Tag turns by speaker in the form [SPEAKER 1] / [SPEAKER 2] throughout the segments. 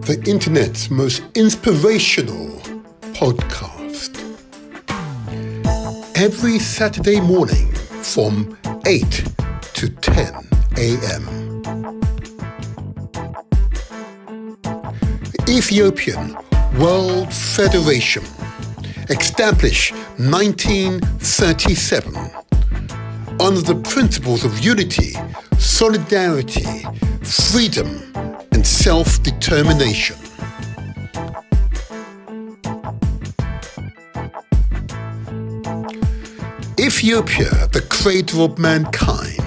[SPEAKER 1] the internet's most inspirational podcast. Every Saturday morning from 8 to 10 a.m. The Ethiopian World Federation, established 1937, under the principles of unity, solidarity, freedom, and self-determination. Ethiopia, the cradle of mankind.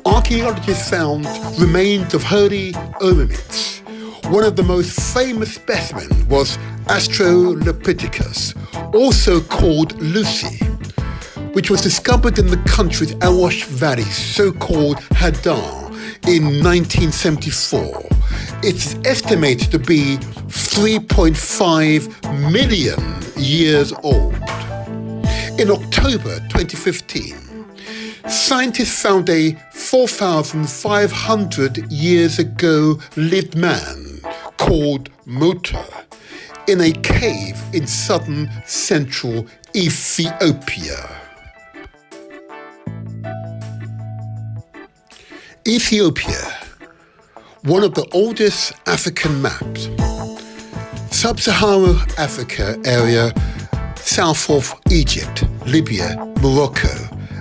[SPEAKER 1] Archaeologists found remains of early hominids. One of the most famous specimens was Australopithecus, also called Lucy, which was discovered in the country's Awash Valley, so-called Hadar, in 1974. It's estimated to be 3.5 million years old. In October 2015, scientists found a 4,500 years ago lived man called Mota in a cave in southern central Ethiopia. Ethiopia, one of the oldest African maps. Sub-Saharan Africa area south of Egypt, Libya, Morocco,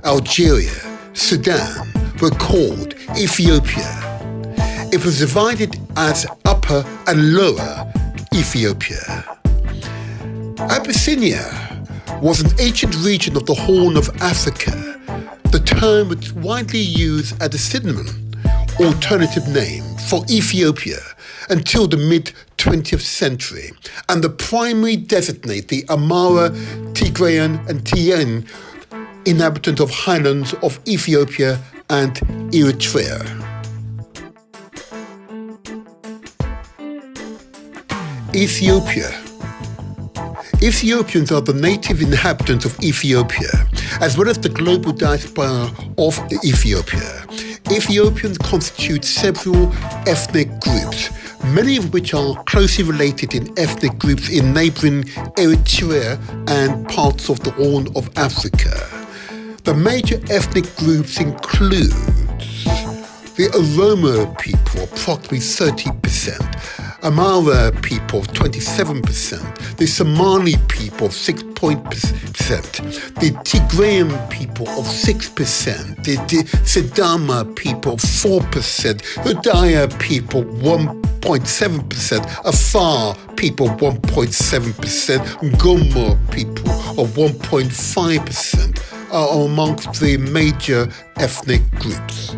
[SPEAKER 1] Algeria, Sudan were called Ethiopia. It was divided as Upper and Lower Ethiopia. Abyssinia was an ancient region of the Horn of Africa. The term was widely used as a synonym, alternative name for Ethiopia until the mid-20th century, and the primary designate the Amhara, Tigrayan, and Tian inhabitants of highlands of Ethiopia and Eritrea. Ethiopia. Ethiopians are the native inhabitants of Ethiopia, as well as the global diaspora of Ethiopia. Ethiopians constitute several ethnic groups, many of which are closely related in ethnic groups in neighboring Eritrea and parts of the Horn of Africa. The major ethnic groups include the Oromo people, approximately 30%, Amhara people, 27%, the Somali people, 6%, the Tigrayan people of 6%, the Sidama people, 4%, Hudaya people, 1.7%, Afar people, 1.7%, Gomo people of 1.5% are amongst the major ethnic groups.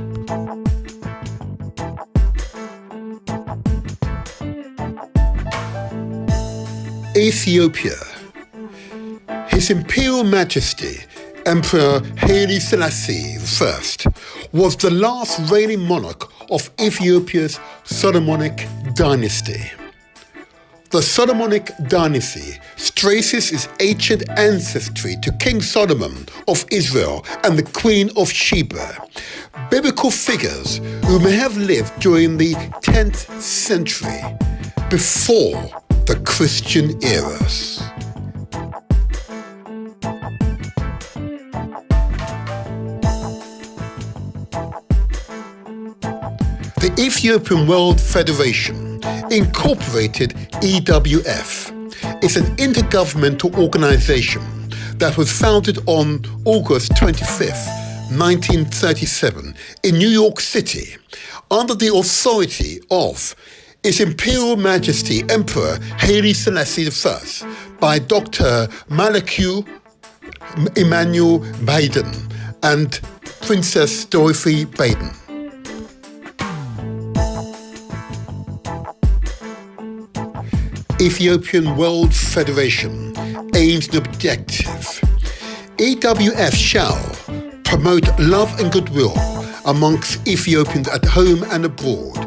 [SPEAKER 1] Ethiopia. His Imperial Majesty, Emperor Haile Selassie I, was the last reigning monarch of Ethiopia's Solomonic dynasty. The Solomonic dynasty traces its ancient ancestry to King Solomon of Israel and the Queen of Sheba, biblical figures who may have lived during the 10th century before the Christian eras. The Ethiopian World Federation, incorporated EWF, is an intergovernmental organization that was founded on August 25th, 1937 in New York City under the authority of His Imperial Majesty Emperor Haile Selassie I by Dr. Malachiu Emmanuel Baden and Princess Dorothy Baden. Ethiopian World Federation aims an objective. EWF shall promote love and goodwill amongst Ethiopians at home and abroad,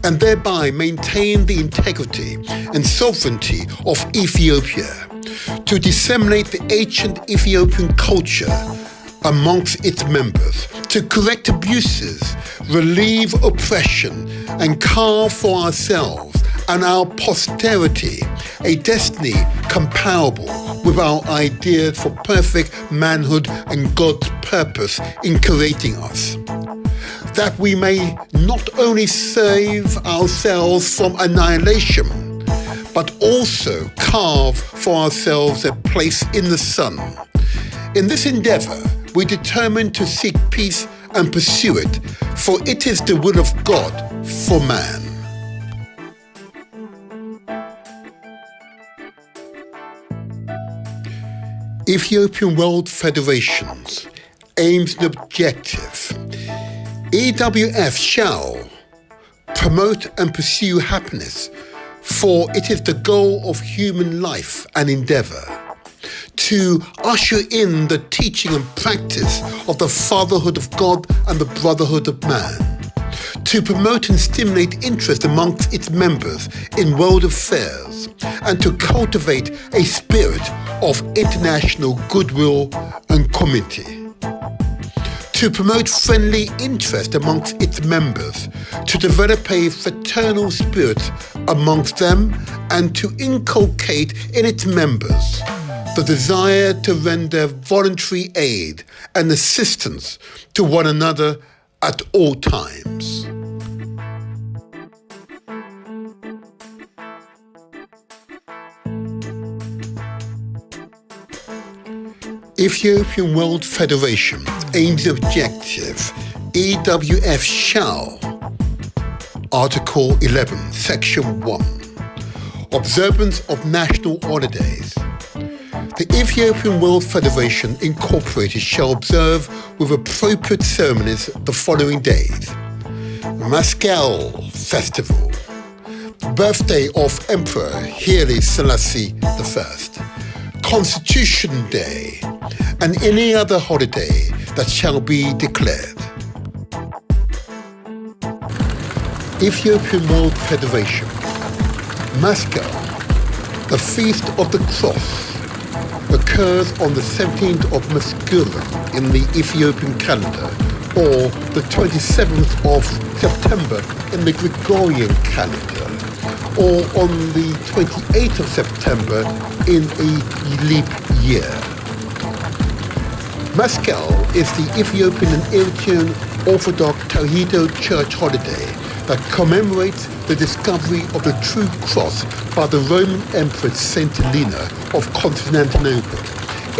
[SPEAKER 1] and thereby maintain the integrity and sovereignty of Ethiopia, to disseminate the ancient Ethiopian culture amongst its members, to correct abuses, relieve oppression, and carve for ourselves and our posterity a destiny comparable with our ideas for perfect manhood and God's purpose in creating us. That we may not only save ourselves from annihilation, but also carve for ourselves a place in the sun. In this endeavor, we determine to seek peace and pursue it, for it is the will of God for man. Ethiopian World Federation's aims and objective. EWF shall promote and pursue happiness, for it is the goal of human life and endeavor. To usher in the teaching and practice of the fatherhood of God and the brotherhood of man. To promote and stimulate interest amongst its members in world affairs, and to cultivate a spirit of international goodwill and community. To promote friendly interest amongst its members, to develop a fraternal spirit amongst them, and to inculcate in its members the desire to render voluntary aid and assistance to one another at all times. Ethiopian World Federation aims and objective. EWF shall. Article 11, Section 1. Observance of national holidays. The Ethiopian World Federation Incorporated shall observe with appropriate ceremonies the following days: Mascal Festival, birthday of Emperor Haile Selassie I, Constitution Day, and any other holiday that shall be declared. Ethiopian World Federation, Mascal, the Feast of the Cross, occurs on the 17th of Meskurum in the Ethiopian calendar, or the 27th of September in the Gregorian calendar, or on the 28th of September in a leap year. Mascal is the Ethiopian and Eritrean Orthodox Tewahedo Church holiday that commemorates the discovery of the true cross by the Roman Empress Saint Helena of Constantinople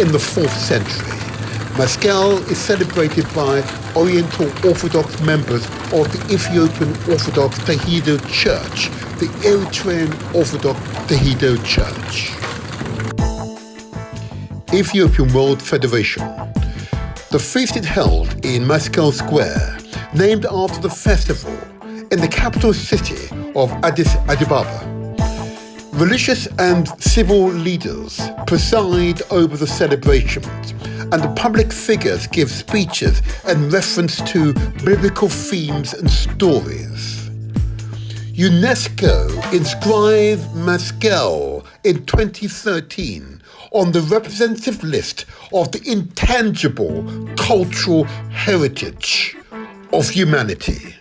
[SPEAKER 1] in the 4th century. Mascal is celebrated by Oriental Orthodox members of the Ethiopian Orthodox Tewahedo Church, the Eritrean Orthodox Tewahedo Church. Ethiopian World Federation. The feast is held in Mascal Square, named after the festival, in the capital city of Addis Ababa. Religious and civil leaders preside over the celebrations, and the public figures give speeches in reference to biblical themes and stories. UNESCO inscribed Mascal in 2013 on the representative list of the intangible cultural heritage of humanity.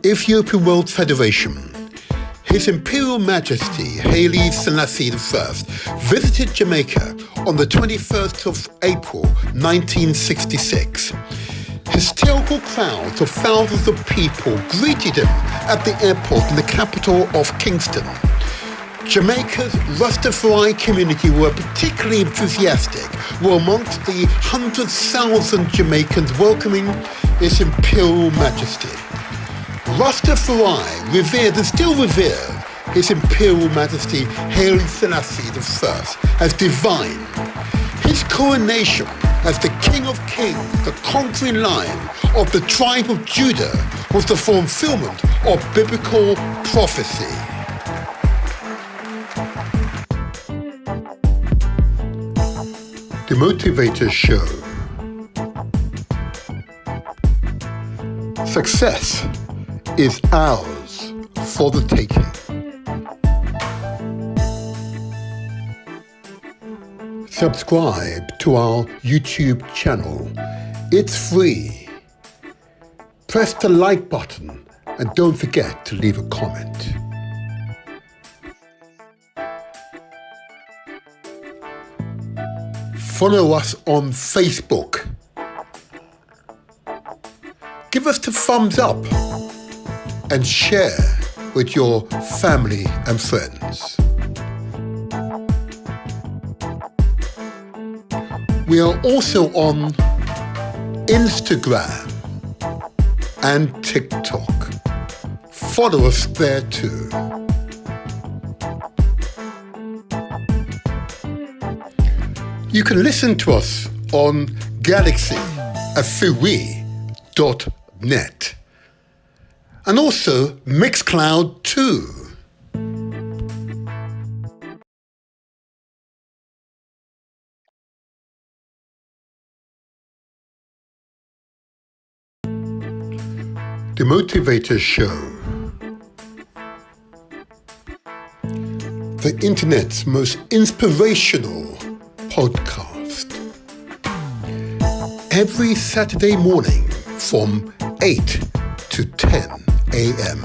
[SPEAKER 1] Ethiopian World Federation. His Imperial Majesty Haile Selassie I visited Jamaica on the 21st of April 1966. Hysterical crowds of thousands of people greeted him at the airport in the capital of Kingston. Jamaica's Rastafari community were particularly enthusiastic, were amongst the 100,000 Jamaicans welcoming His Imperial Majesty. Rastafari revered and still revere His Imperial Majesty Haile Selassie I as divine. His coronation as the King of Kings, the conquering lion of the tribe of Judah, was the fulfillment of biblical prophecy. The Motivator Show. Success is ours for the taking. Subscribe to our YouTube channel. It's free. Press the like button And don't forget to leave a comment. Follow us on Facebook. Give us the thumbs up and share with your family and friends. We are also on Instagram and TikTok. Follow us there too. You can listen to us on galaxy.net and also Mixcloud too. The Motivator Show, the internet's most inspirational podcast. Every Saturday morning from 8 to 10 a.m.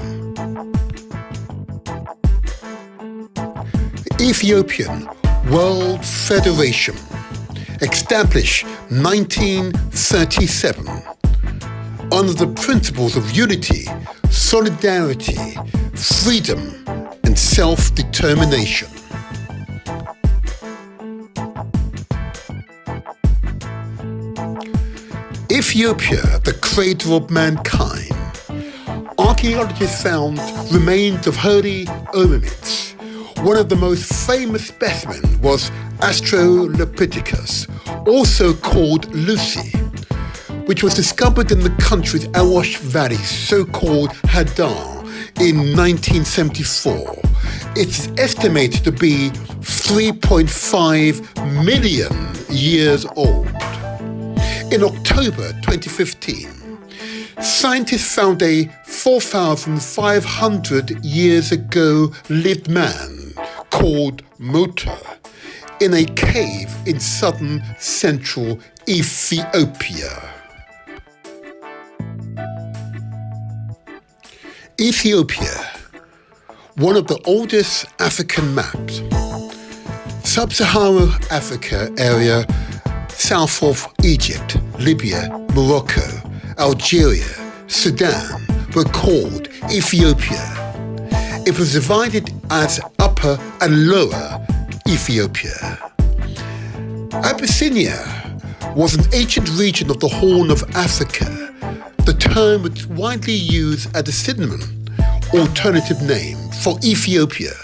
[SPEAKER 1] The Ethiopian World Federation, established 1937, under the principles of unity, solidarity, freedom, and self-determination. Ethiopia, the cradle of mankind. Archaeologists found remains of early hominids. One of the most famous specimens was Australopithecus, also called Lucy, which was discovered in the country's Awash Valley, so-called Hadar, in 1974. It's estimated to be 3.5 million years old. In October 2015, scientists found a 4,500 years ago lived man called Mota in a cave in southern central Ethiopia. Ethiopia, one of the oldest African maps. Sub-Saharan Africa area south of Egypt, Libya, Morocco, Algeria, Sudan were called Ethiopia. It was divided as Upper and Lower Ethiopia. Abyssinia was an ancient region of the Horn of Africa. The term was widely used as a synonym, alternative name for Ethiopia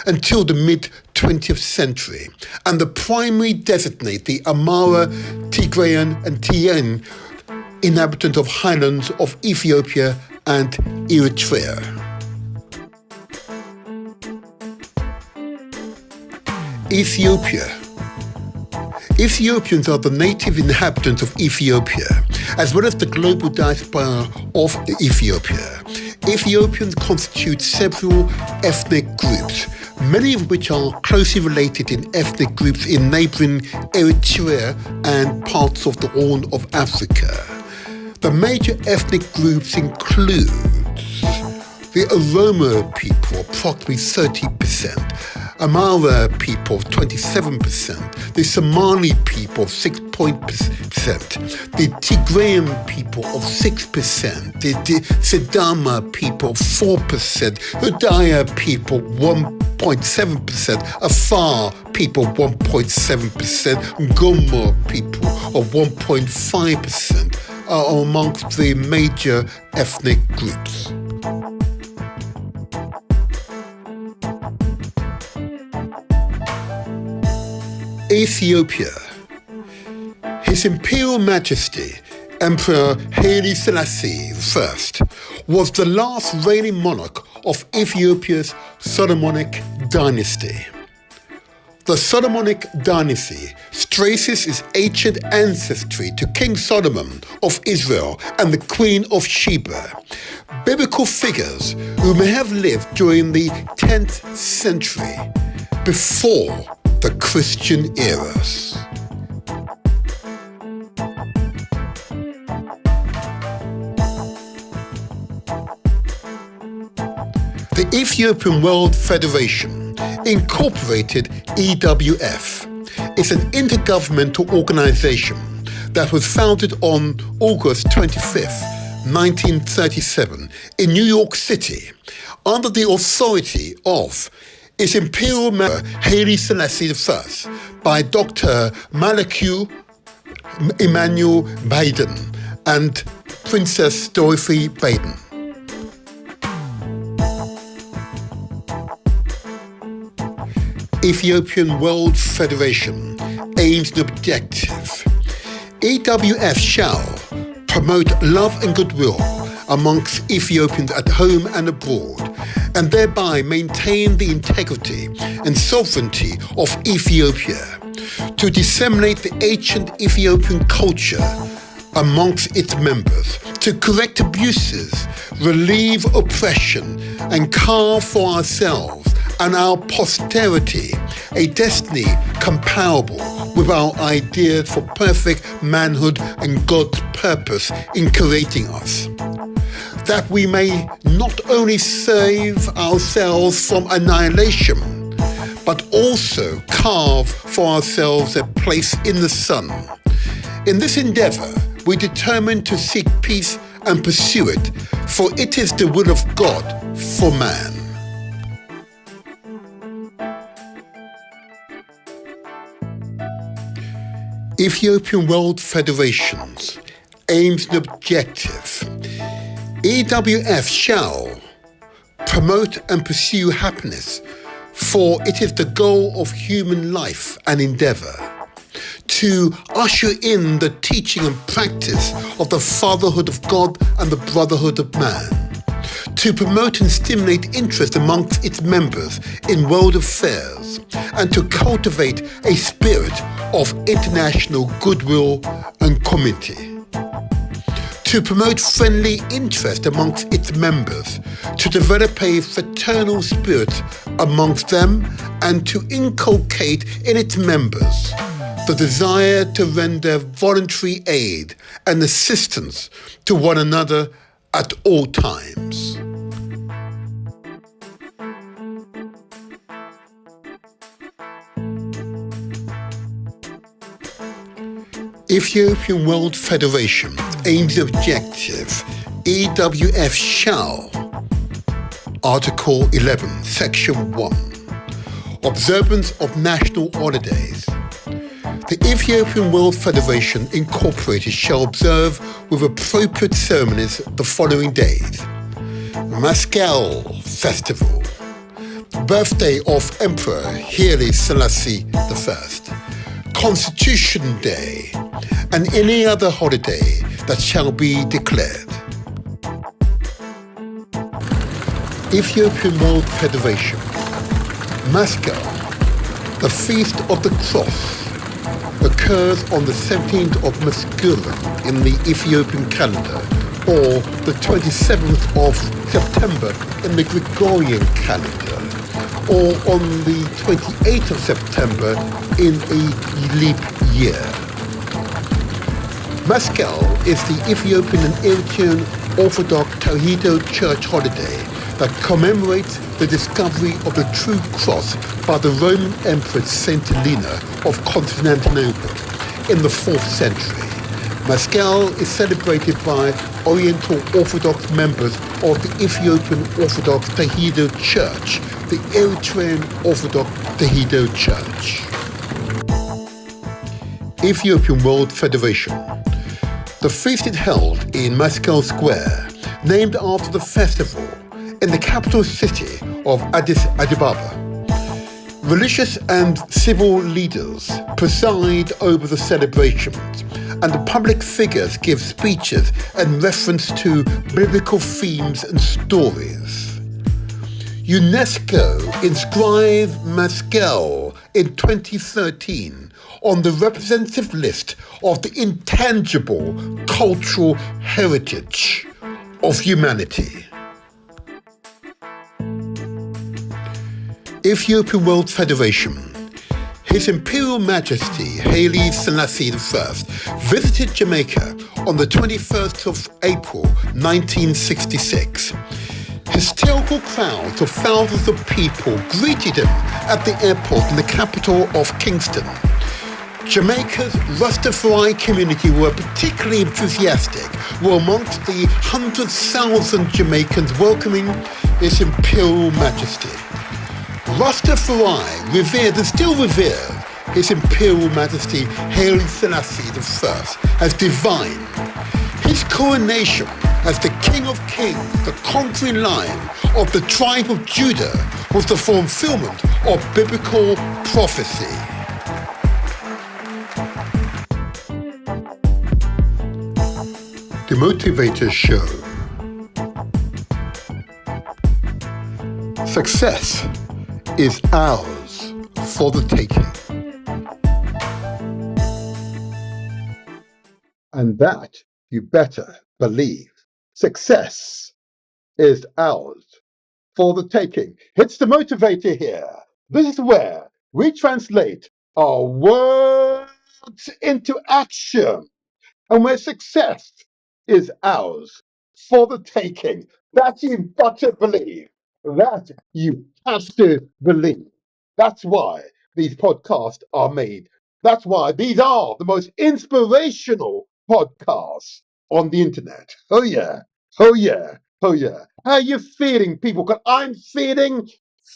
[SPEAKER 1] until the mid-20th century, and the primary designate the Amhara, Tigrayan, and Tian inhabitants of highlands of Ethiopia and Eritrea. Ethiopia. Ethiopians are the native inhabitants of Ethiopia, as well as the global diaspora of Ethiopia. Ethiopians constitute several ethnic groups, many of which are closely related in ethnic groups in neighboring Eritrea and parts of the Horn of Africa. The major ethnic groups include the Oromo people, approximately 30%, Amhara people, 27%, the Somali people, 6%, the Tigrayan people of 6%, the Sidama people, 4%, Hudaya people, 1.7%, Afar people, 1.7%, Gomo people of 1.5% are amongst the major ethnic groups. Ethiopia. His Imperial Majesty, Emperor Haile Selassie I, was the last reigning monarch of Ethiopia's Solomonic dynasty. The Solomonic dynasty traces its ancient ancestry to King Solomon of Israel and the Queen of Sheba, biblical figures who may have lived during the 10th century before the Christian eras. Ethiopian World Federation, incorporated EWF, is an intergovernmental organization that was founded on August 25th, 1937 in New York City under the authority of His Imperial Majesty Haile Selassie I by Dr. Malachiu Emmanuel Baden and Princess Dorothy Baden. Ethiopian World Federation aims and objective. EWF shall promote love and goodwill amongst Ethiopians at home and abroad, and thereby maintain the integrity and sovereignty of Ethiopia, to disseminate the ancient Ethiopian culture amongst its members, to correct abuses, relieve oppression, and carve for ourselves and our posterity a destiny comparable with our ideas for perfect manhood and God's purpose in creating us, that we may not only save ourselves from annihilation, but also carve for ourselves a place in the sun. In this endeavor, we determine to seek peace and pursue it, for it is the will of God for man. Ethiopian World Federation's aims and objectives. EWF shall promote and pursue happiness, for it is the goal of human life and endeavor, to usher in the teaching and practice of the fatherhood of God and the brotherhood of man, to promote and stimulate interest amongst its members in world affairs, and to cultivate a spirit of international goodwill and community, to promote friendly interest amongst its members, to develop a fraternal spirit amongst them, and to inculcate in its members the desire to render voluntary aid and assistance to one another at all times. Ethiopian World Federation aims and objective. EWF shall. Article 11, Section 1. Observance of national holidays. The Ethiopian World Federation Incorporated shall observe with appropriate ceremonies the following days: Mascal Festival, birthday of Emperor Haile Selassie I, Constitution Day, and any other holiday that shall be declared. Ethiopian World Federation, Mascal, the Feast of the Cross, occurs on the 17th of Meskulan in the Ethiopian calendar, or the 27th of September in the Gregorian calendar, or on the 28th of September in a leap year. Mascal is the Ethiopian and Eritrean Orthodox Tewahedo Church holiday that commemorates the discovery of the true cross by the Roman Empress Saint Helena of Constantinople in the 4th century. Mascal is celebrated by Oriental Orthodox members of the Ethiopian Orthodox Tewahedo Church, the Eritrean Orthodox Tewahedo Church. Ethiopian World Federation. The feast is held in Mascal Square, named after the festival, in the capital city of Addis Ababa. Religious and civil leaders preside over the celebrations, and the public figures give speeches in reference to biblical themes and stories. UNESCO inscribed Mascal in 2013 on the representative list of the intangible cultural heritage of humanity. Ethiopian World Federation. His Imperial Majesty Haile Selassie I visited Jamaica on the 21st of April 1966. Hysterical crowds of thousands of people greeted him at the airport in the capital of Kingston. Jamaica's Rastafari community were particularly enthusiastic, were amongst the 100,000 Jamaicans welcoming His Imperial Majesty. Rastafari revered and still revered His Imperial Majesty Haile Selassie I as divine. His coronation as the King of Kings, the conquering lion of the tribe of Judah, was the fulfillment of biblical prophecy. The Motivator Show. Success is ours for the taking. And that you better believe. Success is ours for the taking. It's the Motivator here. This is where we translate our words into action, and where success is ours for the taking. That you've got to believe. That you have to believe. That's why these podcasts are made. That's why these are the most inspirational podcasts on the internet. Oh yeah, oh yeah, oh yeah. How are you feeling, people? 'Cause I'm feeling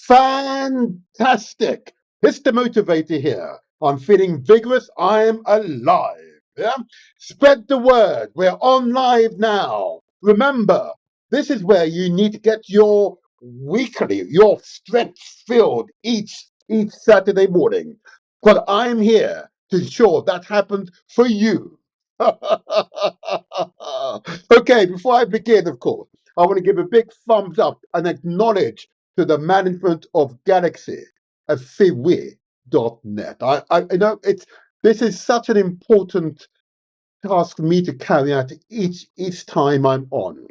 [SPEAKER 1] fantastic. It's the Motivator here. I'm feeling vigorous. I'm alive. Yeah? Spread the word. We're on live now. Remember, this is where you need to get your weekly, your strength filled each Saturday morning. But I'm here to ensure that happens for you. Okay, before I begin, of course, I want to give a big thumbs up and acknowledge to the management of Galaxy at fiwi.net. I know this is such an important task for me to carry out each time I'm on.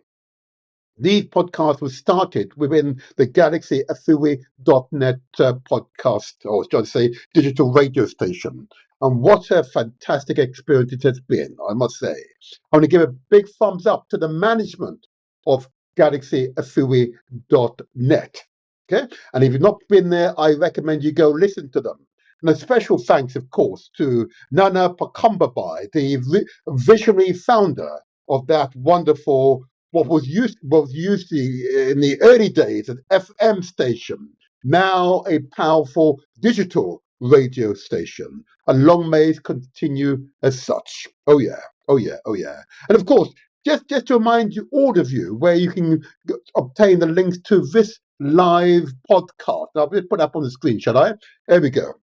[SPEAKER 1] These podcasts were started within the Galaxy Fiwi.net podcast, or should I say, digital radio station. And what a fantastic experience it has been, I must say. I want to give a big thumbs up to the management of Galaxy Fiwi.net. Okay? And if you've not been there, I recommend you go listen to them. And a special thanks, of course, to Nana Pakambabai, the visionary founder of that wonderful, what was used in the early days an FM station, now a powerful digital radio station. And long may it continue as such. Oh yeah, oh yeah, oh yeah. And of course, just to remind you, all of you, where you can obtain the links to this live podcast. I'll just put up on the screen, shall I? There we go.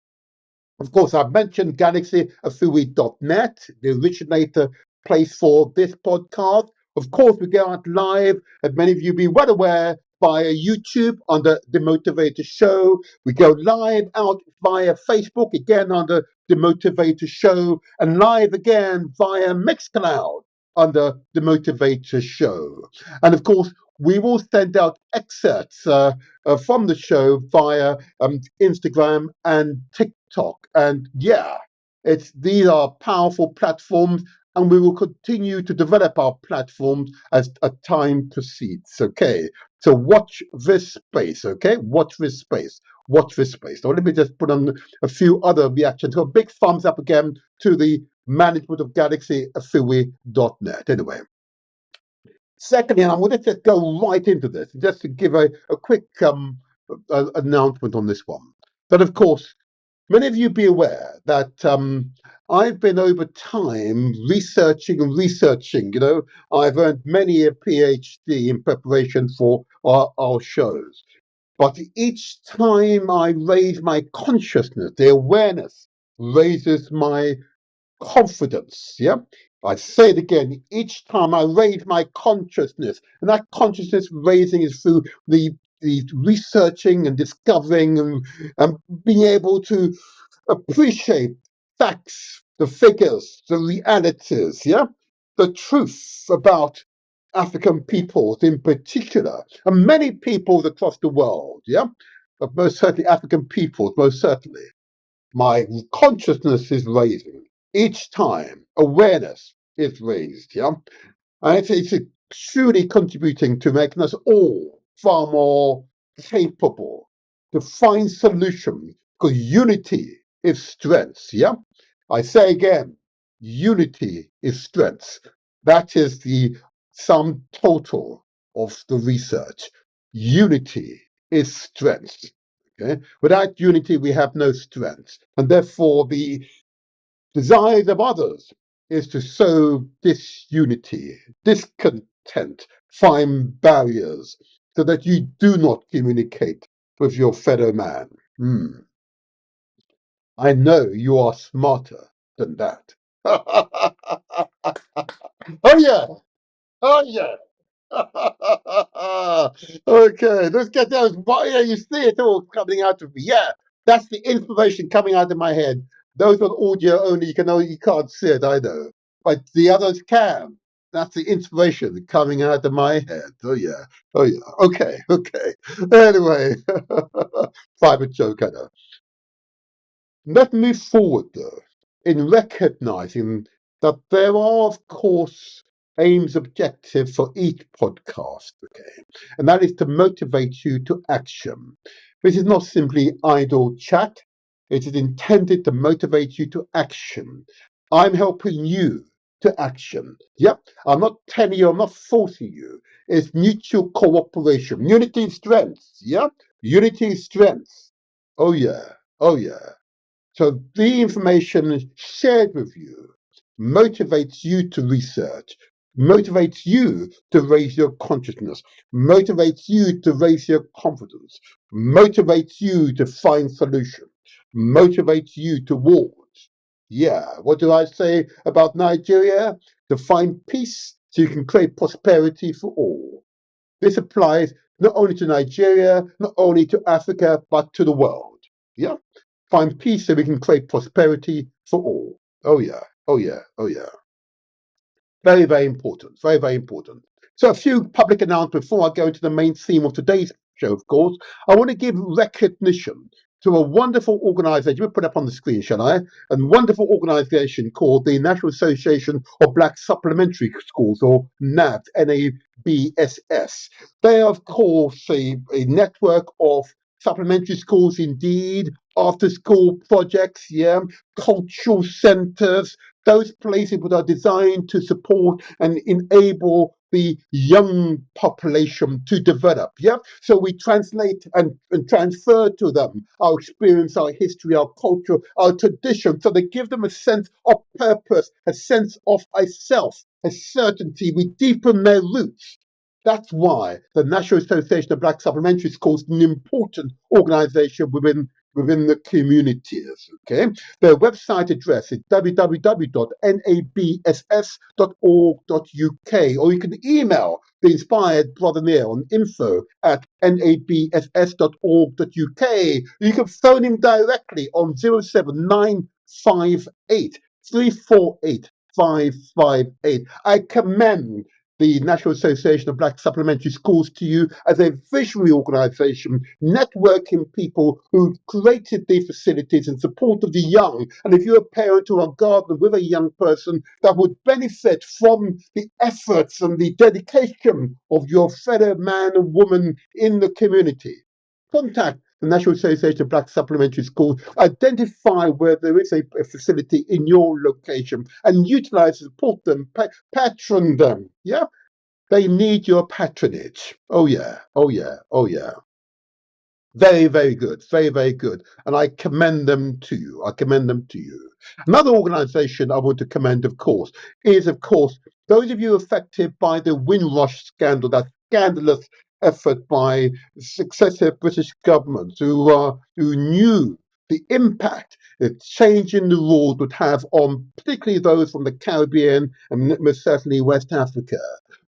[SPEAKER 1] Of course, I've mentioned GalaxyFui.net, the originator place for this podcast. Of course, we go out live, as many of you be well aware, via YouTube under The Motivator Show. We go live out via Facebook, again under The Motivator Show, and live again via Mixcloud under The Motivator Show. And of course, we will send out excerpts from the show via Instagram and TikTok. And yeah, these are powerful platforms, and we will continue to develop our platforms as time proceeds. Okay, so watch this space. Okay, watch this space. Watch this space. So let me just put on a few other reactions. So a big thumbs up again to the management of GalaxyFui.net. Anyway. Secondly, and I'm going to just go right into this, just to give a quick announcement on this one. But of course, many of you be aware that I've been over time researching. You know, I've earned many a PhD in preparation for our shows. But each time I raise my consciousness, the awareness raises my confidence. Yeah, I say it again, each time I raise my consciousness, and that consciousness raising is through the researching and discovering and being able to appreciate facts, the figures, the realities, yeah, the truth about African peoples in particular, and many peoples across the world, yeah, but most certainly African peoples, most certainly. My consciousness is raising. Each time awareness is raised, yeah? And it's truly contributing to making us all far more capable to find solutions because unity is strength. Yeah, I say again, unity is strength. That is the sum total of the research. Unity is strength. Okay? Without unity, we have no strength, and therefore the desires of others is to sow disunity, discontent, find barriers so that you do not communicate with your fellow man. I know you are smarter than that. Oh yeah, oh yeah. Okay, let's get those. Yeah, you see it all coming out of me. Yeah, that's the information coming out of my head. Those on audio only, you can't see it, I know, but the others can. That's the inspiration coming out of my head. Oh yeah, oh yeah. Okay, okay. Anyway, private joke, I know. Let's move forward, though, in recognizing that there are, of course, aims, objectives for each podcast, okay? And that is to motivate you to action. This is not simply idle chat, it is intended to motivate you to action. I'm helping you to action. Yep, I'm not telling you, I'm not forcing you. It's mutual cooperation. Unity is strength. Yep, unity is strength. Oh, yeah. Oh, yeah. So the information shared with you motivates you to research, motivates you to raise your consciousness, motivates you to raise your confidence, motivates you to find solutions, motivates you towards. Yeah, what do I say about Nigeria? To find peace so you can create prosperity for all. This applies not only to Nigeria, not only to Africa, but to the world. Yeah? Find peace so we can create prosperity for all. Oh yeah, oh yeah, oh yeah. Very, very important. Very, very important. So a few public announcements before I go into the main theme of today's show, of course. I want to give recognition to a wonderful organization. We'll put it up on the screen, shall I? A wonderful organization called the National Association of Black Supplementary Schools, or NABS, NABSS. They are, of course, a network of supplementary schools indeed, after school projects, yeah, cultural centers, those places that are designed to support and enable the young population to develop. Yeah. So we translate and transfer to them our experience, our history, our culture, our tradition. So they give them a sense of purpose, a sense of a self, a certainty. We deepen their roots. That's why the National Association of Black Supplementary Schools is an important organization within the communities. Okay, their website address is www.nabss.org.uk, or you can email the inspired brother Neil on info@nabss.org.uk. You can phone him directly on 07958 348 558. I commend the National Association of Black Supplementary Schools to you as a visionary organization, networking people who created these facilities in support of the young. And if you're a parent or a gardener with a young person that would benefit from the efforts and the dedication of your fellow man and woman in the community, contact the National Association of Black Supplementary Schools, identify where there is a facility in your location and utilize, support them, patron them. Yeah, they need your patronage. Oh yeah, oh yeah, oh yeah. Very, very good. Very, very good. And I commend them to you. I commend them to you. Another organization I want to commend, of course, is, of course, those of you affected by the Windrush scandal, that scandalous effort by successive British governments who knew the impact that changing the rules would have on particularly those from the Caribbean and most certainly West Africa,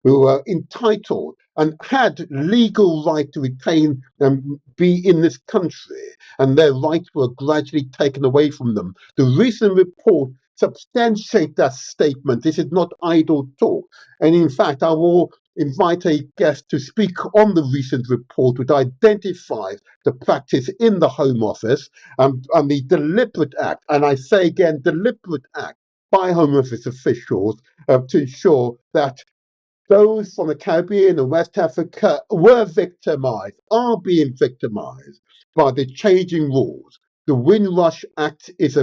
[SPEAKER 1] who were entitled and had legal right to retain and be in this country, and their rights were gradually taken away from them. The recent report substantiates that statement. This is not idle talk. And in fact, I will invite a guest to speak on the recent report, which identifies the practice in the Home Office and the deliberate act, and I say again, deliberate act by Home Office officials to ensure that Those from the Caribbean and West Africa were victimized, are being victimized by the changing rules. The Windrush Act is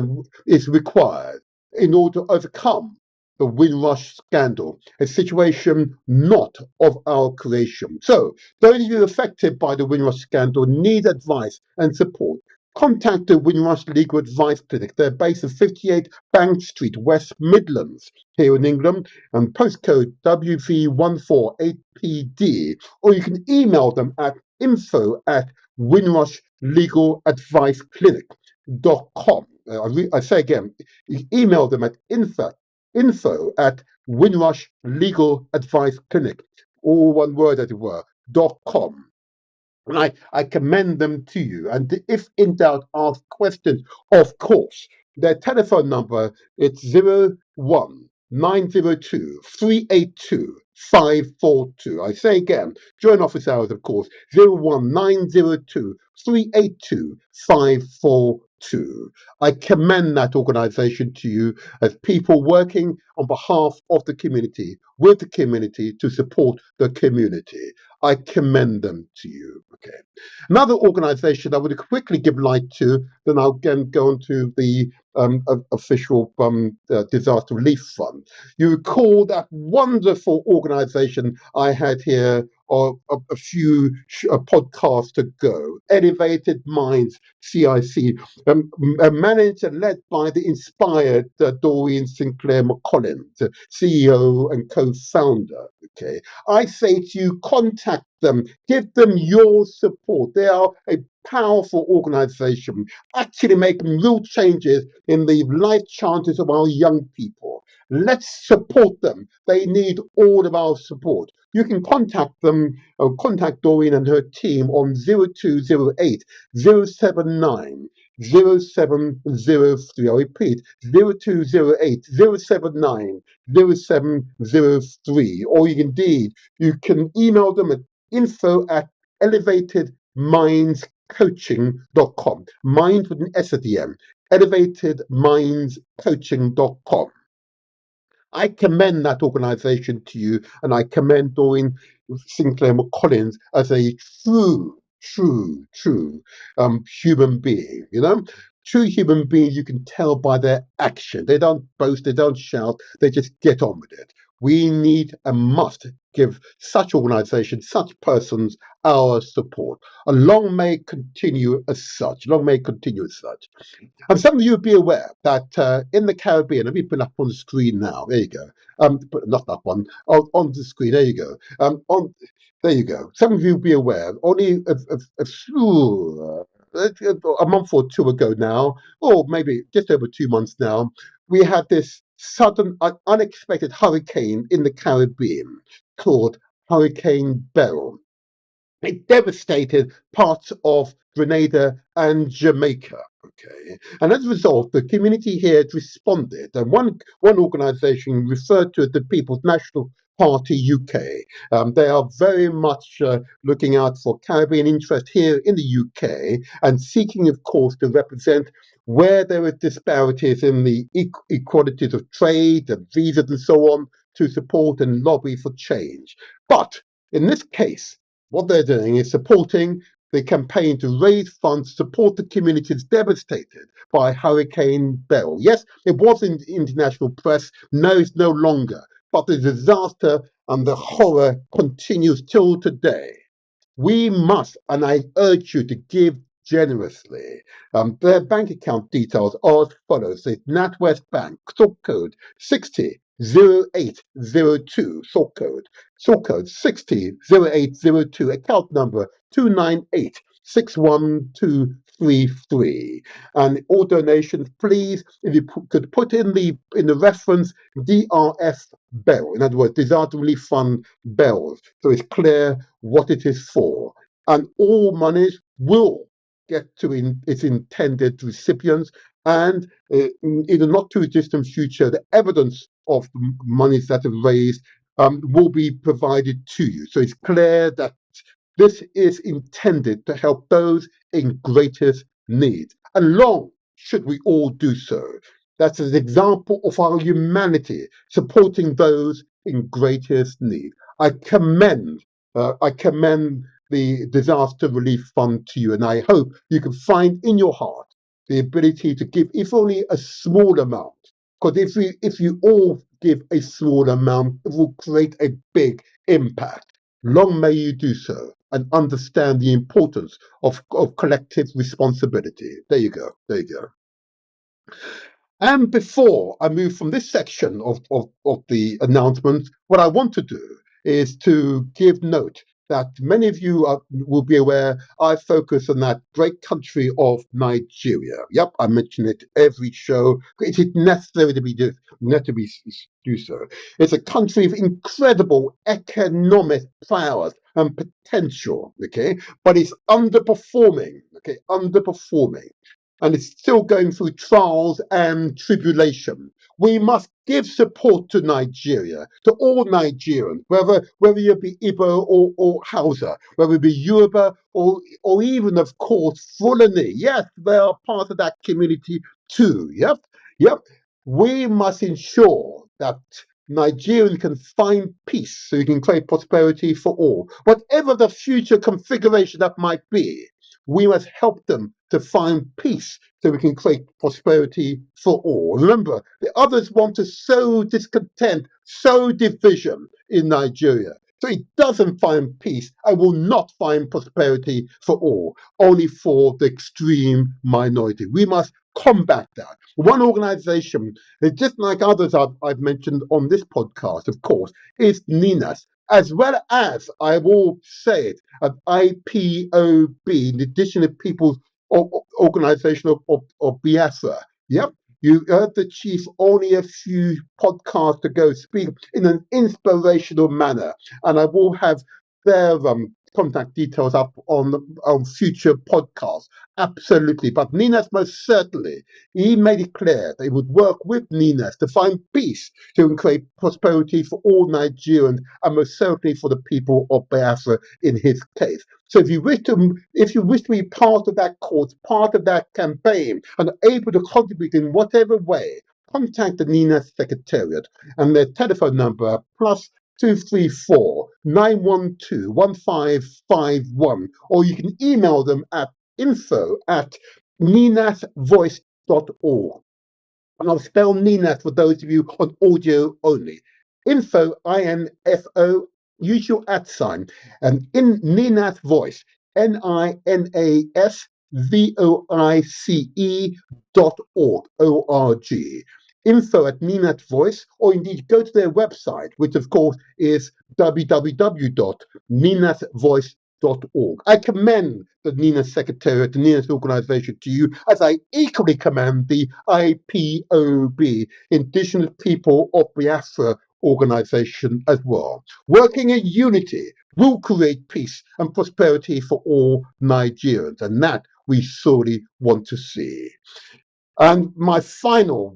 [SPEAKER 1] required in order to overcome the Windrush scandal, a situation not of our creation. So, those of you affected by the Windrush scandal need advice and support. Contact the Windrush Legal Advice Clinic. They're based at 58 Bank Street, West Midlands, here in England, and postcode WV148PD, or you can email them at info@windrushlegaladviceclinic.com. I say again, you email them at info @windrushlegaladviceclinic, all one word as it were, .com. And I commend them to you. And if in doubt, ask questions, of course. Their telephone number, it's 01902 382 542. I say again, during office hours, of course, 01902 382 542. I commend that organization to you as people working on behalf of the community, with the community, to support the community. I commend them to you. Okay. Another organization I would quickly give light to, then I'll again go on to the official disaster relief fund. You recall that wonderful organization I had here a few podcasts ago, Elevated Minds CIC, managed and led by the inspired Doreen Sinclair McCollins, CEO and co-founder. Okay, I say to you, contact them, give them your support. They are a powerful organization, actually making real changes in the life chances of our young people. Let's support them. They need all of our support. You can contact them, contact Doreen and her team on 0208 079 0703. I repeat, 0208 079 0703. Or indeed, you can email them at info@elevatedmindscoaching.com. Mind with an S at the end. Elevatedmindscoaching.com. I commend that organization to you, and I commend Doreen Sinclair McCollins as a true human being. You know, true human beings, you can tell by their action. They don't boast, they don't shout, they just get on with it. We need and must give such organizations, such persons, our support. And long may it continue as such. Long may it continue as such. And some of you will be aware that in the Caribbean, let me put it up on the screen now. There you go. But not that one. On the screen. There you go. There you go. Some of you will be aware. Only a month or two ago now, or maybe just over 2 months now, we had this sudden, unexpected hurricane in the Caribbean called Hurricane Beryl. It devastated parts of Grenada and Jamaica. Okay, and as a result, the community here had responded, and one organisation referred to it the People's National Party UK. They are very much looking out for Caribbean interest here in the UK and seeking, of course, to represent where there are disparities in the equalities of trade and visas and so on, to support and lobby for change. But in this case, what they're doing is supporting the campaign to raise funds to support the communities devastated by Hurricane Beryl. Yes, it was in the international press. No, it's no longer. But the disaster and the horror continues till today. We must, and I urge you to give generously. Their bank account details are as follows. It's NatWest Bank, sort code 600802, sort code 600802, account number 2986123. And all donations, please, if you could put in the reference DRF Beryl, in other words, Disaster Relief Fund Beryl, so it's clear what it is for. And all monies will get to its intended recipients, and in the not too distant future, the evidence of the monies that are raised will be provided to you. So it's clear that this is intended to help those in greatest need. And long should we all do so. That's an example of our humanity, supporting those in greatest need. I commend the Disaster Relief Fund to you, and I hope you can find in your heart the ability to give, if only a small amount. Because if you all give a small amount, it will create a big impact. Long may you do so and understand the importance of collective responsibility. There you go. There you go. And before I move from this section of the announcement, what I want to do is to give note that many of you will be aware I focus on that great country of Nigeria. Yep, I mention it every show. It is necessary to do so. It's a country of incredible economic prowess and potential, okay, but it's underperforming, okay, underperforming, and it's still going through trials and tribulation. We must give support to Nigeria, to all Nigerians, whether you be Igbo or Hausa, whether it be Yoruba or even, of course, Fulani. Yes, they are part of that community too. Yep, yep. We must ensure that Nigerians can find peace so you can create prosperity for all. Whatever the future configuration that might be, we must help them to find peace so we can create prosperity for all. Remember, the others want to sow discontent, sow division in Nigeria. So it doesn't find peace and will not find prosperity for all, only for the extreme minority. We must combat that. One organization, just like others I've mentioned on this podcast, of course, is NINAS, as well as, I will say it, an IPOB, the Indigenous Peoples Organization of Biafra. Yep, you heard the chief only a few podcasts ago speak in an inspirational manner, and I will have their contact details up on future podcasts. Absolutely. But Ninas most certainly, he made it clear that he would work with Ninas to find peace, to create prosperity for all Nigerians, and most certainly for the people of Biafra in his case. So if you wish to be part of that cause, part of that campaign, and able to contribute in whatever way, contact the Ninas Secretariat and their telephone number +234 912 1551, or you can email them at info@ninasvoice.org. And I'll spell Ninas for those of you on audio only. Info, INFO, use your @ and in Ninas Voice, NINASVOICE.org, ORG. Info@Ninas Voice, or indeed go to their website, which of course is www.ninasvoice.org. I commend the Ninas Secretariat, the Ninas organization to you, as I equally commend the IPOB, Indigenous People of Biafra organization as well. Working in unity will create peace and prosperity for all Nigerians, and that we sorely want to see. And my final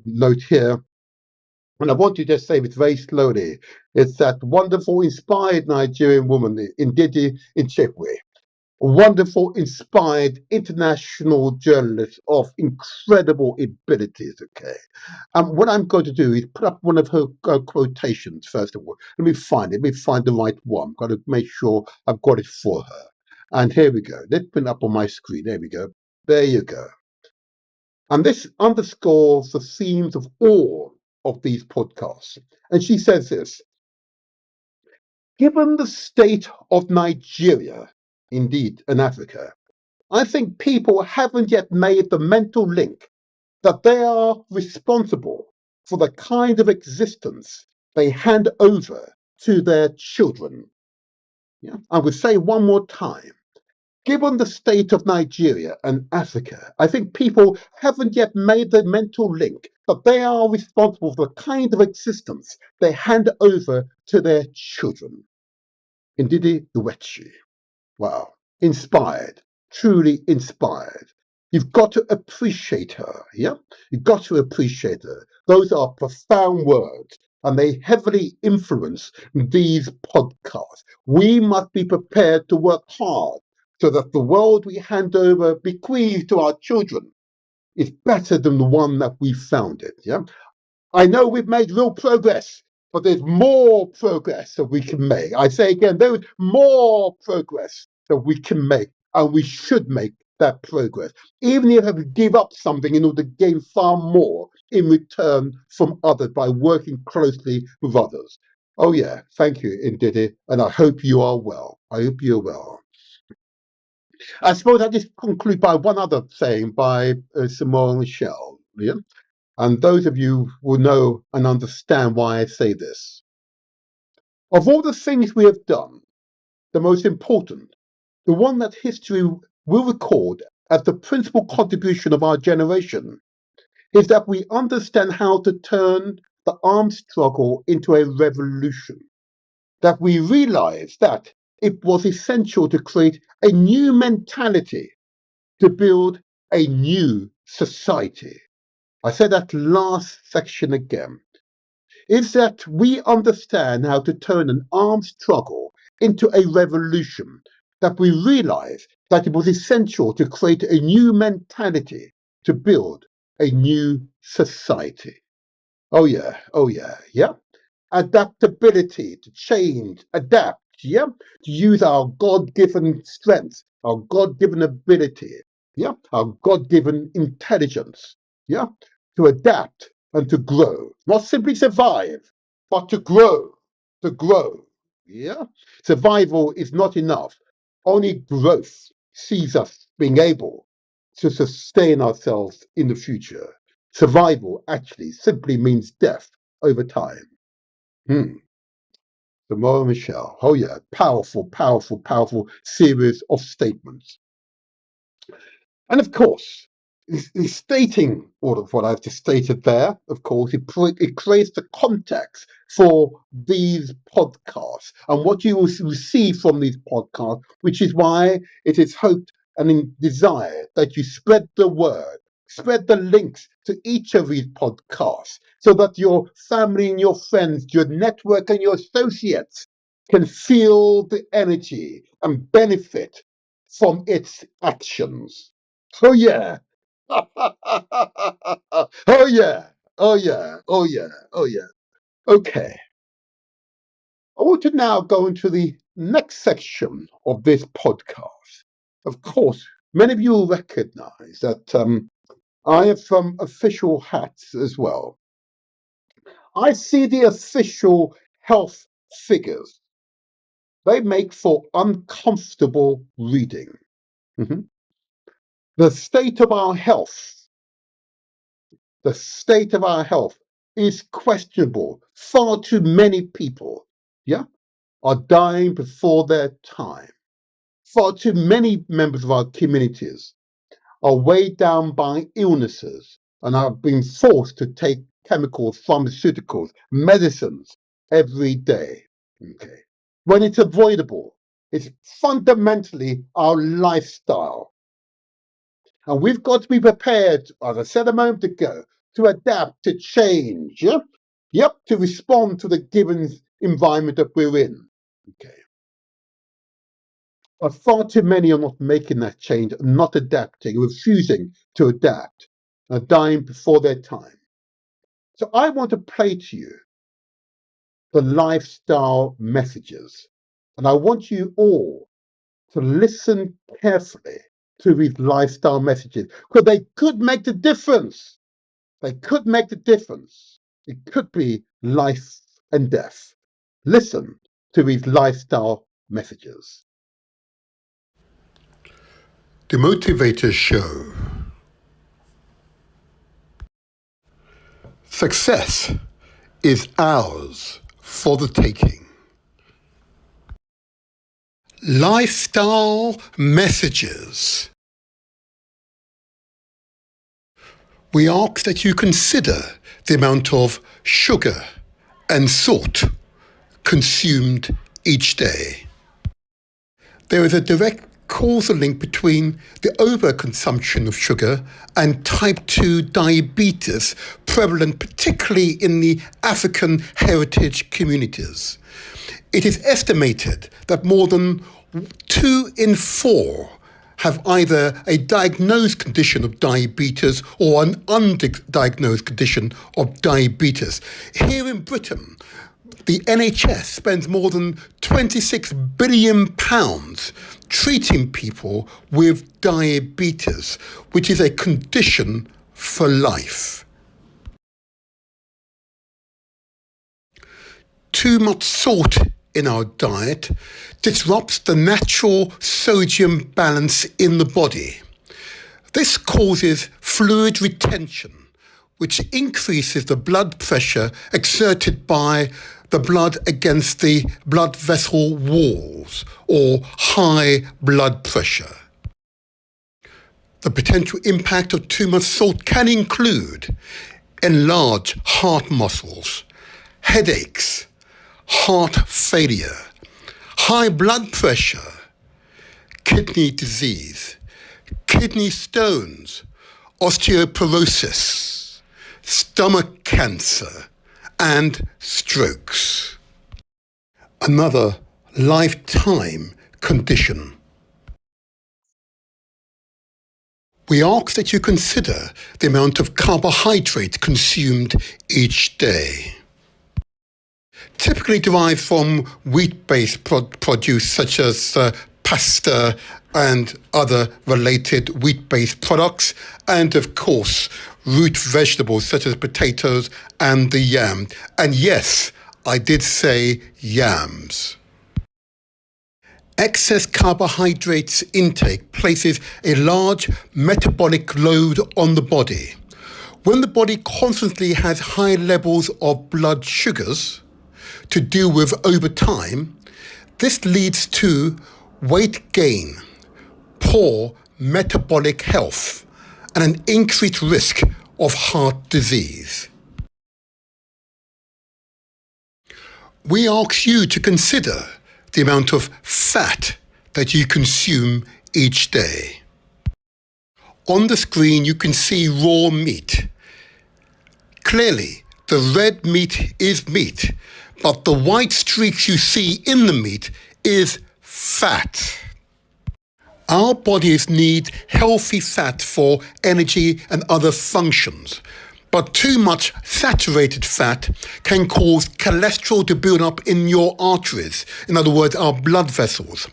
[SPEAKER 1] note here, and I want to just say it very slowly, it's that wonderful, inspired Nigerian woman, Ndidi Nchekwe, a wonderful, inspired international journalist of incredible abilities, okay? And what I'm going to do is put up one of her quotations, first of all. Let me find the right one. I've got to make sure I've got it for her. And here we go. Let's put it up on my screen. There we go. There you go. And this underscores the themes of all of these podcasts. And she says this: given the state of Nigeria, indeed, in Africa, I think people haven't yet made the mental link that they are responsible for the kind of existence they hand over to their children. Yeah? I would say one more time. Given the state of Nigeria and Africa, I think people haven't yet made the mental link that they are responsible for the kind of existence they hand over to their children. Ndidi Uwechi. Wow. Inspired. Truly inspired. You've got to appreciate her. Yeah? You've got to appreciate her. Those are profound words, and they heavily influence these podcasts. We must be prepared to work hard so that the world we hand over, bequeath to our children, is better than the one that we founded. Yeah, I know we've made real progress but there's more progress that we can make. I say again, there is more progress that we can make, and we should make that progress, even if we have to give up something in order to gain far more in return from others by working closely with others. Oh yeah, thank you, Ndidi, and I hope you are well. I hope you're well. I suppose I just conclude by one other saying by Simone Michel. Yeah? And those of you will know and understand why I say this. Of all the things we have done, the most important, the one that history will record as the principal contribution of our generation, is that we understand how to turn the armed struggle into a revolution. That we realize that it was essential to create a new mentality to build a new society. I said that last section again. Is that we understand how to turn an armed struggle into a revolution, that we realize that it was essential to create a new mentality to build a new society. Oh yeah, yeah. Adaptability, to change, adapt, yeah, to use our God-given strength, our God-given ability, yeah, our God-given intelligence, yeah, to adapt and to grow, not simply survive, but to grow, yeah. Survival is not enough. Only growth sees us being able to sustain ourselves in the future. Survival actually simply means death over time. Tomorrow, Michelle. Oh yeah, powerful series of statements. And of course, in stating all of what I've just stated there, of course, it creates the context for these podcasts and what you will receive from these podcasts, which is why it is hoped and desired that you spread the word, spread the links to each of these podcasts so that your family and your friends, your network and your associates can feel the energy and benefit from its actions. Oh yeah. Oh yeah. Okay. I want to now go into the next section of this podcast. Of course, many of you will recognize that I have some official hats as well. I see the official health figures. They make for uncomfortable reading. Mhm. The state of our health is questionable. Far too many people, yeah, are dying before their time. Far too many members of our communities are weighed down by illnesses and are being forced to take chemicals, pharmaceuticals, medicines every day. Okay. When it's avoidable, it's fundamentally our lifestyle. And we've got to be prepared, as I said a moment ago, to adapt, to change, to respond to the given environment that we're in. Okay. But far too many are not making that change, not adapting, refusing to adapt, and dying before their time. So I want to play to you the lifestyle messages. And I want you all to listen carefully to these lifestyle messages, because they could make the difference. They could make the difference. It could be life and death. Listen to these lifestyle messages. The Motivator Show. Success is ours for the taking. Lifestyle messages. We ask that you consider the amount of sugar and salt consumed each day. There is a direct causal link between the overconsumption of sugar and type 2 diabetes, prevalent particularly in the African heritage communities. It is estimated that more than 2 in 4 have either a diagnosed condition of diabetes or an undiagnosed condition of diabetes. Here in Britain, the NHS spends more than £26 billion treating people with diabetes, which is a condition for life. Too much salt in our diet disrupts the natural sodium balance in the body. This causes fluid retention, which increases the blood pressure exerted by the blood against the blood vessel walls, or high blood pressure. The potential impact of too much salt can include enlarged heart muscles, headaches, heart failure, high blood pressure, kidney disease, kidney stones, osteoporosis, stomach cancer, and strokes. Another lifetime condition. We ask that you consider the amount of carbohydrate consumed each day. Typically derived from wheat-based produce such as pasta and other related wheat-based products, and of course root vegetables such as potatoes and the yam. And yes, I did say yams. Excess carbohydrates intake places a large metabolic load on the body. When the body constantly has high levels of blood sugars to deal with over time, this leads to weight gain, poor metabolic health, and an increased risk of heart disease. We ask you to consider the amount of fat that you consume each day. On the screen, you can see raw meat. Clearly, the red meat is meat, but the white streaks you see in the meat is fat. Our bodies need healthy fat for energy and other functions, but too much saturated fat can cause cholesterol to build up in your arteries, in other words, our blood vessels.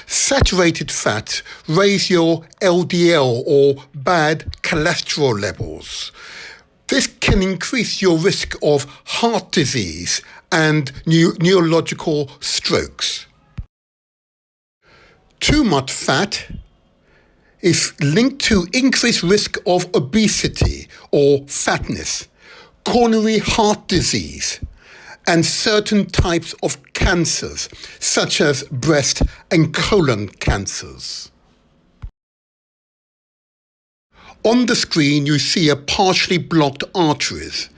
[SPEAKER 1] Saturated fats raise your LDL, or bad cholesterol levels. This can increase your risk of heart disease and neurological strokes. Too much fat is linked to increased risk of obesity or fatness, coronary heart disease, and certain types of cancers, such as breast and colon cancers. On the screen, you see a partially blocked arteries,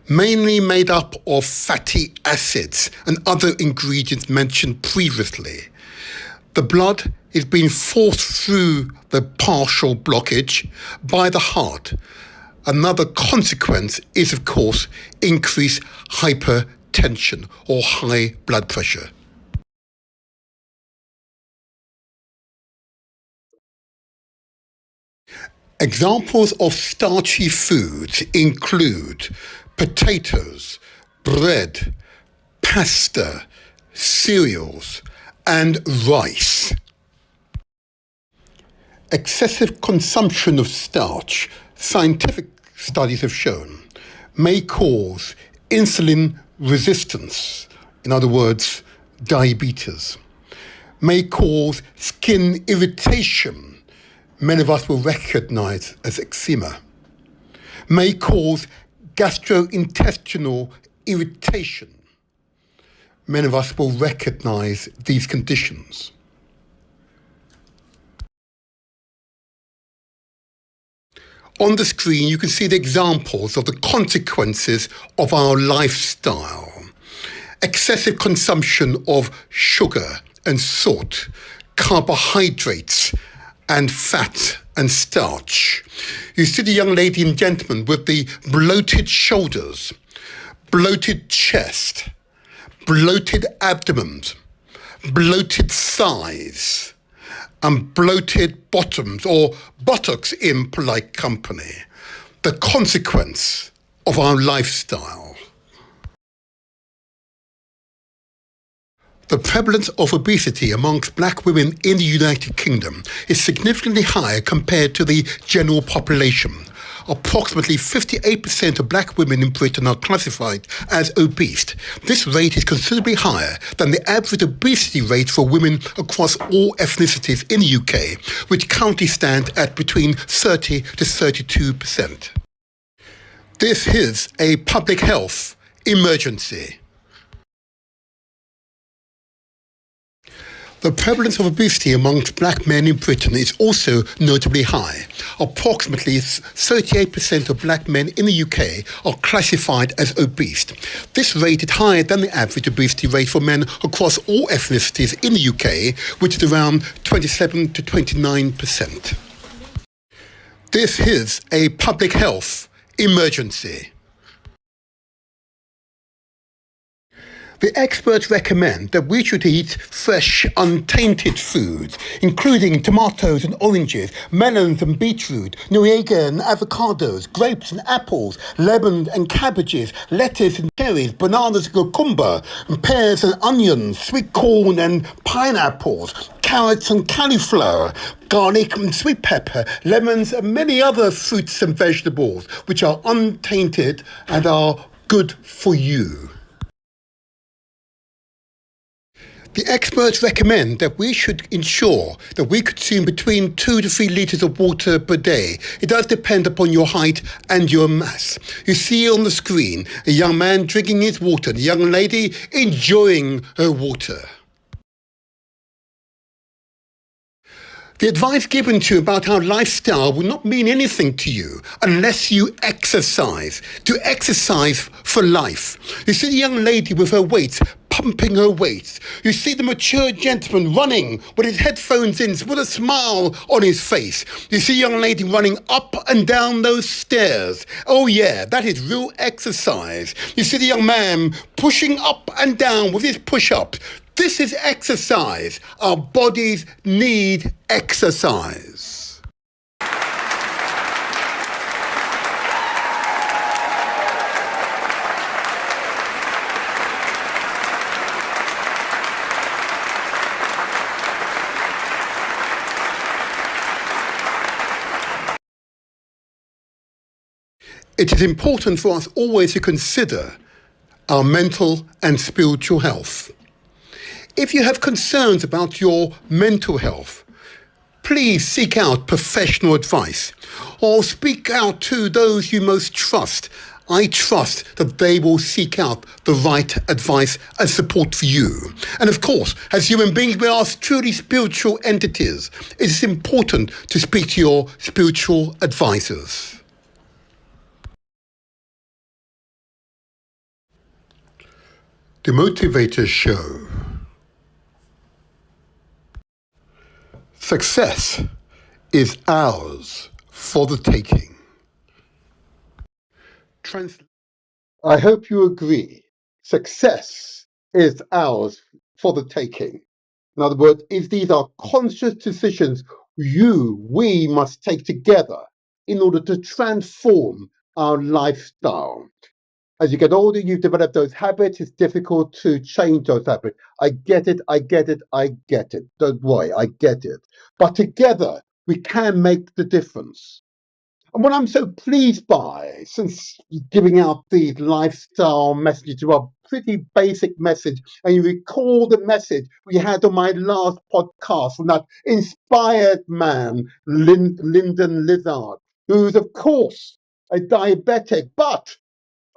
[SPEAKER 1] mainly made up of fatty acids and other ingredients mentioned previously. The blood is being forced through the partial blockage by the heart. Another consequence is, of course, increased hypertension or high blood pressure. Examples of starchy foods include potatoes, bread, pasta, cereals, and rice. Excessive consumption of starch, scientific studies have shown, may cause insulin resistance, in other words, diabetes, may cause skin irritation, many of us will recognize as eczema, may cause gastrointestinal irritation. Many of us will recognize these conditions. On the screen, you can see the examples of the consequences of our lifestyle. Excessive consumption of sugar and salt, carbohydrates, and fat and starch. You see the young lady and gentleman with the bloated shoulders, bloated chest, bloated abdomen, bloated thighs, and bloated bottoms, or buttocks in polite company, the consequence of our lifestyle. The prevalence of obesity amongst black women in the United Kingdom is significantly higher compared to the general population. Approximately 58% of black women in Britain are classified as obese. This rate is considerably higher than the average obesity rate for women across all ethnicities in the UK, which currently stand at between 30 to 32%. This is a public health emergency. The prevalence of obesity amongst black men in Britain is also notably high. Approximately 38% of black men in the UK are classified as obese. This rate is higher than the average obesity rate for men across all ethnicities in the UK, which is around 27 to 29%. This is a public health emergency. The experts recommend that we should eat fresh, untainted foods, including tomatoes and oranges, melons and beetroot, noriega and avocados, grapes and apples, lemons and cabbages, lettuce and cherries, bananas and cucumber, and pears and onions, sweet corn and pineapples, carrots and cauliflower, garlic and sweet pepper, lemons and many other fruits and vegetables, which are untainted and are good for you. The experts recommend that we should ensure that we consume between 2 to 3 litres of water per day. It does depend upon your height and your mass. You see on the screen a young man drinking his water, the young lady enjoying her water. The advice given to you about our lifestyle will not mean anything to you unless you exercise. To exercise for life. You see the young lady with her weights, pumping her weights. You see the mature gentleman running with his headphones in with a smile on his face. You see a young lady running up and down those stairs. Oh yeah, that is real exercise. You see the young man pushing up and down with his push-ups. This is exercise. Our bodies need exercise. It is important for us always to consider our mental and spiritual health. If you have concerns about your mental health, please seek out professional advice or speak out to those you most trust. I trust that they will seek out the right advice and support for you. And of course, as human beings, we are truly spiritual entities. It is important to speak to your spiritual advisors. The Motivators Show. Success is ours for the taking. I hope you agree. Success is ours for the taking. In other words, these are conscious decisions we must take together in order to transform our lifestyle. As you get older, you develop those habits. It's difficult to change those habits. I get it. Don't worry, I get it. But together, we can make the difference. And what I'm so pleased by, since giving out these lifestyle messages, are a pretty basic message, and you recall the message we had on my last podcast from that inspired man, Lyndon Lizard, who's, of course, a diabetic, but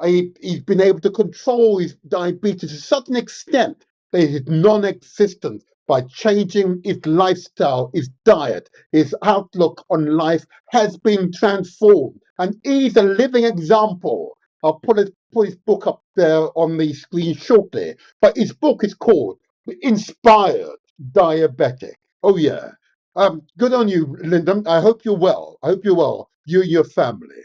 [SPEAKER 1] he's been able to control his diabetes to such an extent that it is non-existent by changing his lifestyle, his diet, his outlook on life has been transformed. And he's a living example. I'll put his book up there on the screen shortly. But his book is called The Inspired Diabetic. Oh, yeah. Good on you, Lyndon. I hope you're well. You and your family.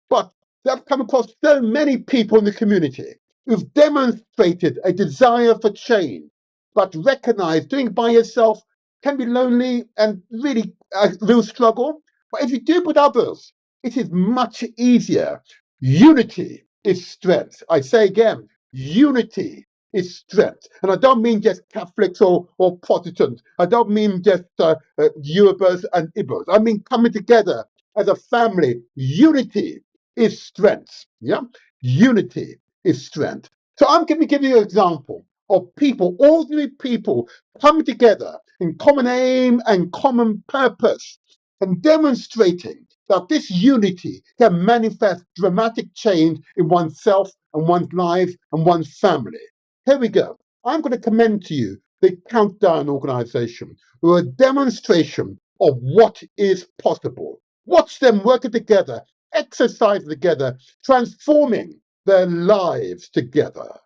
[SPEAKER 1] But I've come across so many people in the community who've demonstrated a desire for change, but recognize doing it by yourself can be lonely and really a real struggle. But if you do it with others, it is much easier. Unity is strength. I say again, unity is strength. And I don't mean just Catholics or Protestants. I don't mean just Yorubas and Igbos. I mean coming together as a family. Unity is strength. Yeah, unity is strength. So I'm going to give you an example of people, ordinary people, coming together in common aim and common purpose, and demonstrating that this unity can manifest dramatic change in oneself and one's life and one's family. Here we go. I'm going to commend to you the Countdown organization, who are a demonstration of what is possible. Watch them working together, exercising together, transforming their lives together.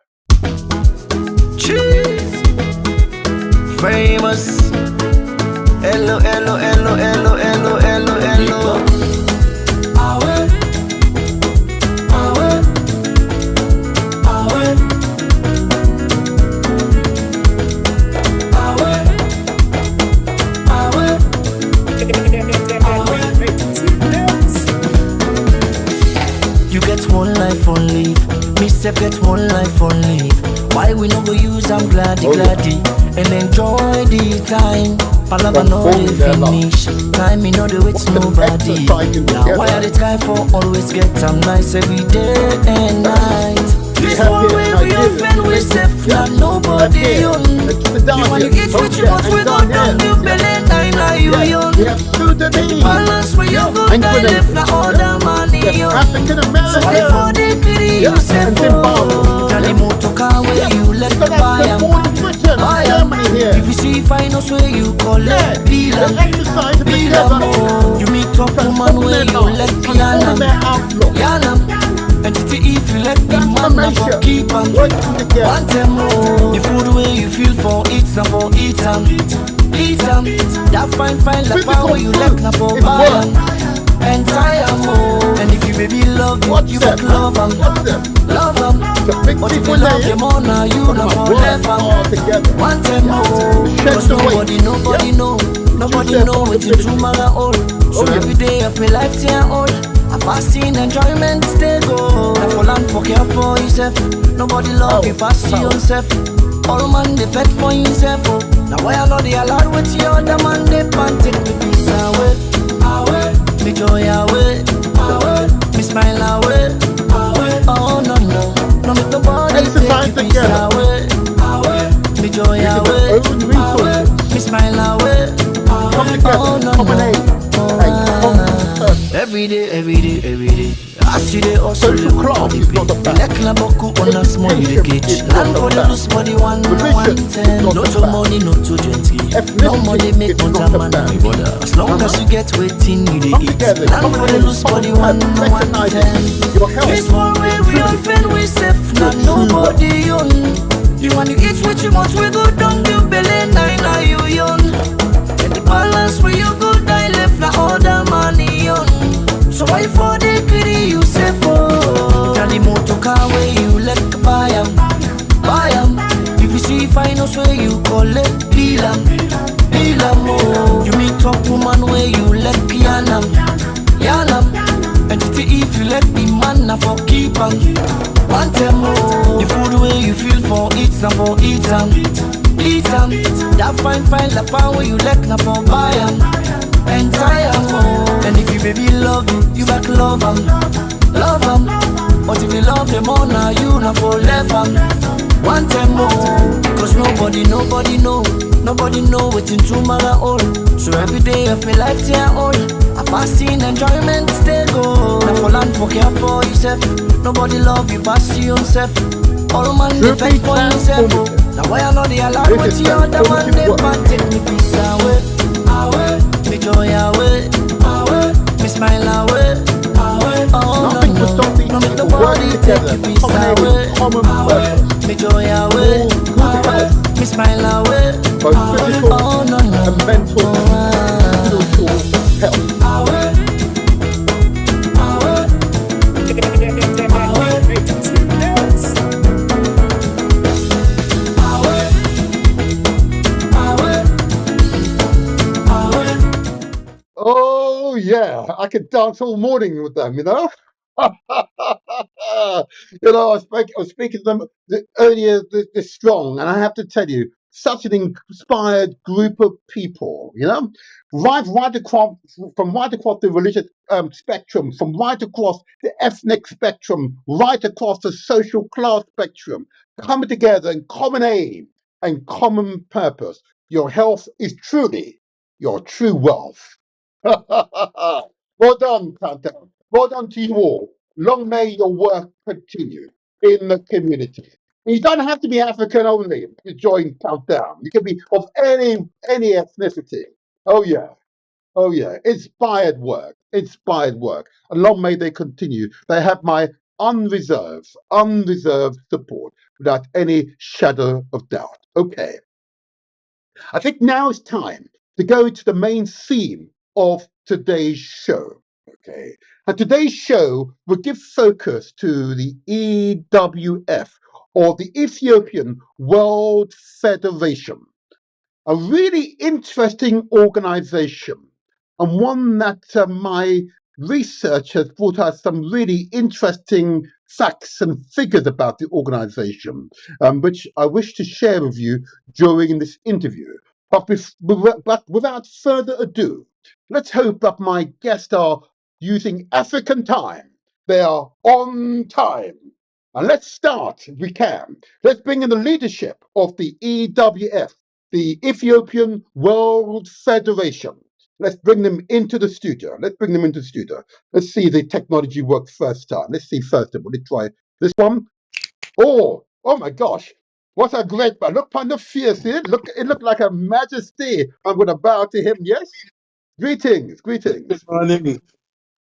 [SPEAKER 2] Cheese. Famous. Hello, hello, hello, hello, hello, hello, hello. You get one life on leave. Me self get one life on leave. Why we no go use am gladdy and enjoy the time. Palava no dey finish. Time me no dey wait nobody. Now why I dey try for always get am nice every day and night. This one way we offend we safe na nobody own. You want to get what you want, we go down you belly nine you young. The balance where you go die left na all the money young. So why for the pity you say for? Tell him to car where you let the buy am. If you see finance where you collect bill am. You meet up woman where you let Yanam. And if you let the man for keep am. Want them more. The food where you feel for eat some for eat am. Eat am. That fine like power you let na for buy am. And tire more. And if you baby love you got love am. Love am. But if you love them all now you not for left am. Want them more. Cause nobody know. Nobody know what you do man all. So every day of my life till old. A fasting enjoyment stay go. Now for land for care for yourself. Nobody love you pass yourself. All man they fed for himself. Now why I know they allowed with you other man they pan take me peace away. Me joy away. Me smile away. Oh no make nobody take me peace away. Me joy away. Me smile away. Oh no. Every day. I see they also look for the pay. Like la boku on a small you gauge. Land for the loose body 110. No to money, no to gently. No money make no time man and bother. As long as you get waiting, you dey eat. Land for the loose body 110. This one way we offend we safe, not nobody own. You want to eat what you want, we go down you belly nine you young. And the balance where you go die left na all the money on. So why for the pity you say for? Tell the motor car where you let buy am. If you see finance where you collect bill am. You meet up woman where you let Yanam. And if you let the man na for keep am. Want them more. The food where you feel for eat na for eat am. That fine like power you let na for buy am. And tire more. And if you baby love you back love am. But if you love them all now you not for left am. Want them more. Cause nobody know what in two man all. So every day of my life till old. A fasting enjoyment stay go. Now for land for care for yourself. Nobody love you pass yourself. All man they fight for himself. Now why I know they allow with you other man they can't take me peace away. Me joy away. Me smile away. Oh no make nobody take you peace away. Me joy away. Me smile away. Oh no
[SPEAKER 1] and mental health. yeah, I could dance all morning with them, you know. You know, I was speaking to them earlier this strong, and I have to tell you, such an inspired group of people, you know, right across from right across the religious spectrum, from right across the ethnic spectrum, right across the social class spectrum, coming together in common aim and common purpose. Your health is truly your true wealth. Well done, Countdown. Well done to you all. Long may your work continue in the community. You don't have to be African only to join Countdown. You can be of any ethnicity. Oh yeah, oh yeah. Inspired work, inspired work. And long may they continue. They have my unreserved support without any shadow of doubt. Okay. I think now it's time to go to the main theme of today's show. Okay. And today's show will give focus to the EWF, or the Ethiopian World Federation, a really interesting organization, and one that my research has brought out some really interesting facts and figures about the organization, which I wish to share with you during this interview. But without further ado, let's hope that my guests are using African time. They are on time. And let's start, if we can. Let's bring in the leadership of the EWF, the Ethiopian World Federation. Let's bring them into the studio. Let's bring them into the studio. Let's see the technology work first time. Let's see first of all. Let's try this one. Oh my gosh. What a great man. Look upon the fierce. It looked like a majesty. I'm going to bow to him. Yes? Greetings,
[SPEAKER 3] Good
[SPEAKER 1] greetings.
[SPEAKER 3] morning.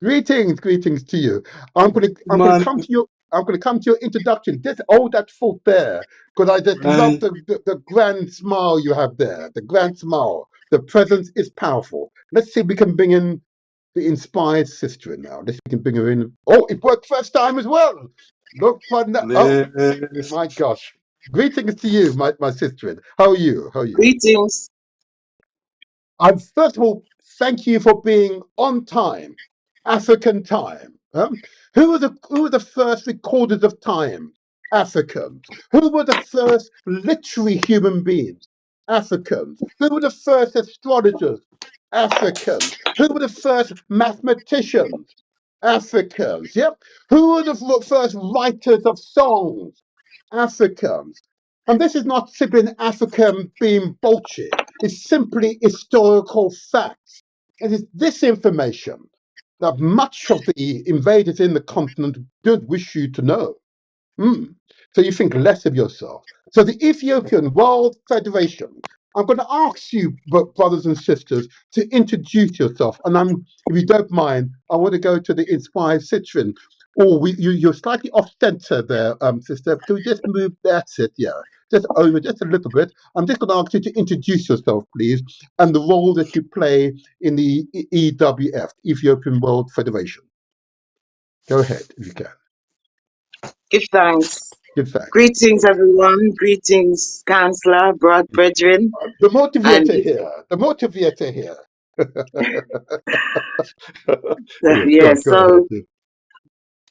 [SPEAKER 1] Greetings to you.
[SPEAKER 3] Good
[SPEAKER 1] I'm gonna
[SPEAKER 3] morning,
[SPEAKER 1] come to you. I'm gonna come to your introduction. Just hold that foot there, because I just love
[SPEAKER 3] Brian.
[SPEAKER 1] the grand smile you have there. The grand smile. The presence is powerful. Let's see if we can bring in the inspired sister in now. Let's see if we can bring her in. Oh, it worked first time as well. Look for that. Oh
[SPEAKER 3] Yes.
[SPEAKER 1] my gosh. Greetings to you, my sister in. How are you? How are you?
[SPEAKER 4] Greetings.
[SPEAKER 1] I first of all thank you for being on time, African time. Who were the first recorders of time? Africans. Who were the first literary human beings? Africans. Who were the first astrologers? Africans. Who were the first mathematicians? Africans. Yep. Who were the first writers of songs? Africans. And this is not simply an African being bullshit. It's simply historical facts. It is this information that much of the invaders in the continent don't wish you to know. So you think less of yourself. So the Ethiopian World Federation, I'm going to ask you, brothers and sisters, to introduce yourself. And if you don't mind, I want to go to the inspired Citrin. Oh, you're slightly off center there, sister. Can we just move? That's it, yeah. Just over, just a little bit. I'm just going to ask you to introduce yourself, please, and the role that you play in the EWF, Ethiopian World Federation. Go ahead, if you can.
[SPEAKER 4] Give thanks.
[SPEAKER 1] Give thanks.
[SPEAKER 4] Greetings, everyone. Greetings, Counselor, brethren.
[SPEAKER 1] The
[SPEAKER 4] And
[SPEAKER 1] motivator here. The motivator here.
[SPEAKER 4] yeah,
[SPEAKER 1] Go ahead.
[SPEAKER 4] so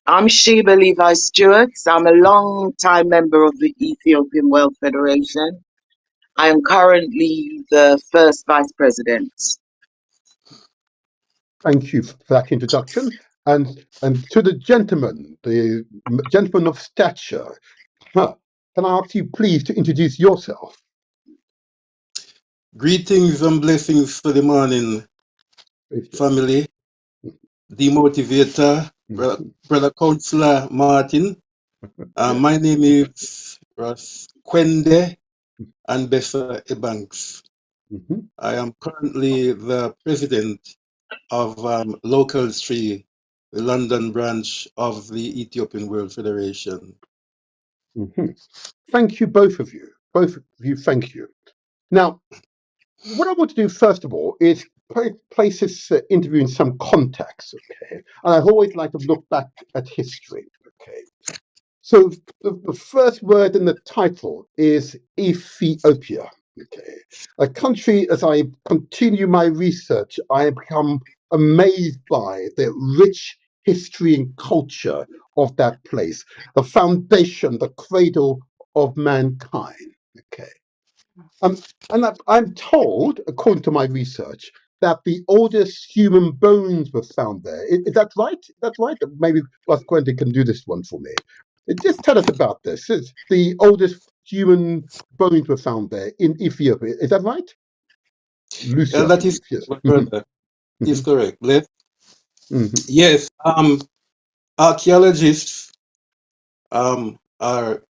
[SPEAKER 4] I'm Sheba Levi Stewart. I'm a long-time member of the Ethiopian World Federation. I am currently the first vice president.
[SPEAKER 1] Thank you for that introduction. And to the gentleman of stature, can I ask you please to introduce yourself?
[SPEAKER 3] Greetings and blessings for the morning, family. The motivator, brother Counselor Martin. My name is Ross Kwende and Bessa Ebanks. I am currently the president of Local 3, the London branch of the Ethiopian World Federation.
[SPEAKER 1] Thank you, both of you. Both of you, thank you. Now, what I want to do first of all is place this interview in some context, okay? And I've always liked to look back at history, okay? So the first word in the title is Ethiopia, okay? A country, as I continue my research, I have become amazed by the rich history and culture of that place, the foundation, the cradle of mankind. Okay. And I'm told, according to my research, that the oldest human bones were found there. Is that right? That's right. Maybe Ross Quentin can do this one for me. Just tell us about this. It's the oldest human bones were found there in Ethiopia. Is that right? Lucy,
[SPEAKER 3] Yeah,
[SPEAKER 1] I
[SPEAKER 3] that is
[SPEAKER 1] believe. Yes.
[SPEAKER 3] my brother. Is
[SPEAKER 1] Mhm,
[SPEAKER 3] correct. Bless.
[SPEAKER 1] mhm,
[SPEAKER 3] Yes. Archaeologists are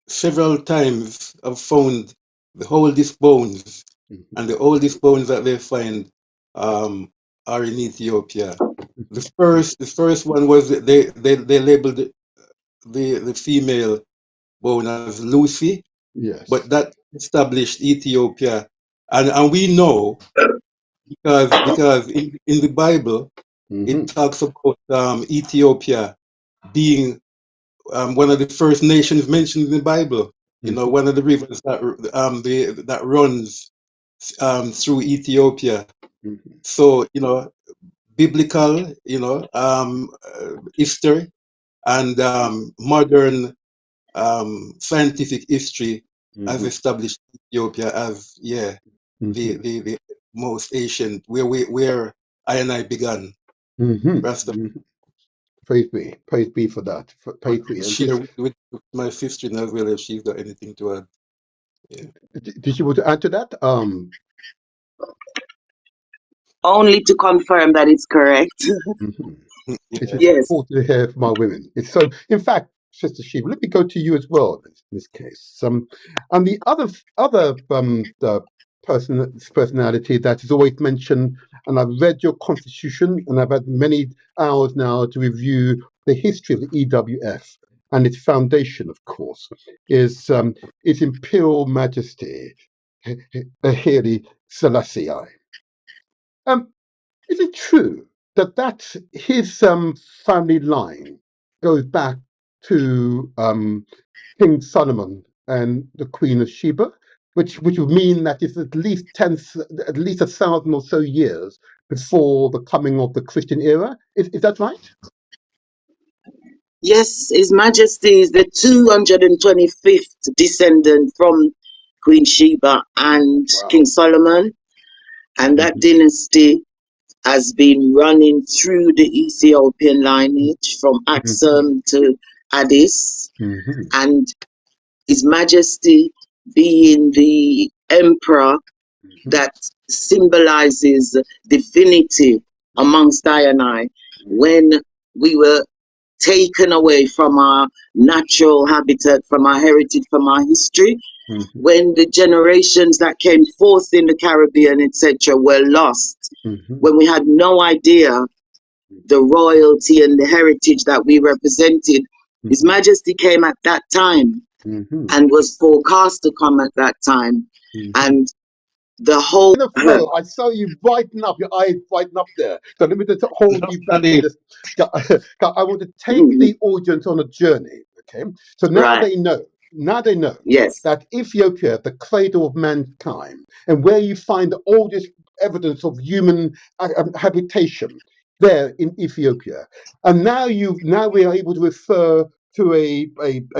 [SPEAKER 3] several times have found the oldest bones,
[SPEAKER 1] mhm,
[SPEAKER 3] and the oldest bones that they find um, are in Ethiopia. The first one was they labeled the female bone as Lucy,
[SPEAKER 1] yes.
[SPEAKER 3] but that established Ethiopia, and we know because in the Bible it
[SPEAKER 1] Mhm,
[SPEAKER 3] talks about Ethiopia being one of the first nations mentioned in the Bible. You know,
[SPEAKER 1] mhm,
[SPEAKER 3] one of the rivers that runs through Ethiopia.
[SPEAKER 1] mhm,
[SPEAKER 3] So biblical, history and modern scientific history has
[SPEAKER 1] mhm,
[SPEAKER 3] established Ethiopia as
[SPEAKER 1] mhm,
[SPEAKER 3] the most ancient where I and I began.
[SPEAKER 1] mhm,
[SPEAKER 3] Rasta
[SPEAKER 1] mhm. Praise be for that. Praise be. And
[SPEAKER 3] share
[SPEAKER 1] just
[SPEAKER 3] with my sister as well if she's got anything to add. Yeah.
[SPEAKER 1] did you want to add to that?
[SPEAKER 4] Only to confirm that it's correct.
[SPEAKER 1] Mhm. It is
[SPEAKER 3] Yeah.
[SPEAKER 4] Yes.
[SPEAKER 1] important to hear from our women. It's so, in fact, Sister Shiva, let me go to you as well in this case. And the other the personality that is always mentioned, and I've read your constitution, and I've had many hours now to review the history of the EWF and its foundation, of course, is His Imperial Majesty Haile Selassie. Um, is it true that his family line goes back to King Solomon and the Queen of Sheba, which would mean that it's at least 1,000 or so years before the coming of the Christian era? Is that right?
[SPEAKER 4] Yes, His Majesty is the 225th descendant from Queen Sheba and King
[SPEAKER 1] Wow.
[SPEAKER 4] Solomon, and that
[SPEAKER 1] Mhm,
[SPEAKER 4] dynasty has been running through the Ethiopian lineage from
[SPEAKER 1] mhm,
[SPEAKER 4] Axum to Addis,
[SPEAKER 1] mhm,
[SPEAKER 4] and His Majesty being the emperor
[SPEAKER 1] mhm,
[SPEAKER 4] that symbolizes divinity amongst I and I. When we were taken away from our natural habitat, from our heritage, from our history,
[SPEAKER 1] mhm,
[SPEAKER 4] when the generations that came forth in the Caribbean, etc., were lost,
[SPEAKER 1] mhm,
[SPEAKER 4] when we had no idea the royalty and the heritage that we represented, His
[SPEAKER 1] mhm,
[SPEAKER 4] Majesty came at that time
[SPEAKER 1] mhm,
[SPEAKER 4] and was forecast to come at that time.
[SPEAKER 1] mhm.
[SPEAKER 4] And the whole
[SPEAKER 1] In a flow, I saw you brighten up, your eyes brighten up there. So let me just hold
[SPEAKER 3] Enough
[SPEAKER 1] you back for
[SPEAKER 3] study.
[SPEAKER 1] this. I want to take the audience on a journey. Okay, so
[SPEAKER 4] right,
[SPEAKER 1] now they know
[SPEAKER 4] yes,
[SPEAKER 1] that Ethiopia, the cradle of mankind, and where you find the oldest evidence of human habitation, there in Ethiopia. And now we are able to refer to a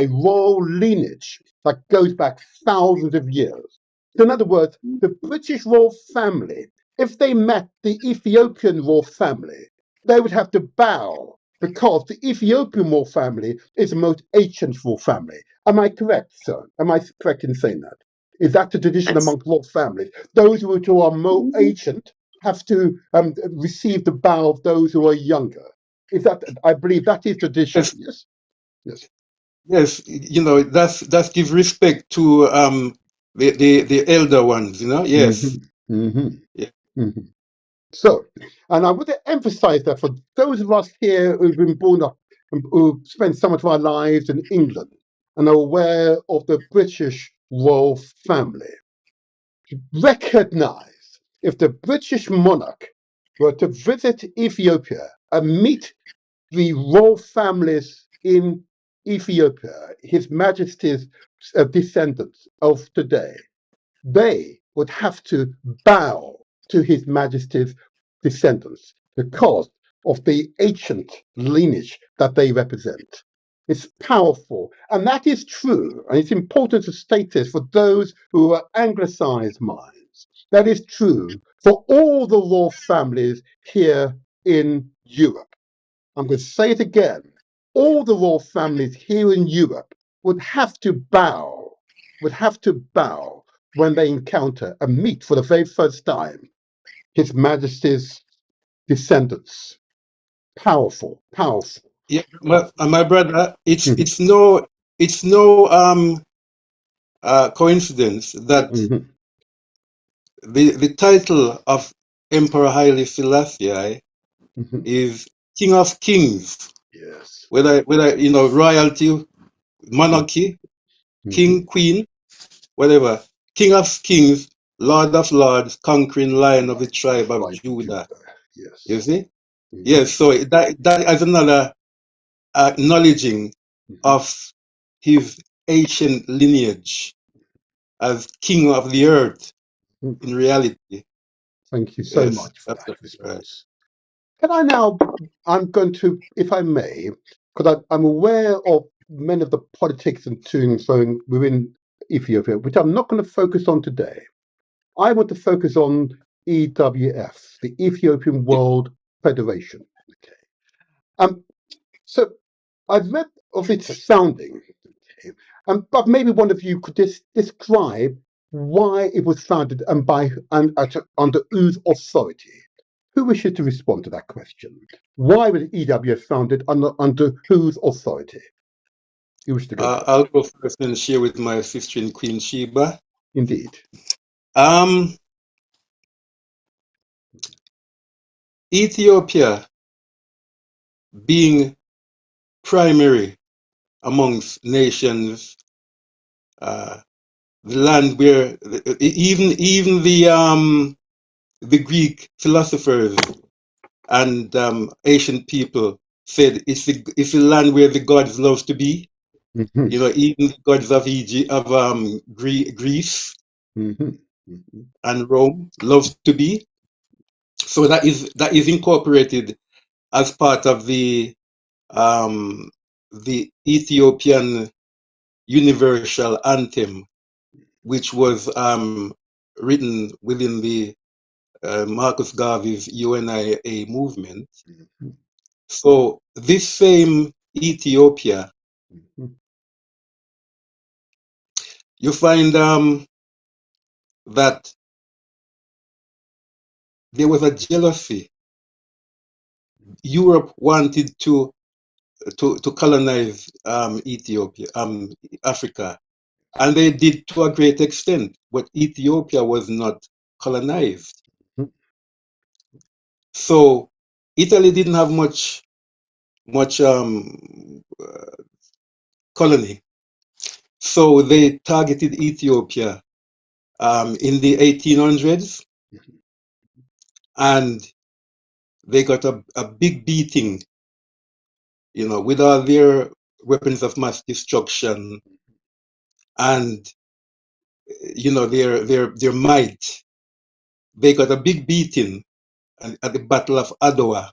[SPEAKER 1] royal lineage that goes back thousands of years. So in other words, the British royal family, if they met the Ethiopian royal family, they would have to bow because the Ethiopian royal family is the most ancient royal family. Am I correct, sir? Am I correct in saying that? Is that the tradition
[SPEAKER 4] that's,
[SPEAKER 1] amongst royal families? Those who are more ancient have to receive the bow of those who are younger. Is that? I believe that is tradition.
[SPEAKER 3] Yes,
[SPEAKER 1] Yes. Yes.
[SPEAKER 3] yes. That's give respect to the elder ones. Yes.
[SPEAKER 1] Hmm. Hmm.
[SPEAKER 3] Yeah.
[SPEAKER 1] Hmm. So, and I want to emphasize that for those of us here who've been born up, who've spent some of our lives in England and are aware of the British royal family, recognize if the British monarch were to visit Ethiopia and meet the royal families in Ethiopia, His Majesty's descendants of today, they would have to bow to His Majesty's descendants because of the ancient lineage that they represent. It's powerful, and that is true. And it's important to state this for those who are anglicized minds. That is true for all the royal families here in Europe. I'm going to say it again. All the royal families here in Europe would have to bow when they encounter and meet for the very first time His Majesty's descendants. Powerful, powerful.
[SPEAKER 3] Yeah, my brother,
[SPEAKER 1] Mhm,
[SPEAKER 3] it's no coincidence that
[SPEAKER 1] mhm,
[SPEAKER 3] the title of Emperor Haile Selassie
[SPEAKER 1] mhm.
[SPEAKER 3] is King of Kings.
[SPEAKER 1] Yes.
[SPEAKER 3] Whether royalty, monarchy,
[SPEAKER 1] Mhm.
[SPEAKER 3] king, queen, whatever. King of Kings, Lord of Lords, conquering Lion of the tribe of
[SPEAKER 1] Right,
[SPEAKER 3] Judah.
[SPEAKER 1] Judah.
[SPEAKER 3] You
[SPEAKER 1] Yes.
[SPEAKER 3] see?
[SPEAKER 1] Mhm,
[SPEAKER 3] Yes. So that is another acknowledging
[SPEAKER 1] mhm,
[SPEAKER 3] of his ancient lineage as king of the earth
[SPEAKER 1] mhm.
[SPEAKER 3] in reality.
[SPEAKER 1] Thank you so
[SPEAKER 3] Yes,
[SPEAKER 1] much for
[SPEAKER 3] that's
[SPEAKER 1] that
[SPEAKER 3] right.
[SPEAKER 1] response. Can I now, I'm going to, if I may, because I'm aware of many of the politics and to and fro within Ethiopia, which I'm not going to focus on today. I want to focus on EWF, the Ethiopian
[SPEAKER 3] Yeah.
[SPEAKER 1] World Federation. Okay. Um, so I've read of its founding, okay, but maybe one of you could describe why it was founded and under whose authority. Who wishes to respond to that question? Why was EWF founded under whose authority? You wish to go
[SPEAKER 3] I'll
[SPEAKER 1] first.
[SPEAKER 3] go first and share with my sister in Queen Sheba.
[SPEAKER 1] Indeed.
[SPEAKER 3] Um, Ethiopia being primary amongst nations, uh, the land where even the Greek philosophers and ancient people said it's the land where the gods love to be.
[SPEAKER 1] Hmm.
[SPEAKER 3] Even the gods of Egypt, of Greece
[SPEAKER 1] Hmm. Hmm.
[SPEAKER 3] and Rome loves to be. So that is incorporated as part of the Ethiopian universal anthem, which was written within the Marcus Garvey's UNIA movement. So this same Ethiopia,
[SPEAKER 1] Hmm.
[SPEAKER 3] you find that there was a jealousy. Europe wanted to colonize Ethiopia, Africa, and they did to a great extent, but Ethiopia was not colonized. So Italy didn't have much colony. So they targeted Ethiopia in the 1800s, and they got a big beating, with all their weapons of mass destruction and their might. They got a big beating at the Battle of Adwa,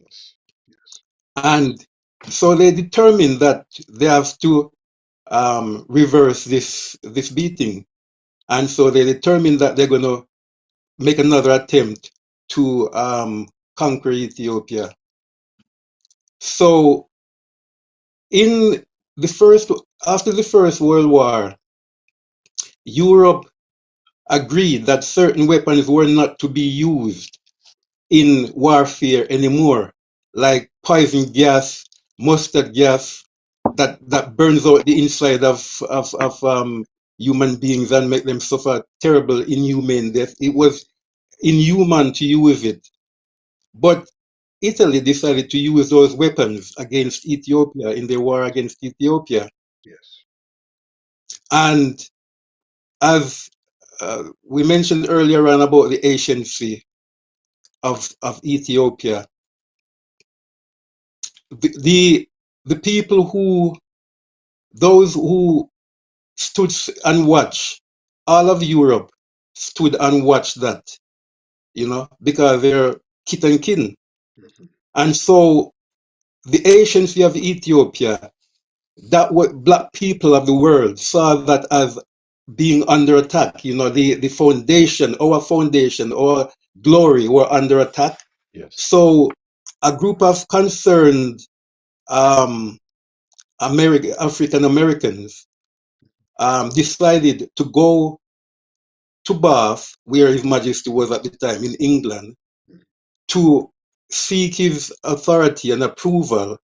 [SPEAKER 1] Yes. Yes.
[SPEAKER 3] and so they determined that they have to reverse this beating, and so they determined that they're going to make another attempt to conquer Ethiopia. So in the first after the First World War, Europe agreed that certain weapons were not to be used in warfare anymore, like poison gas, mustard gas, that burns out the inside of human beings and make them suffer terrible, inhumane death. It was inhuman to use it. But Italy decided to use those weapons against Ethiopia in their war against Ethiopia.
[SPEAKER 1] Yes.
[SPEAKER 3] And as we mentioned earlier on about the anciency of Ethiopia, the, the people those who stood and watched, all of Europe stood and watched that, because kith and kin. And so the ancients of Ethiopia, that what black people of the world saw that as being under attack. You know, the foundation, our glory were under attack.
[SPEAKER 1] Yes.
[SPEAKER 3] So a group of concerned um, African Americans decided to go to Bath, where His Majesty was at the time in England, to seek his authority and approval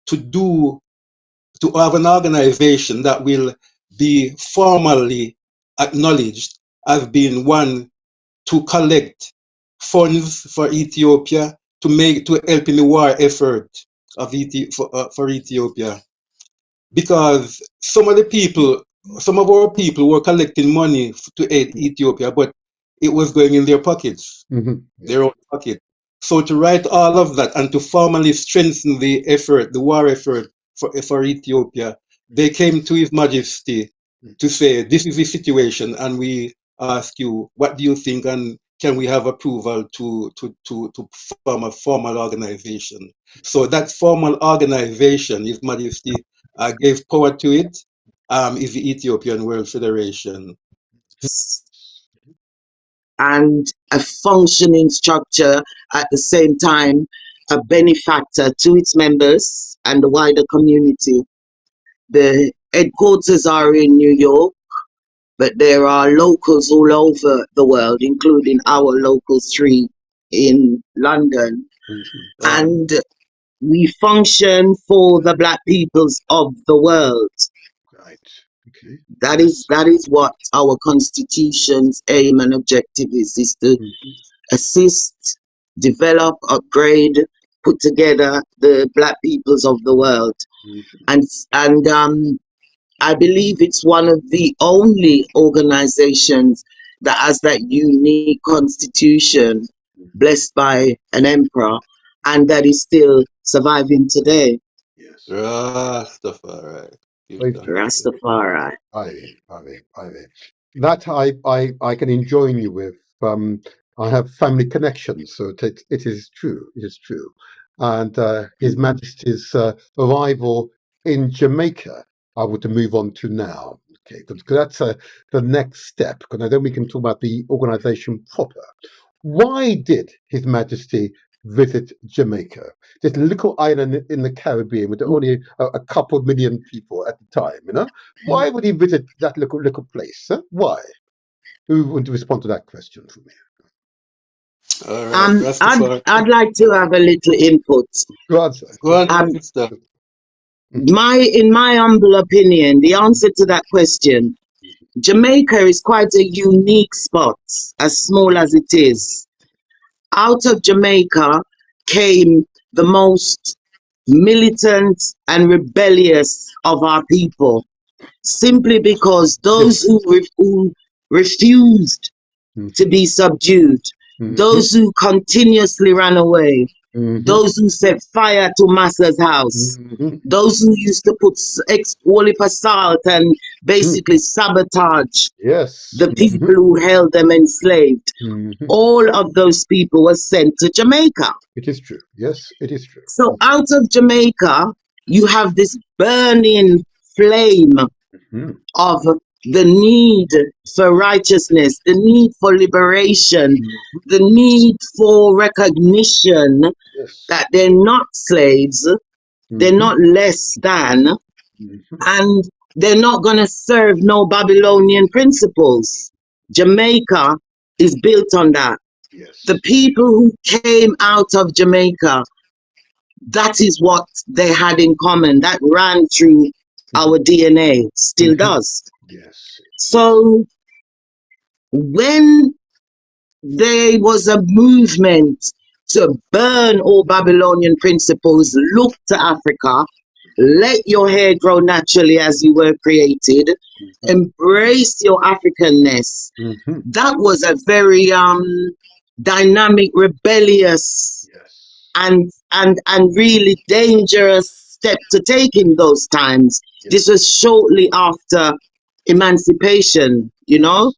[SPEAKER 3] to have an organization that will be formally acknowledged as being one to collect funds for Ethiopia to help in the war effort of for Ethiopia, because some of our people were collecting money to aid Ethiopia, but it was going in their pockets, their own pocket. So to write all of that and to formally strengthen the effort, the war effort for Ethiopia, they came to His Majesty to say, this is the situation, and we ask you, what do you think, and can we have approval to form a formal organization? So that formal organization, His Majesty gave power to it, is the Ethiopian World Federation.
[SPEAKER 4] And a functioning structure at the same time, a benefactor to its members and the wider community. The headquarters are in New York, but there are locals all over the world, including our local 3 in London. And we function for the black peoples of the world.
[SPEAKER 1] Right. Okay.
[SPEAKER 4] That is what our constitution's aim and objective is to assist, develop, upgrade, put together the black peoples of the world. And I believe it's one of the only organizations that has that unique constitution blessed by an emperor and that is still surviving today.
[SPEAKER 1] Yes.
[SPEAKER 3] Rastafari.
[SPEAKER 4] Rastafari.
[SPEAKER 1] Ivy. That I can join you with. I have family connections, so it is true. It is true. And His Majesty's arrival in Jamaica, I want to move on to now. Okay, because that's the next step. Because then we can talk about the organization proper. Why did His Majesty visit Jamaica, this little island in the Caribbean with only a couple of million people at the time? You know, why would he visit that little place? Huh? Why? Who would respond to that question for me?
[SPEAKER 3] All right, Rastafari.
[SPEAKER 4] I'd like to have a little input.
[SPEAKER 1] Go on, sir.
[SPEAKER 3] Go on, sister.
[SPEAKER 4] In my humble opinion, the answer to that question, Jamaica is quite a unique spot, as small as it is. Out of Jamaica came the most militant and rebellious of our people, simply because those who refused to be subdued, those who continuously ran away, those who set fire to Massa's house, those who used to put whole salt and basically sabotage the people who held them enslaved. All of those people were sent to Jamaica.
[SPEAKER 1] It is true. Yes, it is true.
[SPEAKER 4] So out of Jamaica, you have this burning flame of the need for righteousness, the need for liberation, the need for recognition that they're not slaves, they're not less than, and they're not going to serve no Babylonian principles. Jamaica is built on that. The people who came out of Jamaica, that is what they had in common. That ran through our DNA, still does. So when there was a movement to burn all Babylonian principles, look to Africa, let your hair grow naturally as you were created, embrace your Africanness. That was a very dynamic, rebellious, and really dangerous step to take in those times. This was shortly after emancipation, you know?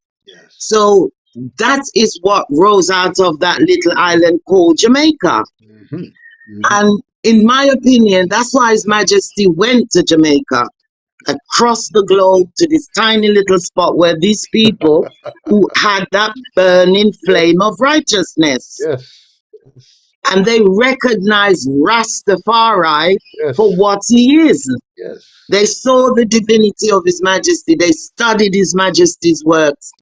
[SPEAKER 4] So That is what rose out of that little island called Jamaica.
[SPEAKER 1] Mhm. Mhm.
[SPEAKER 4] And in my opinion, that's why His Majesty went to Jamaica, across the globe to this tiny little spot where these people who had that burning
[SPEAKER 1] Yes.
[SPEAKER 4] flame of righteousness,
[SPEAKER 1] Yes. Yes.
[SPEAKER 4] and they recognized Rastafari for
[SPEAKER 1] Yes.
[SPEAKER 4] what he is.
[SPEAKER 1] Yes.
[SPEAKER 4] They saw the divinity of His Majesty, they studied His Majesty's works,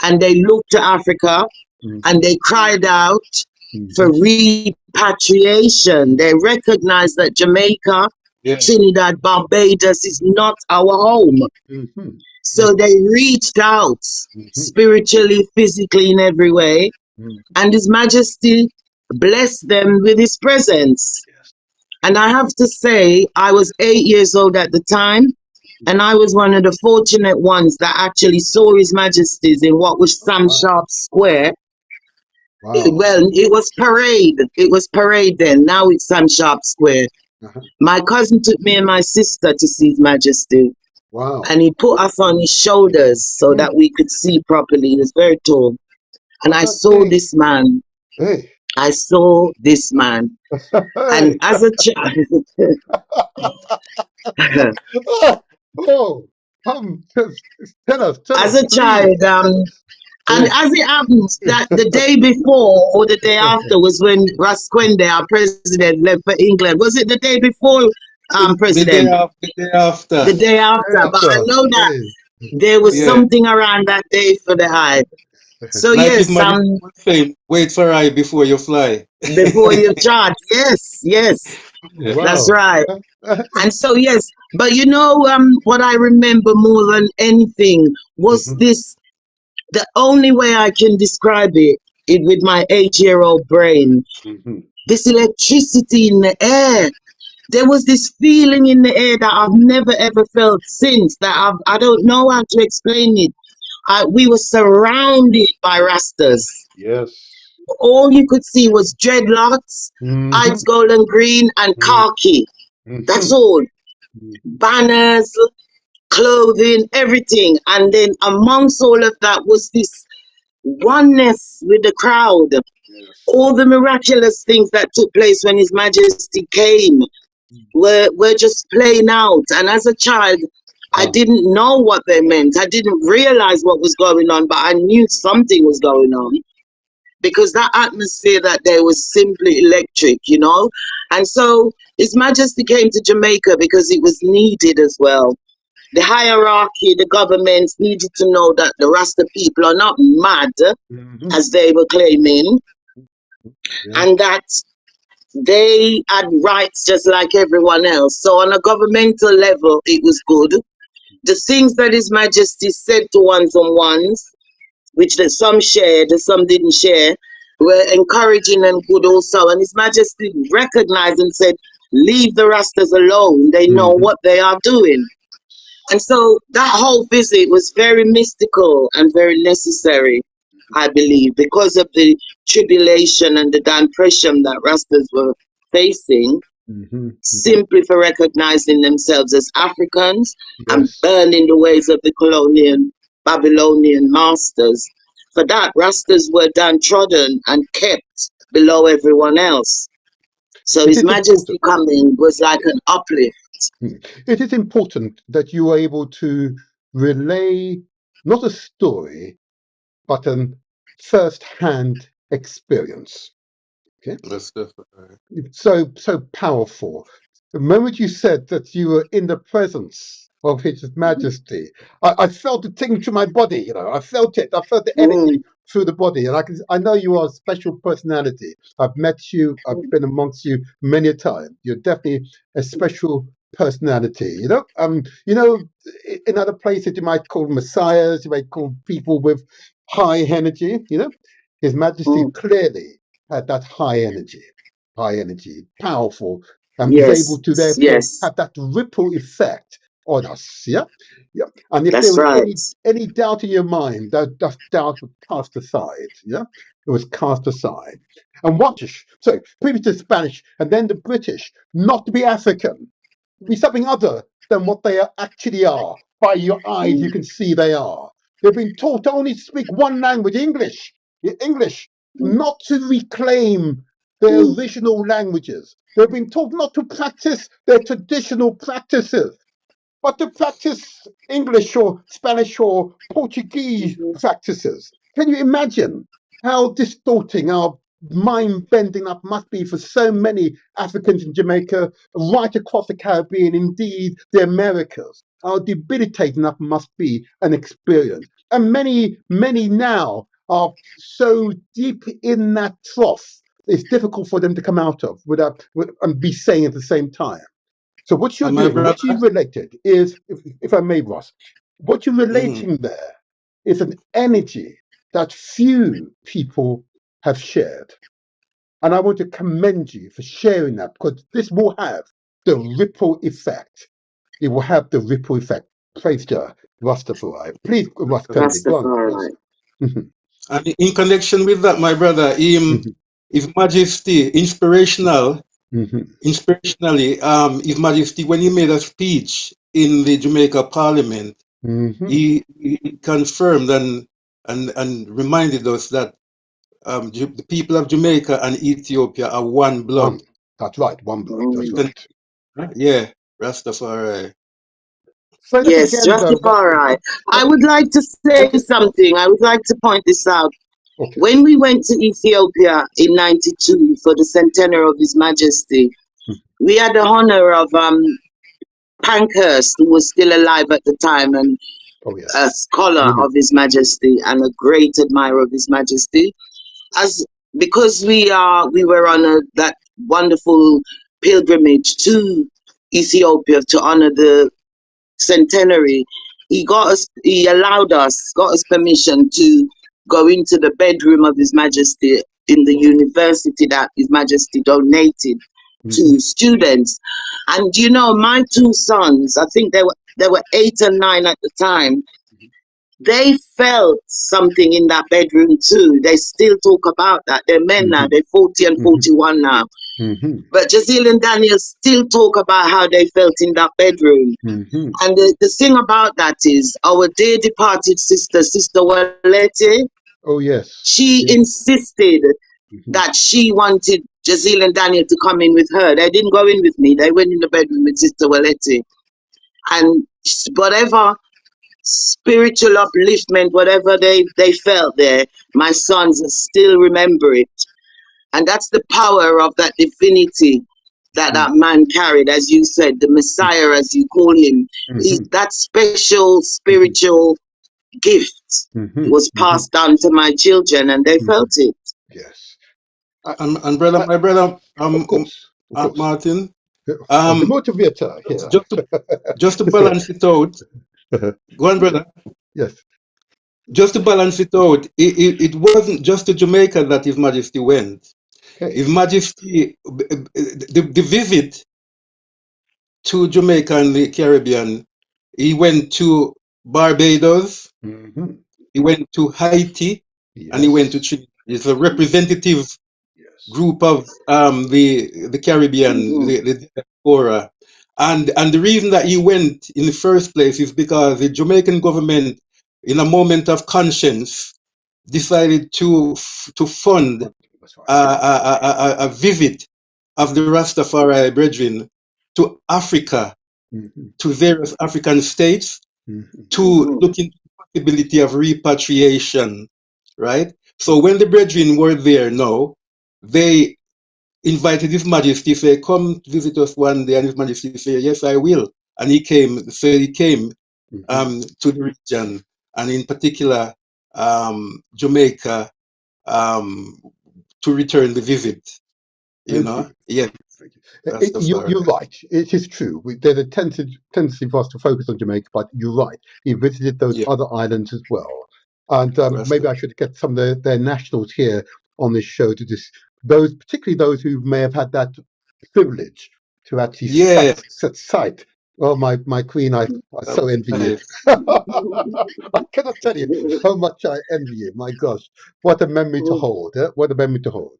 [SPEAKER 4] and they looked to Africa and
[SPEAKER 1] Mhm.
[SPEAKER 4] they cried out for
[SPEAKER 1] Mhm.
[SPEAKER 4] repatriation. They recognized that Jamaica,
[SPEAKER 3] Yeah.
[SPEAKER 4] Trinidad, Barbados is not our home.
[SPEAKER 1] Mhm.
[SPEAKER 4] So they reached out
[SPEAKER 1] Mhm.
[SPEAKER 4] spiritually, physically, in every way,
[SPEAKER 1] Mhm.
[SPEAKER 4] and His Majesty blessed them with His presence.
[SPEAKER 1] Yes.
[SPEAKER 4] And I have to say, I was 8 years old at the time, and I was one of the fortunate ones that actually saw His Majesty's in what was
[SPEAKER 1] Oh,
[SPEAKER 4] Sam
[SPEAKER 1] wow.
[SPEAKER 4] Sharp Square.
[SPEAKER 1] Wow.
[SPEAKER 4] Well, it was parade. It was parade then. Now it's Sam Sharp Square.
[SPEAKER 1] Uh-huh.
[SPEAKER 4] My cousin took me and my sister to see His Majesty,
[SPEAKER 1] Wow.
[SPEAKER 4] and he put us on his shoulders so
[SPEAKER 1] Mm.
[SPEAKER 4] that we could see properly. He was very tall. And I
[SPEAKER 1] What a
[SPEAKER 4] saw
[SPEAKER 1] thing.
[SPEAKER 4] this man.
[SPEAKER 1] Hey.
[SPEAKER 4] I saw this man. And
[SPEAKER 1] Hey.
[SPEAKER 4] as a child,
[SPEAKER 1] Oh. Tell
[SPEAKER 4] as
[SPEAKER 1] us,
[SPEAKER 4] a
[SPEAKER 1] please.
[SPEAKER 4] child, and
[SPEAKER 1] Hey.
[SPEAKER 4] as it happens, that the day before or the day after was when Rasquende, our president, left for England. Was it the day before,
[SPEAKER 3] The day
[SPEAKER 4] President?
[SPEAKER 3] after. The day after.
[SPEAKER 4] The day after. But I
[SPEAKER 1] After.
[SPEAKER 4] know that
[SPEAKER 1] Hey.
[SPEAKER 4] there was
[SPEAKER 3] Yeah.
[SPEAKER 4] something around that day for the high. So
[SPEAKER 3] Like His
[SPEAKER 4] yes,
[SPEAKER 3] Majesty was saying, wait for I before you fly.
[SPEAKER 4] before you charge, yes, yes,
[SPEAKER 3] Yeah.
[SPEAKER 4] that's
[SPEAKER 1] Wow.
[SPEAKER 4] right. And so yes, but what I remember more than anything was
[SPEAKER 1] Mhm.
[SPEAKER 4] this. The only way I can describe it with my 8-year-old brain,
[SPEAKER 1] Mhm.
[SPEAKER 4] this electricity in the air. There was this feeling in the air that I've never ever felt since. I don't know how to explain it. We were surrounded by rastas.
[SPEAKER 1] Yes.
[SPEAKER 4] All you could see was dreadlocks,
[SPEAKER 1] Mhm.
[SPEAKER 4] Ides Golden Green, and
[SPEAKER 1] Mhm.
[SPEAKER 4] khaki. That's
[SPEAKER 1] Mhm.
[SPEAKER 4] all.
[SPEAKER 1] Mhm.
[SPEAKER 4] Banners, clothing, everything. And then amongst all of that was this oneness with the crowd.
[SPEAKER 1] Yes.
[SPEAKER 4] All the miraculous things that took place when His Majesty came were just playing out. And as a child, I
[SPEAKER 1] Wow.
[SPEAKER 4] didn't know what they meant. I didn't realize what was going on, but I knew something was going on because that atmosphere that day was simply electric. And so His Majesty came to Jamaica because it was needed as well. The hierarchy, the governments needed to know that the Rasta people are not mad,
[SPEAKER 1] Mhm.
[SPEAKER 4] as they were claiming,
[SPEAKER 1] Yeah.
[SPEAKER 4] and that they had rights just like everyone else. So on a governmental level, it was good. The things that His Majesty said to ones on ones, which that some shared and some didn't share, were encouraging and good also. And His Majesty recognized and said, leave the Rastas alone. They know
[SPEAKER 1] Mhm.
[SPEAKER 4] what they are doing. And so that whole visit was very mystical and very necessary, I believe, because of the tribulation and the depression that Rastas were facing,
[SPEAKER 1] Mhm. Mhm.
[SPEAKER 4] simply for recognizing themselves as Africans and
[SPEAKER 1] Yes.
[SPEAKER 4] burning the ways of the colonial Babylonian masters. For that, Rastas were downtrodden and kept below everyone else. So
[SPEAKER 1] It
[SPEAKER 4] His
[SPEAKER 1] is
[SPEAKER 4] Majesty
[SPEAKER 1] important.
[SPEAKER 4] coming was like an uplift.
[SPEAKER 1] It is important that you are able to relay not a story, but an first-hand experience. Okay,
[SPEAKER 3] That's definitely.
[SPEAKER 1] it's so powerful. The moment you said that you were in the presence of His Majesty, I felt it thing through my body. I felt it. I felt the energy
[SPEAKER 4] Mm.
[SPEAKER 1] through the body, and I know you are a special personality. I've met you. I've been amongst you many a time. You're definitely a special personality. In other places you might call messiahs, you might call people with high energy. His Majesty
[SPEAKER 4] Mm.
[SPEAKER 1] clearly had that high energy, powerful, and was able
[SPEAKER 4] Yes,
[SPEAKER 1] to therefore
[SPEAKER 4] yes,
[SPEAKER 1] have that ripple effect on us. Yeah, yeah. And if there
[SPEAKER 4] that's
[SPEAKER 1] was
[SPEAKER 4] right.
[SPEAKER 1] any doubt in your mind, that doubt was cast aside. Yeah, it was cast aside. And so previous to Spanish and then the British, not to be African, to be something other than what they actually are. By your eyes, you
[SPEAKER 4] Mm.
[SPEAKER 1] can see they are. They've been taught to only speak one language, English. English, not to reclaim their original languages. They've been taught not to practice their traditional practices, but to practice English or Spanish or Portuguese practices. Can you imagine how distorting, how mind bending that must be for so many Africans in Jamaica, right across the Caribbean, indeed the Americas? How debilitating that must be an experience. And many, many now are so deep in that trough, it's difficult for them to come out of without and be saying at the same time. So what you're
[SPEAKER 3] And my
[SPEAKER 1] doing,
[SPEAKER 3] brother,
[SPEAKER 1] what you related is, if I may, Ross, what you're
[SPEAKER 3] mhm,
[SPEAKER 1] relating there is an energy that few people have shared. And I want to commend you for sharing that because this will have the ripple effect. It will have the ripple effect. Praise Jah, Rastafari. Please, Ross, continue. Go on, Ross.
[SPEAKER 4] Rastafari.
[SPEAKER 1] Mhm,
[SPEAKER 3] and in connection with that, my brother,
[SPEAKER 1] mhm,
[SPEAKER 3] His Majesty,
[SPEAKER 1] mhm,
[SPEAKER 3] inspirationally, His Majesty, when he made a speech in the Jamaica Parliament,
[SPEAKER 1] mhm.
[SPEAKER 3] he confirmed and reminded us that the people of Jamaica and Ethiopia are one
[SPEAKER 1] One.
[SPEAKER 3] blood.
[SPEAKER 1] That's right. One blood. That's
[SPEAKER 4] Mm.
[SPEAKER 1] right.
[SPEAKER 3] Yeah, Rastafari.
[SPEAKER 1] Say that
[SPEAKER 4] Yes,
[SPEAKER 1] again, though.
[SPEAKER 4] Rastafari. I would like to say
[SPEAKER 1] Okay.
[SPEAKER 4] something. I would like to point this out.
[SPEAKER 1] Okay.
[SPEAKER 4] When we went to Ethiopia in '92 for the centenary of His Majesty,
[SPEAKER 1] Mhm.
[SPEAKER 4] we had the honor of Pankhurst, who was still alive at the time and
[SPEAKER 1] Oh
[SPEAKER 4] a
[SPEAKER 1] yes.
[SPEAKER 4] scholar
[SPEAKER 1] Mhm,
[SPEAKER 4] of His Majesty and a great admirer of His Majesty. As because we were on that wonderful pilgrimage to Ethiopia to honor the centenary, he allowed us, got us permission to go into the bedroom of His Majesty in the university that His Majesty donated
[SPEAKER 1] mhm,
[SPEAKER 4] to students. And my two sons, I think they were 8 and 9 at the time, they felt something in that bedroom too. They still talk about that. They're men now,
[SPEAKER 1] mhm,
[SPEAKER 4] they're 40 and
[SPEAKER 1] mhm,
[SPEAKER 4] 41 now.
[SPEAKER 1] mhm,
[SPEAKER 4] But Jazeel and Daniel still talk about how they felt in that bedroom.
[SPEAKER 1] mhm.
[SPEAKER 4] And the thing about that is, our dear departed sister, Sister Walete,
[SPEAKER 1] Oh yes.
[SPEAKER 4] she
[SPEAKER 1] Yeah.
[SPEAKER 4] insisted
[SPEAKER 1] Mhm,
[SPEAKER 4] that she wanted Jazeel and Daniel to come in with her. They didn't go in with me. They went in the bedroom with Sister Walete. And whatever spiritual upliftment, whatever they felt there, my sons still remember it. And that's the power of that divinity that
[SPEAKER 1] mhm,
[SPEAKER 4] that man carried, as you said, the Messiah, as you call him.
[SPEAKER 1] mhm,
[SPEAKER 4] That special
[SPEAKER 1] mhm,
[SPEAKER 4] spiritual gift
[SPEAKER 1] mhm,
[SPEAKER 4] was
[SPEAKER 1] mhm,
[SPEAKER 4] passed on to my children, and they felt
[SPEAKER 1] mhm.
[SPEAKER 4] it.
[SPEAKER 1] Yes. I,
[SPEAKER 3] And brother,
[SPEAKER 1] I,
[SPEAKER 3] my brother,
[SPEAKER 1] of course. Of course.
[SPEAKER 3] Martin,
[SPEAKER 1] The
[SPEAKER 3] um,
[SPEAKER 1] motivator here.
[SPEAKER 3] just to balance it out, go on, brother.
[SPEAKER 1] Yes.
[SPEAKER 3] Just to balance it out, it wasn't just to Jamaica that His Majesty went.
[SPEAKER 1] Okay.
[SPEAKER 3] His Majesty, the visit to Jamaica and the Caribbean, he went to Barbados,
[SPEAKER 1] Mhm.
[SPEAKER 3] he went to Haiti, and he went to
[SPEAKER 1] Yes.
[SPEAKER 3] Trinidad. It's a representative
[SPEAKER 1] Yes.
[SPEAKER 3] group of the Caribbean,
[SPEAKER 4] Mhm.
[SPEAKER 3] the diaspora. And the reason that he went in the first place is because the Jamaican government, in a moment of conscience, decided to fund
[SPEAKER 1] That's right.
[SPEAKER 3] a visit of the Rastafari brethren to Africa,
[SPEAKER 1] Mhm,
[SPEAKER 3] to various African states,
[SPEAKER 1] mhm,
[SPEAKER 3] to
[SPEAKER 4] Mhm.
[SPEAKER 3] look into the possibility of repatriation, right? So when the brethren were there now, they invited His Majesty, say, come visit us one day, and His Majesty said, yes, I will. And he came
[SPEAKER 1] mhm.
[SPEAKER 3] to the region, and in particular, Jamaica, um, to return the visit,
[SPEAKER 1] Thank you.
[SPEAKER 3] Yes,
[SPEAKER 1] Thank you. You're
[SPEAKER 3] Rastafari.
[SPEAKER 1] right. It is true. There's a tendency for us to focus on Jamaica, but you're right. He visited those
[SPEAKER 3] Yeah,
[SPEAKER 1] other islands as well. And maybe
[SPEAKER 3] Rastafari.
[SPEAKER 1] I should get some of their nationals here on this show to just those, particularly those who may have had that privilege to actually
[SPEAKER 3] Yeah,
[SPEAKER 1] set sight. Oh, my queen, I so envy you.
[SPEAKER 3] right.
[SPEAKER 1] I cannot tell you how much I envy you. My gosh, what a memory to hold. What a memory to hold.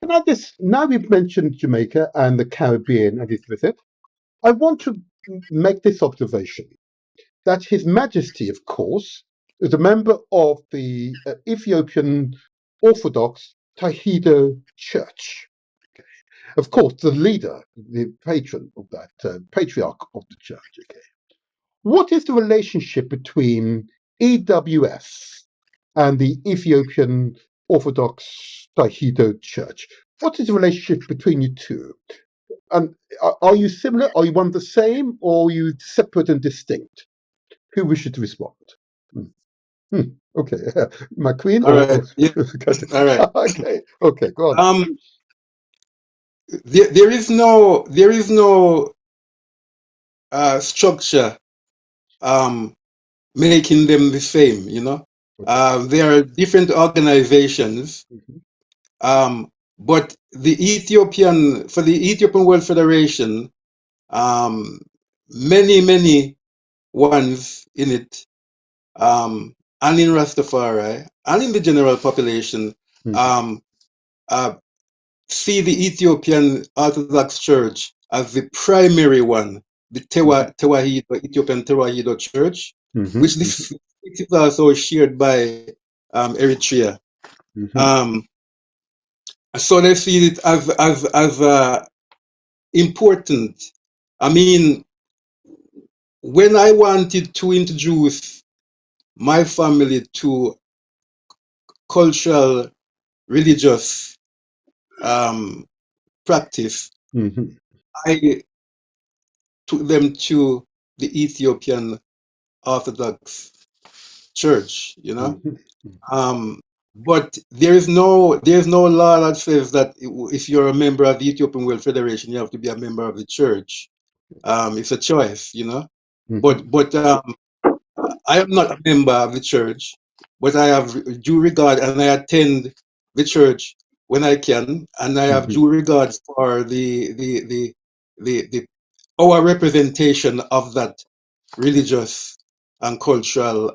[SPEAKER 1] Can I just, now we've mentioned Jamaica and the Caribbean and his visit, I want to make this observation that His Majesty, of course, is a member of the Ethiopian Orthodox Tahido Church. Okay. Of course, the leader, the patron of that, patriarch of the church. Okay. What is the relationship between EWF and the Ethiopian Orthodox Tahido Church? What is the relationship between you two? And are you similar? Are you one the same, or are you separate and distinct? Who wishes to respond? Okay, my queen,
[SPEAKER 3] All
[SPEAKER 1] or
[SPEAKER 3] right. Yeah. All right.
[SPEAKER 1] okay, go on.
[SPEAKER 3] There is no structure making them the same. You know,
[SPEAKER 1] Okay.
[SPEAKER 3] there are different organizations, but for the Ethiopian World Federation, um, many ones in it, and in Rastafari and in the general population, um, uh, see the Ethiopian Orthodox Church as the primary one, the Tewahedo, Ethiopian Tewahedo Church, which this is also shared by Eritrea. So they see it as important. I mean, when I wanted to introduce my family to cultural, religious practice, I took them to the Ethiopian Orthodox Church, you know. But there's no law that says that if you're a member of the Ethiopian World Federation, you have to be a member of the church. It's a choice, you know. But I am not a member of the church, but I have due regard and I attend the church when I can, and I have due regard for the our representation of that religious and cultural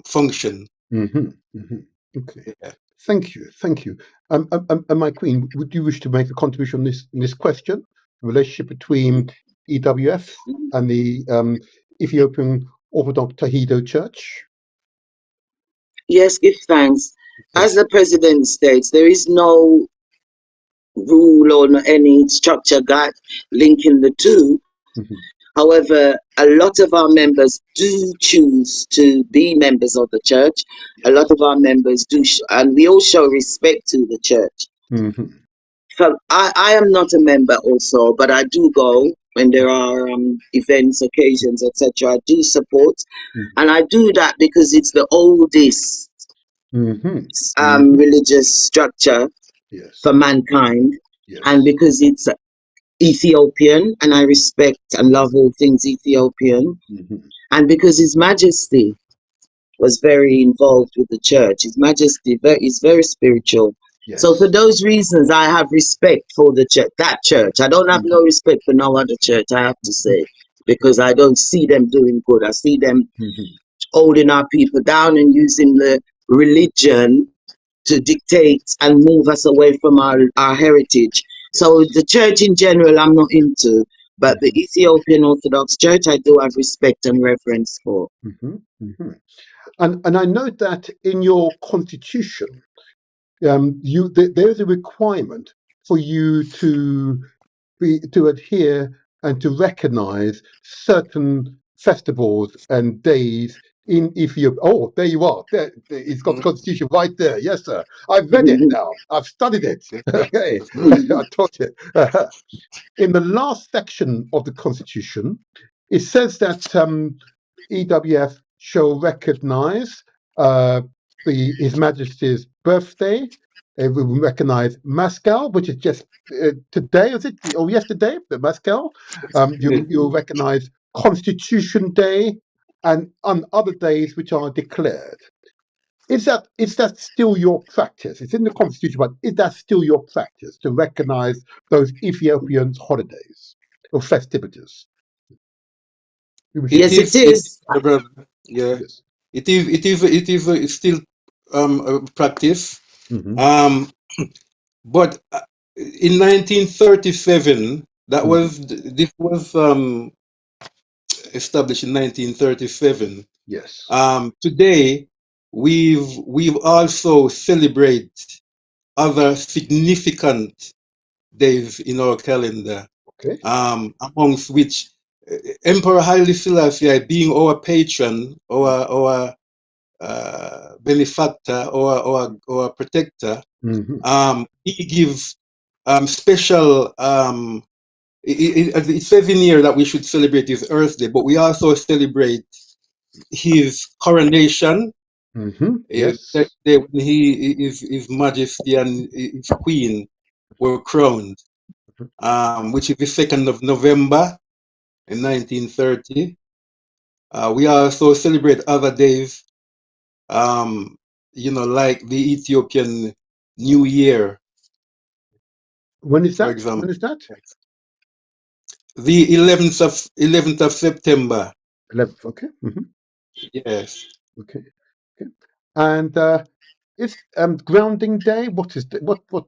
[SPEAKER 3] function.
[SPEAKER 1] Okay.
[SPEAKER 3] Yeah.
[SPEAKER 1] Thank you. Thank you. And my queen, would you wish to make a contribution on this question? The relationship between EWF and the Ethiopian Orthodox Tahido Church?
[SPEAKER 4] Yes, give thanks.
[SPEAKER 1] Okay.
[SPEAKER 4] As the president states, there is no rule or any structure guide linking the two. However, a lot of our members do choose to be members of the church. A lot of our members do, and we all show respect to the church. So I am not a member also, but I do go when there are events, occasions, etc. I do support, and I do that because it's the oldest religious structure
[SPEAKER 1] Yes.
[SPEAKER 4] for mankind,
[SPEAKER 1] Yes.
[SPEAKER 4] and because it's Ethiopian, and I respect and love all things Ethiopian, and because His Majesty was very involved with the church. His Majesty is very spiritual.
[SPEAKER 1] Yes.
[SPEAKER 4] So for those reasons, I have respect for the church. That church, I don't have no respect for no other church. I have to say, because I don't see them doing good. I see them holding our people down and using the religion to dictate and move us away from our heritage. So the church in general, I'm not into, but the Ethiopian Orthodox Church, I do have respect and reverence for.
[SPEAKER 1] And I note that in your constitution, there is a requirement for you to adhere and to recognize certain festivals and days in Ethiopia. Oh, there you are. There, it's got the constitution right there. Yes, sir. I've read it now. I've studied it. Okay, I taught it. In the last section of the constitution, it says that EWF shall recognize His Majesty's birthday. It will recognize Moscow, which is just today, is it? Or yesterday, the Moscow. You'll recognize Constitution Day and on other days which are declared. Is that still your practice? It's in the constitution, but is that still your practice to recognize those Ethiopians' holidays or festivities?
[SPEAKER 4] Yes, it is.
[SPEAKER 3] Brother. Yeah,
[SPEAKER 1] Yes.
[SPEAKER 3] it's still a practice. But in 1937, this was established in 1937.
[SPEAKER 1] Yes.
[SPEAKER 3] Today, we've also celebrate other significant days in our calendar,
[SPEAKER 1] Okay.
[SPEAKER 3] amongst which Emperor Haile Selassie, being our patron, our benefactor, or protector,
[SPEAKER 1] Hmm.
[SPEAKER 3] he gives special. It says in here that we should celebrate his Earth Day, but we also celebrate his coronation.
[SPEAKER 1] Hmm.
[SPEAKER 3] That
[SPEAKER 1] Yes.
[SPEAKER 3] day when his Majesty and his Queen were crowned, which is the 2nd of November in 1930. We also celebrate other days, um, like the Ethiopian New Year,
[SPEAKER 1] When is
[SPEAKER 3] for
[SPEAKER 1] that? When
[SPEAKER 3] example.
[SPEAKER 1] is that?
[SPEAKER 3] The 11th of September.
[SPEAKER 1] 11th. Okay. Hmm.
[SPEAKER 3] Yes.
[SPEAKER 1] Okay. Okay. And it's grounding day. What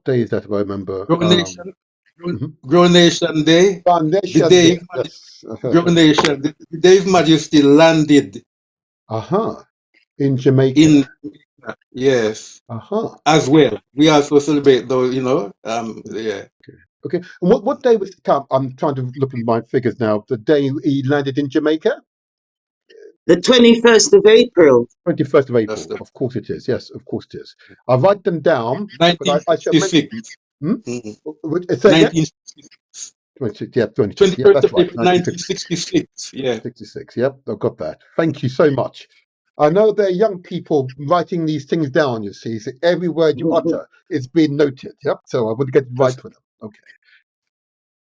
[SPEAKER 1] day is that? If I remember.
[SPEAKER 3] Coronation,
[SPEAKER 1] Mhm.
[SPEAKER 3] Coronation Day, the
[SPEAKER 1] Foundation
[SPEAKER 3] day
[SPEAKER 1] Day.
[SPEAKER 3] His
[SPEAKER 1] Yes.
[SPEAKER 3] Coronation, the day His Majesty landed
[SPEAKER 1] Aha. In Jamaica.
[SPEAKER 3] in, yes,
[SPEAKER 1] Aha.
[SPEAKER 3] as well. We also celebrate those, yeah.
[SPEAKER 1] Okay. And what day was? I'm trying to look at my figures now. The day he landed in Jamaica.
[SPEAKER 4] The 21st of April.
[SPEAKER 1] 21st of
[SPEAKER 3] That's
[SPEAKER 1] April.
[SPEAKER 3] the
[SPEAKER 1] Of course it is. Yes, of course it is. I write them down, but I shall mention.
[SPEAKER 3] 1966.
[SPEAKER 1] Hmm?
[SPEAKER 3] Mm,
[SPEAKER 1] Say again.
[SPEAKER 3] 1966.
[SPEAKER 1] 26. Yeah, 26. Yeah,
[SPEAKER 3] 21st
[SPEAKER 1] that's
[SPEAKER 3] of
[SPEAKER 1] right.
[SPEAKER 3] April
[SPEAKER 1] 1966.
[SPEAKER 3] 1966. Yeah.
[SPEAKER 1] 66. Yep, I've got that. Thank you so much. I know there are young people writing these things down, you see. So every word you utter is being noted. Yep. So I would get it
[SPEAKER 3] That's
[SPEAKER 1] right for them. Okay.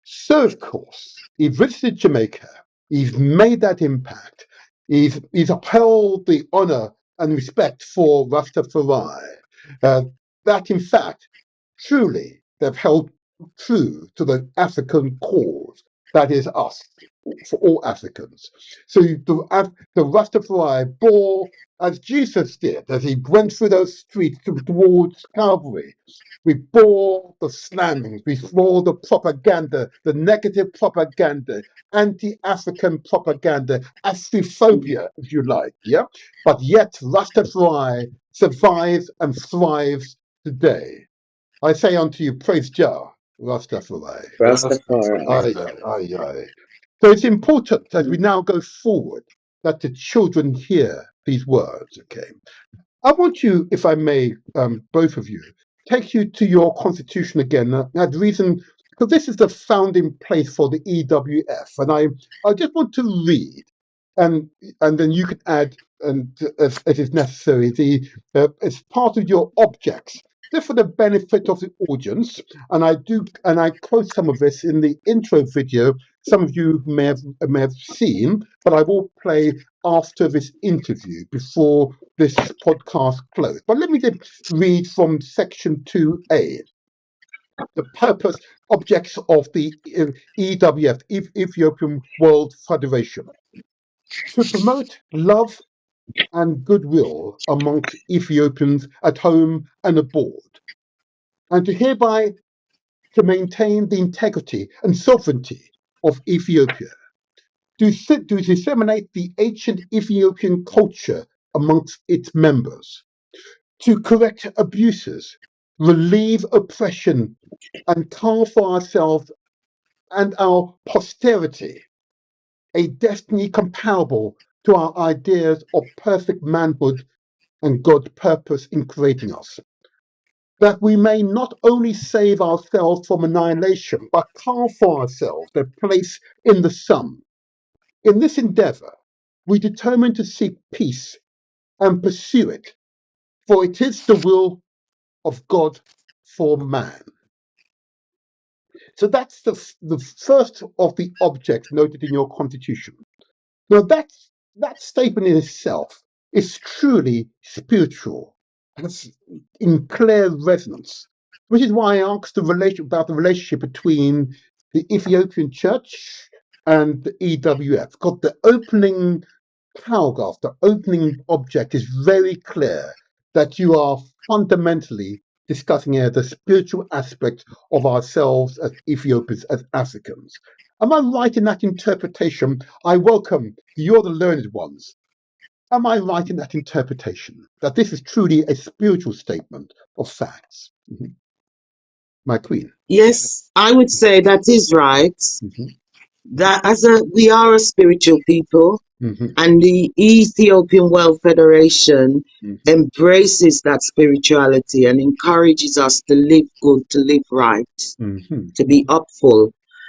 [SPEAKER 1] So, of course, he visited Jamaica. He's made that impact. He's upheld the honor and respect for Rastafari. Uh, that, in fact, truly, they've held true to the African cause. That is us, for all Africans. So the Rastafari bore, as Jesus did, as he went through those streets towards Calvary. We bore the slammings, we bore the propaganda, the negative propaganda, anti-African propaganda, Afrophobia, if you like, yeah? But yet Rastafari survives and thrives today. I say unto you, praise Jah, Rastafari. Aye,
[SPEAKER 4] Rastafari.
[SPEAKER 1] aye, aye, aye. So it's important as we now go forward that the children hear these words, okay? I want you, if I may, both of you, take you to your constitution again. That reason, because this is the founding place for the EWF, and I just want to read, and then you can add, and as is necessary, as part of your objects, just for the benefit of the audience. And I quote some of this in the intro video. Some of you may have seen, but I will play after this interview before this podcast closed. But let me just read from section 2A. The purpose, objects of the EWF, Ethiopian World Federation, to promote love and goodwill amongst Ethiopians at home and abroad, and to maintain the integrity and sovereignty of Ethiopia, to disseminate the ancient Ethiopian culture amongst its members, to correct abuses, relieve oppression, and carve for ourselves and our posterity a destiny comparable to our ideas of perfect manhood and God's purpose in creating us. That we may not only save ourselves from annihilation, but carve for ourselves a place in the sun. In this endeavor, we determine to seek peace and pursue it, for it is the will of God for man. So that's the first of the objects noted in your constitution. Now that statement in itself is truly spiritual, and it's in clear resonance, which is why I asked about the relationship between the Ethiopian Church and the EWF. Because the opening paragraph, the opening object is very clear that you are fundamentally discussing here the spiritual aspect of ourselves as Ethiopians, as Africans. Am I right in that interpretation? I welcome, you're the learned ones. Am I right in that interpretation? That this is truly a spiritual statement of facts? My queen.
[SPEAKER 4] Yes, I would say that is right.
[SPEAKER 1] Mm-hmm.
[SPEAKER 4] That we are a spiritual people,
[SPEAKER 1] Mm-hmm.
[SPEAKER 4] and the Ethiopian World Federation
[SPEAKER 1] Mm-hmm.
[SPEAKER 4] embraces that spirituality and encourages us to live good, to live right,
[SPEAKER 1] Mm-hmm.
[SPEAKER 4] to be upful.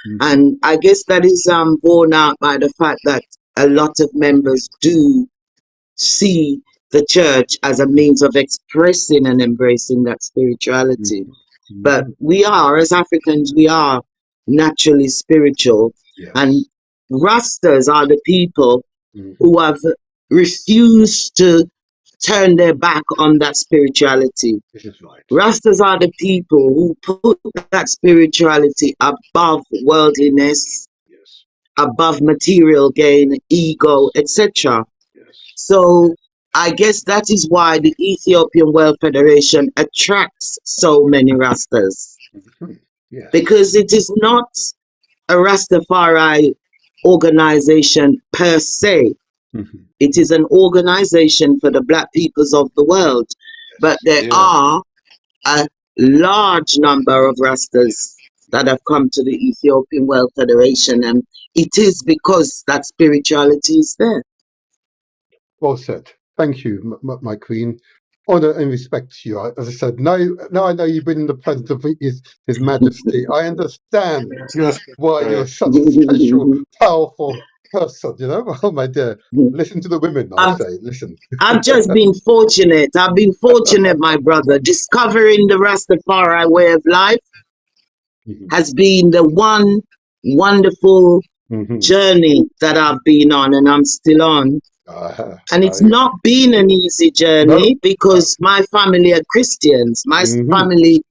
[SPEAKER 1] Mm-hmm.
[SPEAKER 4] And I guess that is borne out by the fact that a lot of members do see the church as a means of expressing and embracing that spirituality. But
[SPEAKER 1] Mm-hmm.
[SPEAKER 4] we are, as Africans, we are naturally spiritual. And
[SPEAKER 1] Yes.
[SPEAKER 4] Rastas are the people
[SPEAKER 1] Mm-hmm.
[SPEAKER 4] who have refused to turn their back on that spirituality.
[SPEAKER 1] This is right.
[SPEAKER 4] Rastas are the people who put that spirituality above worldliness,
[SPEAKER 1] Yes.
[SPEAKER 4] above material gain, ego, etc.
[SPEAKER 1] Yes.
[SPEAKER 4] So I guess that is why the Ethiopian World Federation attracts so many Rastas,
[SPEAKER 1] Mm-hmm. Yes.
[SPEAKER 4] because it is not a Rastafari organization per se.
[SPEAKER 1] Mm-hmm.
[SPEAKER 4] It is an organization for the black peoples of the world. But
[SPEAKER 1] Yes.
[SPEAKER 4] there
[SPEAKER 3] Yeah.
[SPEAKER 4] are a large number of Rastas that have come to the Ethiopian World Federation, and it is because that spirituality is there.
[SPEAKER 1] Well said. Thank you, my queen. Honor and respect to you. As I said, now I know you've been in the presence of His Majesty. I understand
[SPEAKER 3] Just
[SPEAKER 1] why you're
[SPEAKER 3] right.
[SPEAKER 1] such a special, powerful person. You know, oh my dear. Listen to the women, I
[SPEAKER 4] I've,
[SPEAKER 1] say. Listen.
[SPEAKER 4] I've just been fortunate. I've been fortunate, my brother. Discovering the Rastafari way of life
[SPEAKER 1] Mm-hmm.
[SPEAKER 4] has been the one wonderful
[SPEAKER 1] Mm-hmm.
[SPEAKER 4] journey that I've been on, and I'm still on. And it's not been an easy
[SPEAKER 1] No.
[SPEAKER 4] journey because my family are Christians. My
[SPEAKER 1] Mm-hmm.
[SPEAKER 4] family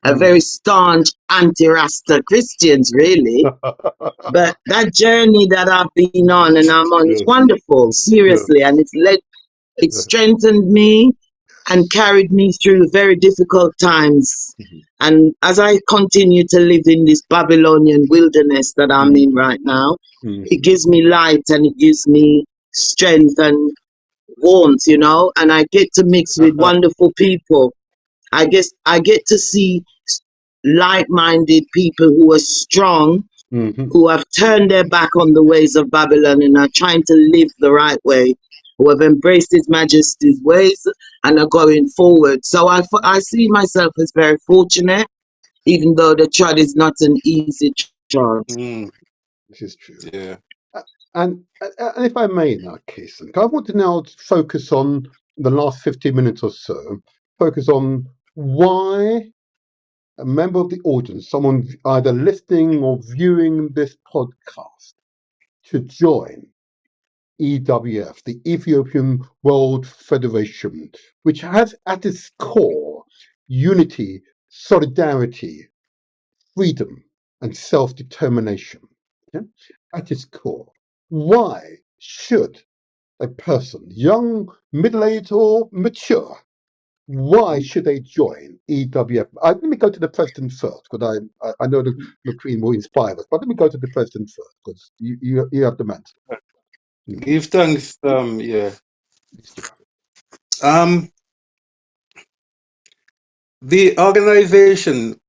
[SPEAKER 4] are very staunch anti-Rasta Christians, really. But that journey that I've been on and I'm on is
[SPEAKER 1] Yes.
[SPEAKER 4] wonderful, seriously. And it strengthened me and carried me through very difficult times.
[SPEAKER 1] Mhm.
[SPEAKER 4] And as I continue to live in this Babylonian wilderness that I'm in right now, it
[SPEAKER 1] Mhm.
[SPEAKER 4] gives me light and it gives me strength and warmth, and I get to mix with wonderful people. I guess I get to see like-minded people who are strong,
[SPEAKER 1] Mhm.
[SPEAKER 4] who have turned their back on the ways of Babylon and are trying to live the right way, who have embraced His Majesty's ways and are going forward. So I see myself as very fortunate, even though the trod is not an easy trod.
[SPEAKER 3] Mm,
[SPEAKER 1] This is true.
[SPEAKER 3] yeah.
[SPEAKER 1] And if I may now, Kason, I want to now focus on the last 15 minutes or so, focus on why a member of the audience, someone either listening or viewing this podcast, should join EWF, the Ethiopian World Federation, which has at its core unity, solidarity, freedom, and self-determination. Yeah? At its core. Why should a person, young, middle-aged, or mature, why should they join EWF? Let me go to the president first, because I know the Queen will inspire us, but let me go to the president first, because you have the mantle.
[SPEAKER 3] Give thanks. Yeah.
[SPEAKER 1] Yes, you have it.
[SPEAKER 3] The organization.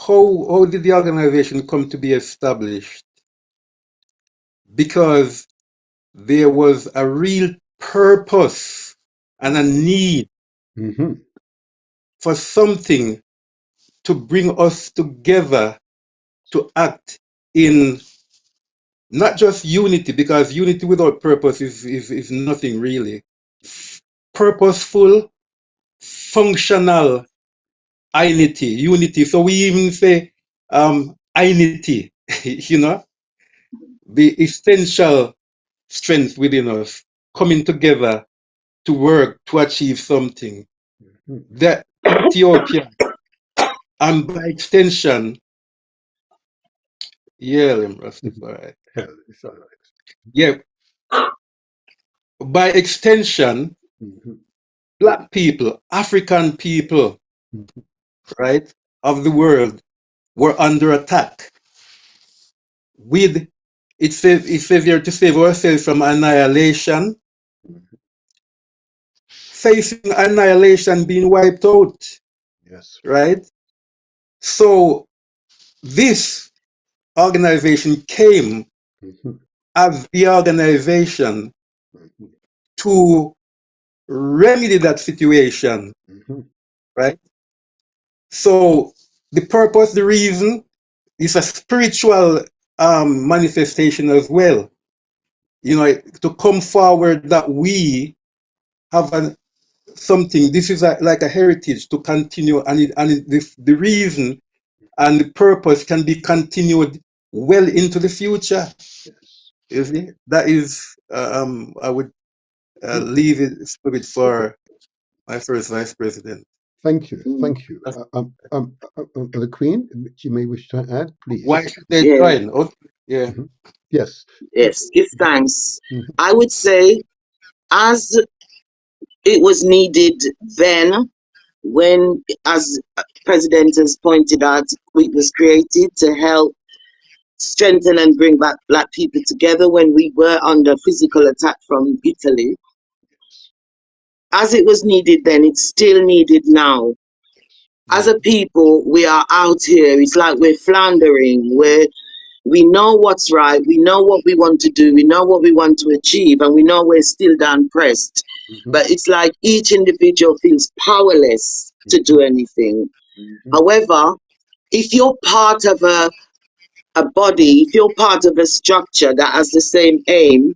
[SPEAKER 3] How did the organization come to be established? Because there was a real purpose and a need
[SPEAKER 1] Mhm.
[SPEAKER 3] for something to bring us together to act in not just unity, because unity without purpose is nothing really. Purposeful, functional unity. So we even say unity, the essential strength within us coming together to work to achieve something.
[SPEAKER 1] Mhm.
[SPEAKER 3] That Ethiopia, and by extension, yeah, Rastafari.
[SPEAKER 1] Hell, it's all right.
[SPEAKER 3] Yeah, by extension,
[SPEAKER 1] Mhm.
[SPEAKER 3] black people, African people,
[SPEAKER 1] Mhm.
[SPEAKER 3] right, of the world were under attack. With it says here to save ourselves from annihilation, facing annihilation, being wiped out,
[SPEAKER 1] Yes.
[SPEAKER 3] right? So this organization came
[SPEAKER 1] Mhm.
[SPEAKER 3] as the organization
[SPEAKER 1] Mhm.
[SPEAKER 3] to remedy that situation,
[SPEAKER 1] Mhm.
[SPEAKER 3] right? So the purpose, the reason is a spiritual manifestation as well. You know, to come forward that we have something. This is like a heritage to continue, the reason and the purpose can be continued well into the future.
[SPEAKER 1] Yes.
[SPEAKER 3] You see, that is, I would leave it spirit for my first vice president.
[SPEAKER 1] Thank you.
[SPEAKER 4] Mm.
[SPEAKER 1] Thank you. The Queen, you may wish to add, please.
[SPEAKER 3] Why should they
[SPEAKER 4] Yeah,
[SPEAKER 3] join? Okay. Yeah.
[SPEAKER 1] Mhm. Yes.
[SPEAKER 4] yes, give thanks.
[SPEAKER 1] Mhm.
[SPEAKER 4] I would say, as it was needed then, when, as President has pointed out, it was created to help strengthen and bring back black people together when we were under physical attack from Italy. As it was needed then, it's still needed now. As a people, we are out here. It's like we're floundering. We know what's right. We know what we want to do. We know what we want to achieve, and we know we're still down pressed.
[SPEAKER 1] Mhm.
[SPEAKER 4] But it's like each individual feels powerless to do anything.
[SPEAKER 1] Mhm.
[SPEAKER 4] However, if you're part of a body, if you're part of a structure that has the same aim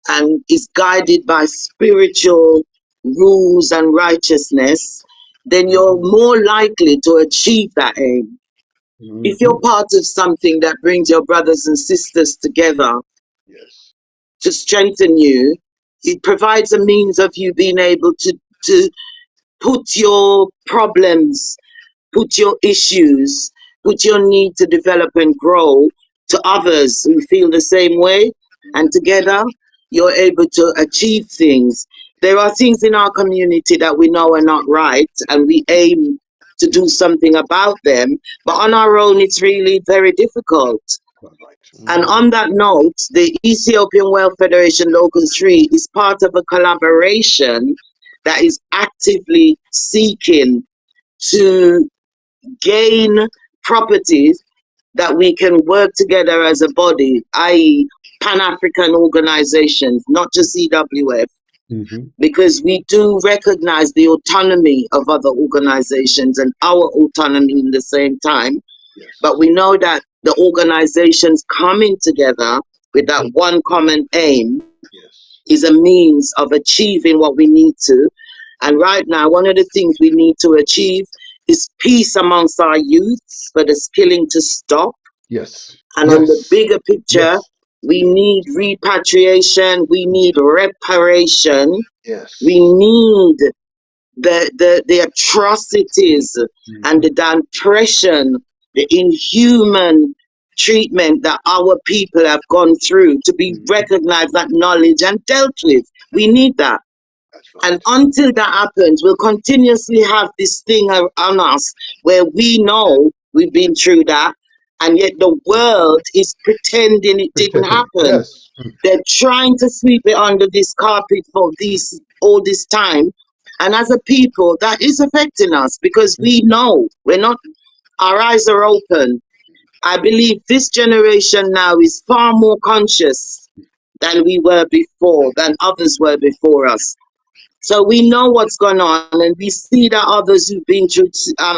[SPEAKER 4] and is guided by spiritual rules and righteousness, then you're more likely to achieve that aim. If you're
[SPEAKER 1] Mhm.
[SPEAKER 4] part of something that brings your brothers and sisters together
[SPEAKER 1] Yes.
[SPEAKER 4] to strengthen you, it provides a means of you being able to put your problems, put your issues, put your need to develop and grow to others who feel the same way. And together, you're able to achieve things. There are things in our community that we know are not right, and we aim to do something about them. But on our own, it's really very difficult.
[SPEAKER 1] Quite right.
[SPEAKER 4] And
[SPEAKER 3] Mhm.
[SPEAKER 4] on that note, the Ethiopian Wealth Federation Local 3 is part of a collaboration that is actively seeking to gain properties that we can work together as a body, i.e., Pan-African organizations, not just EWF,
[SPEAKER 1] Mhm.
[SPEAKER 4] because we do recognize the autonomy of other organizations and our autonomy in the same time. But
[SPEAKER 1] Yes.
[SPEAKER 4] we know that the organizations coming together with that one common aim
[SPEAKER 1] Yes.
[SPEAKER 4] is a means of achieving what we need to. And right now, one of the things we need to achieve is peace amongst our youths for the killing to stop.
[SPEAKER 1] Yes.
[SPEAKER 4] And on the
[SPEAKER 1] Yes.
[SPEAKER 4] bigger picture,
[SPEAKER 1] Yes.
[SPEAKER 4] we need repatriation, we need reparation, we
[SPEAKER 1] Yes.
[SPEAKER 4] need the atrocities and the
[SPEAKER 1] Mhm.
[SPEAKER 4] oppression, the inhuman treatment that our people have gone through to be
[SPEAKER 1] Mhm.
[SPEAKER 4] recognized, acknowledged, and dealt with. We need that.
[SPEAKER 1] That's
[SPEAKER 4] And
[SPEAKER 1] right.
[SPEAKER 4] until that happens, we'll continuously have this thing on us where we know we've been through that, and yet the world is pretending it didn't
[SPEAKER 1] Pretending.
[SPEAKER 4] happen.
[SPEAKER 1] Yes. Mhm.
[SPEAKER 4] They're trying to sweep it under this carpet for this all this time. And as a people, that is affecting us because we know we're not, our eyes are open. I believe this generation now is far more conscious than we were before, than others were before us. So we know what's going on, and we see that others who've been through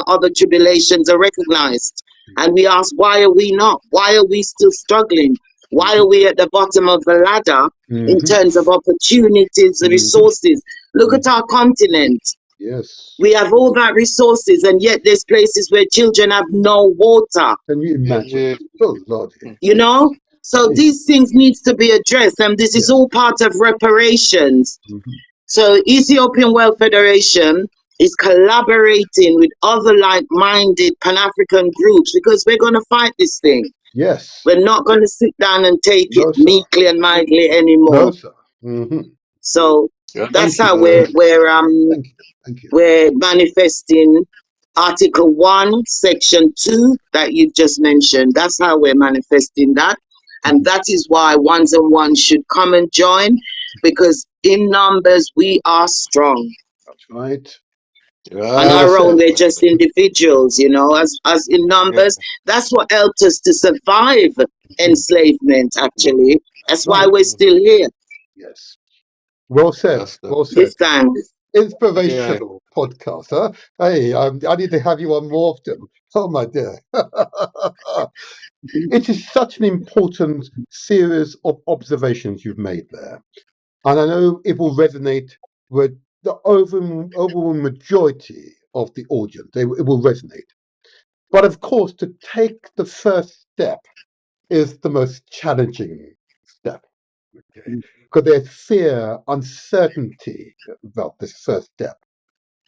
[SPEAKER 4] other tribulations are recognized. And we ask, why are we not? Why are we still struggling? Why are we at the bottom of the ladder in
[SPEAKER 1] Mhm.
[SPEAKER 4] terms of opportunities and
[SPEAKER 1] Mhm.
[SPEAKER 4] resources? Look at our continent.
[SPEAKER 1] Yes.
[SPEAKER 4] We have all that resources, and yet there's places where children have no water,
[SPEAKER 1] Can you imagine?
[SPEAKER 3] Yeah.
[SPEAKER 1] Oh Lord.
[SPEAKER 4] you know? So
[SPEAKER 1] Hey.
[SPEAKER 4] these things needs to be addressed, and this is
[SPEAKER 1] Yes.
[SPEAKER 4] all part of reparations.
[SPEAKER 1] Mhm.
[SPEAKER 4] So Ethiopian Wealth Federation is collaborating with other like-minded Pan-African groups because we're going to fight this thing.
[SPEAKER 1] Yes.
[SPEAKER 4] We're not going to sit down and take it
[SPEAKER 1] No, sir.
[SPEAKER 4] meekly and mildly
[SPEAKER 1] No,
[SPEAKER 4] anymore.
[SPEAKER 1] sir. Mhm.
[SPEAKER 4] So
[SPEAKER 3] Yeah,
[SPEAKER 4] that's
[SPEAKER 3] thank you.
[SPEAKER 4] how
[SPEAKER 1] Thank you. Thank you.
[SPEAKER 4] we're manifesting Article 1, Section 2 that you've just mentioned. That's how we're manifesting that. And that is why ones and ones should come and join, because in numbers we are strong.
[SPEAKER 1] right.
[SPEAKER 4] On
[SPEAKER 3] Well
[SPEAKER 4] our own,
[SPEAKER 3] said.
[SPEAKER 4] we're just individuals, as in
[SPEAKER 3] Yeah,
[SPEAKER 4] numbers. That's what helped us to survive enslavement, actually. That's why
[SPEAKER 1] Right.
[SPEAKER 4] we're still here
[SPEAKER 1] Yes. Well said.
[SPEAKER 3] that's the
[SPEAKER 1] Well said.
[SPEAKER 4] this time.
[SPEAKER 3] yeah.
[SPEAKER 1] Inspirational podcast, huh? Hey, I need to have you on more often. Oh my dear. It is such an important series of observations you've made there. And I know it will resonate with the overall majority of the audience. It will resonate. But of course, to take the first step is the most challenging step. Okay? Because there's fear, uncertainty about this first step.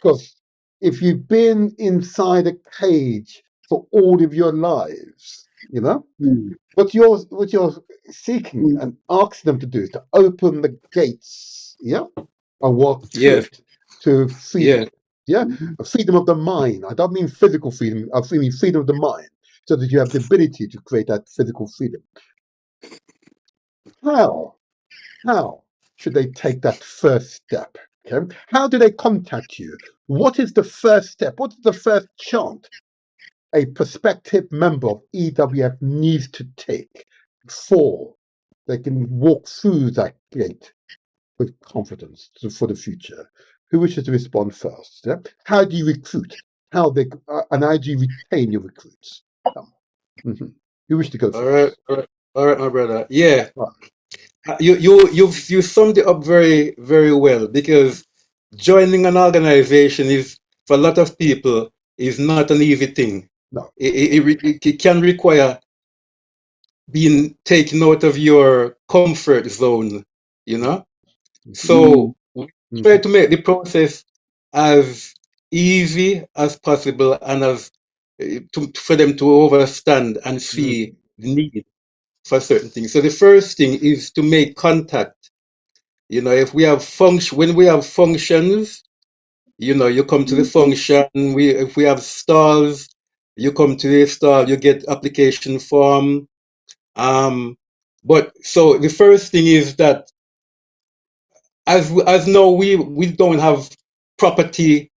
[SPEAKER 1] Because if you've been inside a cage for all of your lives, what you're seeking and asking them to do is to open the gates, yeah, and walk through
[SPEAKER 3] Yes,
[SPEAKER 1] it to freedom.
[SPEAKER 3] yes.
[SPEAKER 1] Yeah, a freedom of the mind. I don't mean physical freedom. I mean freedom of the mind, so that you have the ability to create that physical freedom. How? How should they take that first step? Okay. How do they contact you? What is the first step? What is the first chant a prospective member of EWF needs to take before they can walk through that gate with confidence for the future? Who wishes to respond first? Yeah? How do you recruit? And how do you retain your recruits? Mhm. Who wishes to go
[SPEAKER 3] All right,
[SPEAKER 1] first?
[SPEAKER 3] all right, all right, my brother. Yeah,
[SPEAKER 1] Right.
[SPEAKER 3] you summed it up very, very well, because joining an organization is, for a lot of people, is not an easy thing.
[SPEAKER 1] No.
[SPEAKER 3] It can require being taken out of your comfort zone, you know.
[SPEAKER 1] Mhm.
[SPEAKER 3] So we try
[SPEAKER 1] Mhm.
[SPEAKER 3] to make the process as easy as possible, and for them to understand and see
[SPEAKER 1] Mhm.
[SPEAKER 3] the need for certain things. So the first thing is to make contact. If we have when we have functions, you come to the function. If we have stalls, you come to the stall, you get application form. But so the first thing is that, as now we don't have property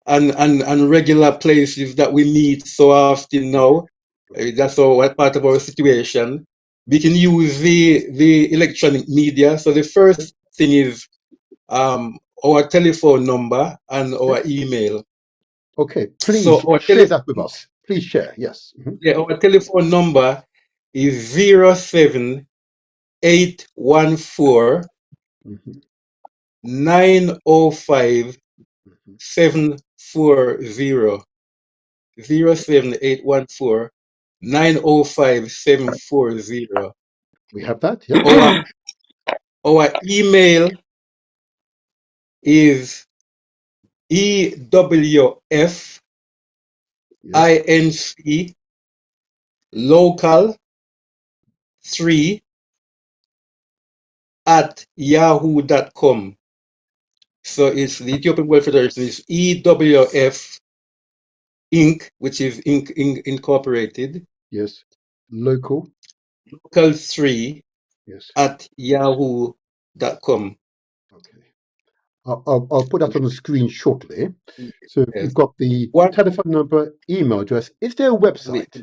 [SPEAKER 3] and regular places that we meet so often now. That's all part of our situation. We can use the electronic media. So the
[SPEAKER 1] Okay.
[SPEAKER 3] first thing is our telephone number and
[SPEAKER 1] Okay.
[SPEAKER 3] our email.
[SPEAKER 1] Okay.
[SPEAKER 3] So
[SPEAKER 1] Please share that with us. Please share. Yes. Mhm.
[SPEAKER 3] our telephone number is 07814
[SPEAKER 1] Mhm.
[SPEAKER 3] 905
[SPEAKER 1] Mhm.
[SPEAKER 3] 740. 07814 905 740.
[SPEAKER 1] We have that. Yep.
[SPEAKER 3] Our our email is EWF
[SPEAKER 1] Yes.
[SPEAKER 3] INC local 3 at yahoo.com. So it's the Ethiopian World Federation is EWF Inc., which is Incorporated,
[SPEAKER 1] Yes. Local.
[SPEAKER 3] local 3
[SPEAKER 1] Yes.
[SPEAKER 3] at yahoo.com.
[SPEAKER 1] Okay. I'll put that on the screen shortly. So
[SPEAKER 3] Yes.
[SPEAKER 1] we've got the
[SPEAKER 3] What
[SPEAKER 1] telephone number, email address. Is there a website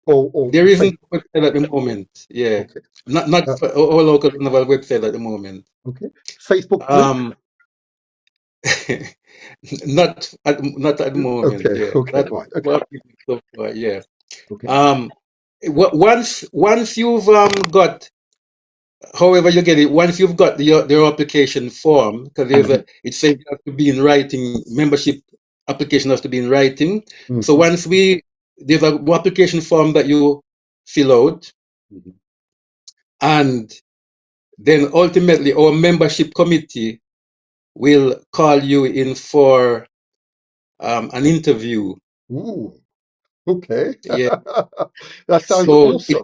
[SPEAKER 1] or
[SPEAKER 3] There isn't
[SPEAKER 1] Facebook?
[SPEAKER 3] a website at the moment. Yeah,
[SPEAKER 1] Okay.
[SPEAKER 3] not
[SPEAKER 1] Uh,
[SPEAKER 3] for our local Naval website at the moment.
[SPEAKER 1] okay. Facebook group.
[SPEAKER 3] Um, not at the moment.
[SPEAKER 1] Okay.
[SPEAKER 3] Yeah,
[SPEAKER 1] Okay.
[SPEAKER 3] that
[SPEAKER 1] Right. Okay.
[SPEAKER 3] what people so far. Yeah.
[SPEAKER 1] Okay.
[SPEAKER 3] Um, once you've got, however you get it, once you've got your application form, because
[SPEAKER 1] Hmm.
[SPEAKER 3] it says it has to be in writing. Membership application has to be in writing. So
[SPEAKER 1] Hmm.
[SPEAKER 3] once there's a application form that you fill out,
[SPEAKER 1] Hmm.
[SPEAKER 3] and then ultimately our membership committee will call you in for an interview.
[SPEAKER 1] Ooh. Okay.
[SPEAKER 3] Yeah.
[SPEAKER 1] That sounds
[SPEAKER 3] So
[SPEAKER 1] awesome.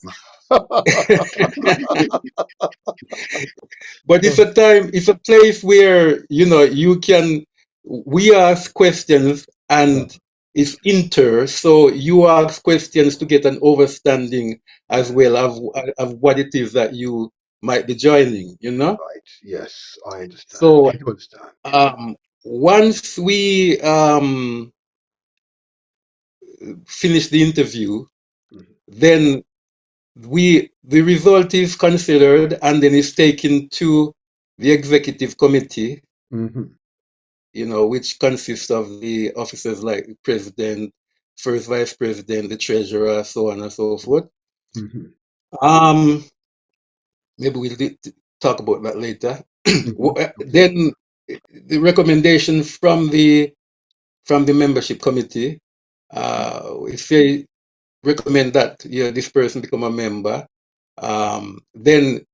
[SPEAKER 3] but it's a place where you can we ask questions,
[SPEAKER 1] Yeah.
[SPEAKER 3] and it's so you ask questions to get an understanding as
[SPEAKER 1] Yeah.
[SPEAKER 3] well of what it is that you might be joining.
[SPEAKER 1] Right. Yes, I understand.
[SPEAKER 3] So
[SPEAKER 1] I do understand.
[SPEAKER 3] um once we finish the interview, then the result is considered and then is taken to the executive committee, which consists of the officers like the president, first vice president, the treasurer, so on and so forth. Maybe we'll talk about that later. Then the recommendation from the membership committee, if they recommend that this person become a member, then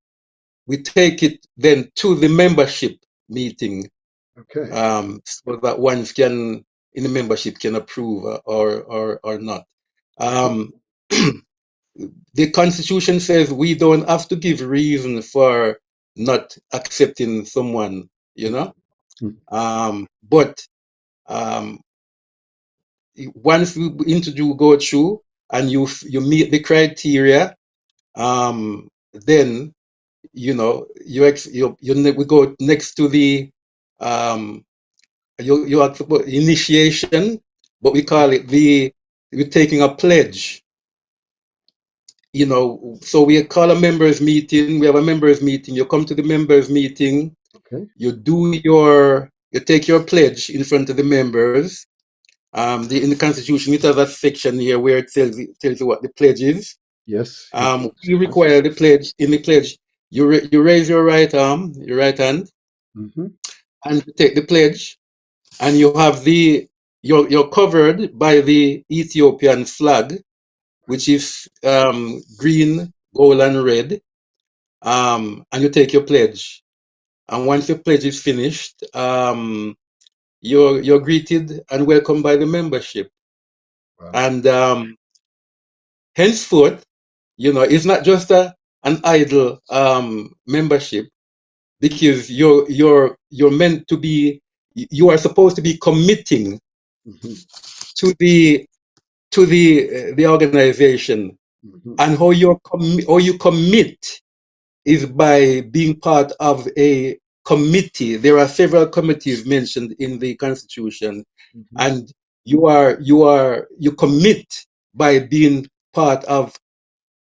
[SPEAKER 3] we take it then to the membership meeting, so that one can in the membership can approve or not. The constitution says we don't have to give reason for not accepting someone, but once we interview go through and you meet the criteria, then we go next to the you have to initiation, but we call it we're taking a pledge. So we call a members meeting. We have a members meeting. You come to the members meeting. You take your pledge in front of the members. In the Constitution, it has a section here where it tells you what the pledge is.
[SPEAKER 1] Yes.
[SPEAKER 3] You require the pledge. In the pledge, you raise your right arm, your right hand, and you take the pledge, and you have you're covered by the Ethiopian flag, which is green, gold, and red. And you take your pledge. And once your pledge is finished, you're greeted and welcomed by the membership.
[SPEAKER 1] Wow.
[SPEAKER 3] And henceforth, it's not just an idle membership, because you're meant to be. You are supposed to be committing to the organization, and how you commit is by being part of a committee. There are several committees mentioned in the Constitution, and you commit by being part of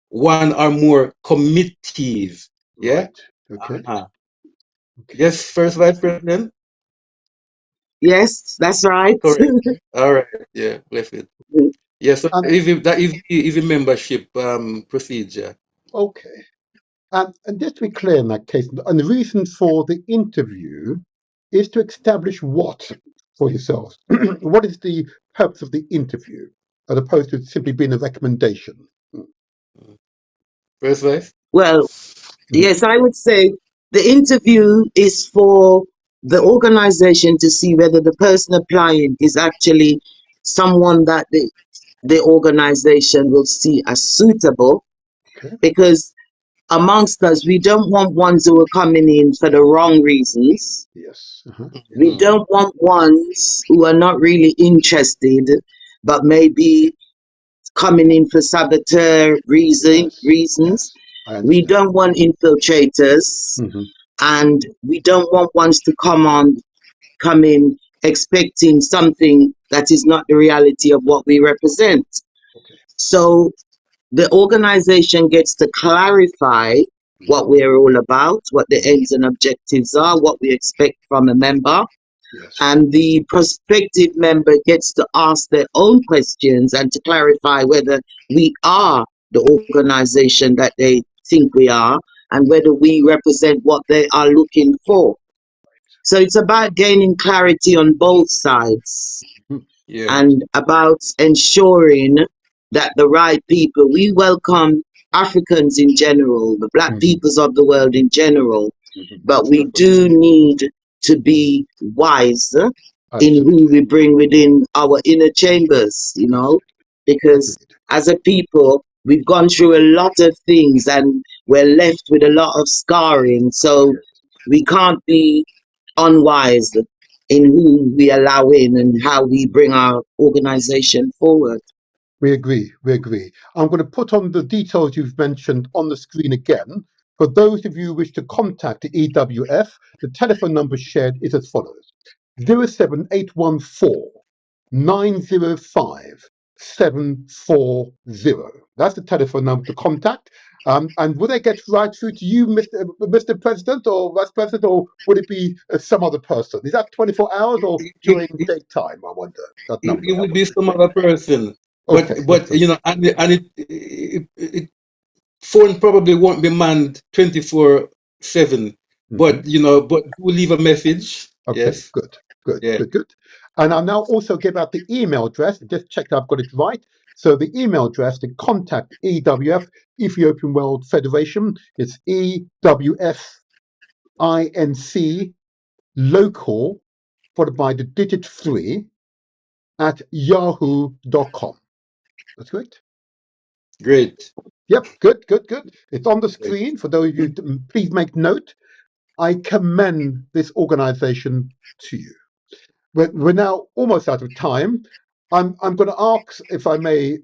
[SPEAKER 3] one or more committees. Yeah.
[SPEAKER 1] Right. Okay.
[SPEAKER 3] Yes, First Vice President.
[SPEAKER 4] Yes, that's right.
[SPEAKER 3] Correct. All right. Yeah, left it. Yes, so that is a membership procedure.
[SPEAKER 1] Okay. And just to be clear in that case, and the reason for the interview is to establish what for yourselves? What is the purpose of the interview, as opposed to simply being a recommendation?
[SPEAKER 3] First Vice?
[SPEAKER 4] Well, yes, I would say the interview is for the organization to see whether the person applying is actually someone that the organization will see as suitable. Because amongst us, we don't want ones who are coming in for the wrong reasons.
[SPEAKER 1] Yes.
[SPEAKER 4] We don't want ones who are not really interested, but maybe coming in for saboteur reasons. We don't want infiltrators, and we don't want ones to come in expecting something that is not the reality of what we represent. So the organization gets to clarify what we're all about, what the aims and objectives are, what we expect from a member. And the prospective member gets to ask their own questions and to clarify whether we are the organization that they think we are, and whether we represent what they are looking for. So it's about gaining clarity on both sides, and about ensuring that the right people, we welcome Africans in general, the black peoples of the world in general, but we do need to be wise in who we bring within our inner chambers, because as a people, we've gone through a lot of things and we're left with a lot of scarring. So we can't be unwise in who we allow in and how we bring our organization forward.
[SPEAKER 1] We agree. I'm going to put on the details you've mentioned on the screen again. For those of you who wish to contact the EWF, the telephone number shared is as follows. 07814 905 740. That's the telephone number to contact. And would I get right through to you, Mr. President or Vice President, or would it be some other person? Is that 24 hours or during daytime? I wonder that number.
[SPEAKER 3] It would be some other person,
[SPEAKER 1] Okay,
[SPEAKER 3] but you know, it phone probably won't be manned 24/7. But you know, but do leave a message.
[SPEAKER 1] Okay,
[SPEAKER 3] Yes.
[SPEAKER 1] good.
[SPEAKER 3] Yeah.
[SPEAKER 1] And I'll now also give out the email address. Just check that I've got it right. So the email address to contact EWF, Ethiopian World Federation, it's EWFINC local, followed by the digit 3 at yahoo.com. That's correct?
[SPEAKER 3] Great.
[SPEAKER 1] Yep, good. It's on the screen for those of you. Please make note. I commend this organization to you. We're now almost out of time. I'm going to ask, if I may,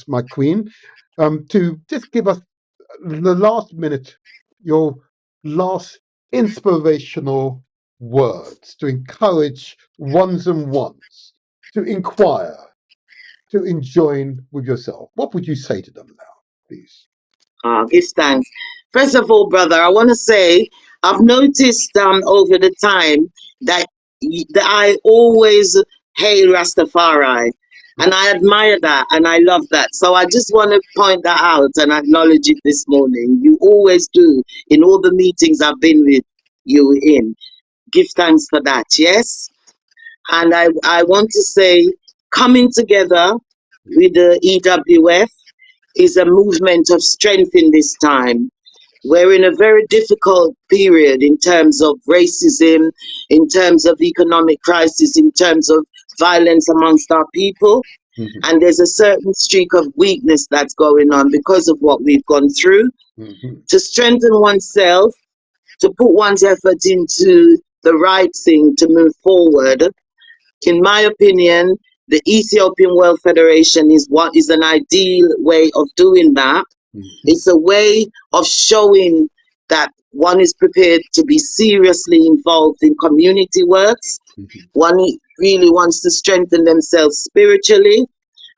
[SPEAKER 1] my queen, to just give us the last minute, your last inspirational words to encourage ones and ones to inquire, to enjoin with yourself. What would you say to them now, please?
[SPEAKER 4] Give thanks. First of all, brother, I want to say I've noticed over the time that that I always hail Rastafari, and I admire that and I love that. So I just want to point that out and acknowledge it this morning. You always do in all the meetings I've been with you in. Give thanks for that. Yes, and I want to say coming together with the EWF is a movement of strength in this time. We're in a very difficult period in terms of racism, in terms of economic crisis, in terms of violence amongst our people.
[SPEAKER 1] Mhm.
[SPEAKER 4] And there's a certain streak of weakness that's going on because of what we've gone through.
[SPEAKER 1] Mhm.
[SPEAKER 4] To strengthen oneself, to put one's effort into the right thing to move forward, in my opinion, the Ethiopian World Federation is what is an ideal way of doing that.
[SPEAKER 1] Mhm.
[SPEAKER 4] It's a way of showing that one is prepared to be seriously involved in community works.
[SPEAKER 1] Mhm.
[SPEAKER 4] One really wants to strengthen themselves spiritually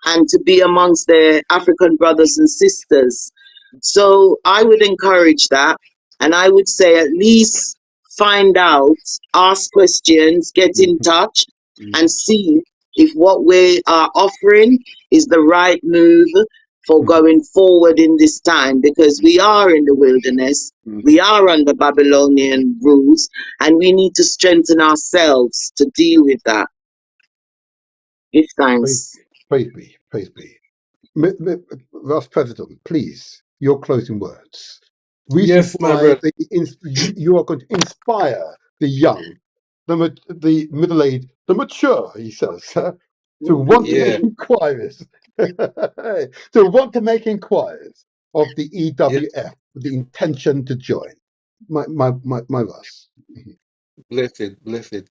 [SPEAKER 4] and to be amongst their African brothers and sisters. So I would encourage that. And I would say at least find out, ask questions, get in touch, and see if what we are offering is the right move for going forward in this time, because we are in the wilderness, we are under Babylonian rules, and we need to strengthen ourselves to deal with that. Give thanks.
[SPEAKER 1] Praise be. Vice President, please, your closing words. Reasons
[SPEAKER 3] Yes, my
[SPEAKER 1] why
[SPEAKER 3] brother.
[SPEAKER 1] you are going to inspire the young, the middle-aged, the mature, he says, to want to
[SPEAKER 3] Yeah.
[SPEAKER 1] make inquiries, to want to make inquiries of the
[SPEAKER 3] Yeah.
[SPEAKER 1] EWF with the intention to join. My Russ.
[SPEAKER 3] Blessed.
[SPEAKER 1] Mhm.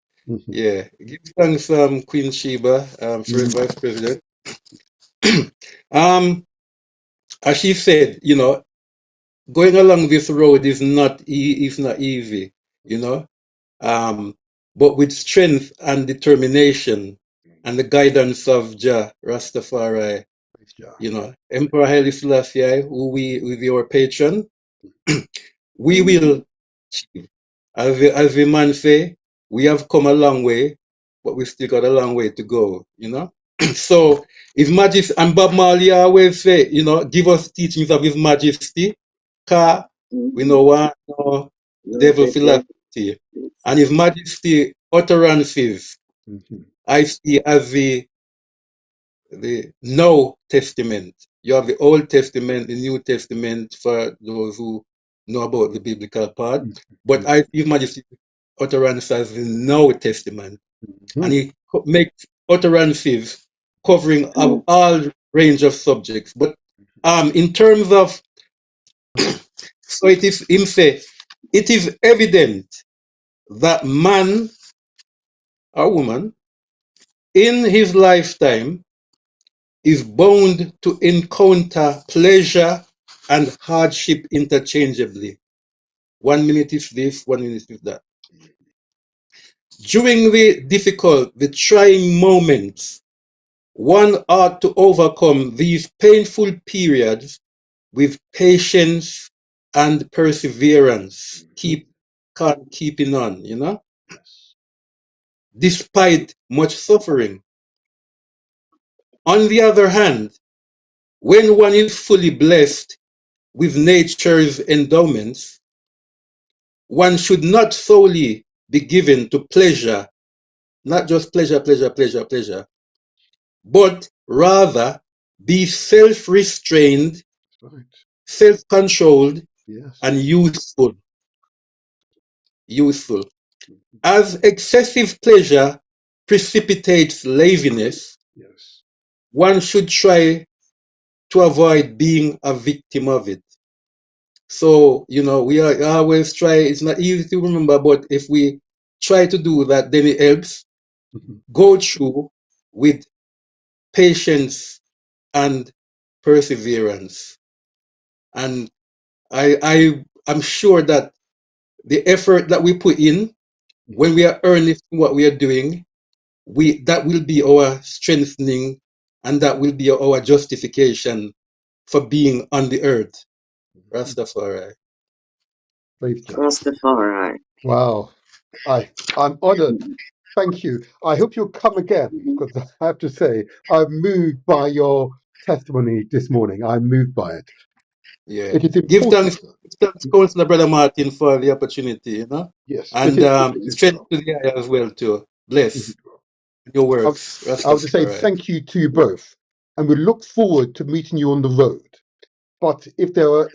[SPEAKER 3] Yeah. Give thanks, Queen Sheba, first Vice President. As she said, you know, going along this road is not easy, you know. But with strength and determination and the guidance of Jah Rastafari,
[SPEAKER 1] Praise Jah.
[SPEAKER 3] you know, Emperor Haile Selassie, who we is our patron, we will achieve. As the man say, we have come a long way, but we still got a long way to go, you know. So His Majesty, and Bob Marley always say, you know, give us teachings of His Majesty, cause we know what no devil philosophy. And His Majesty utterances
[SPEAKER 1] Mhm.
[SPEAKER 3] I see as the New Testament. You have the Old Testament, the New Testament for those who know about the biblical part. But I see His Majesty utterance as the New Testament. And he makes utterances covering all range of subjects. But in terms of, so it is him say, it is evident that man or woman in his lifetime is bound to encounter pleasure and hardship interchangeably. 1 minute is this, 1 minute is that. During the difficult, the trying moments, one ought to overcome these painful periods with patience and perseverance. Keeping on, despite much suffering. On the other hand, when one is fully blessed with nature's endowments, one should not solely be given to pleasure, not just pleasure, pleasure, pleasure, pleasure, but rather be self-restrained,
[SPEAKER 1] Right.
[SPEAKER 3] self-controlled,
[SPEAKER 1] Yes.
[SPEAKER 3] and useful. Useful. As excessive pleasure precipitates laziness,
[SPEAKER 1] Yes.
[SPEAKER 3] one should try to avoid being a victim of it. So, we are always try, it's not easy to remember, but if we try to do that, then it helps
[SPEAKER 1] Mhm.
[SPEAKER 3] go through with patience and perseverance. And I'm sure that the effort that we put in when we are earnest in what we are doing, that will be our strengthening, and that will be our justification for being on the earth. Rastafari.
[SPEAKER 1] Praise God.
[SPEAKER 4] Rastafari.
[SPEAKER 1] Wow. I'm honored. Thank you. I hope you'll come again,
[SPEAKER 4] Mhm.
[SPEAKER 1] because I have to say, I'm moved by your testimony this morning. I'm moved by it.
[SPEAKER 3] Yeah.
[SPEAKER 1] It is
[SPEAKER 3] Give
[SPEAKER 1] important.
[SPEAKER 3] thanks, Councillor Brother Martin, for the opportunity.
[SPEAKER 1] Yes,
[SPEAKER 3] And
[SPEAKER 1] it is
[SPEAKER 3] strength
[SPEAKER 1] well.
[SPEAKER 3] to the eye as well, too.
[SPEAKER 1] It is
[SPEAKER 3] Bless
[SPEAKER 1] well.
[SPEAKER 3] your
[SPEAKER 1] I,
[SPEAKER 3] works.
[SPEAKER 1] I want to say
[SPEAKER 3] Rastafari.
[SPEAKER 1] thank you to you both, and we look forward to meeting you on the road. But if there are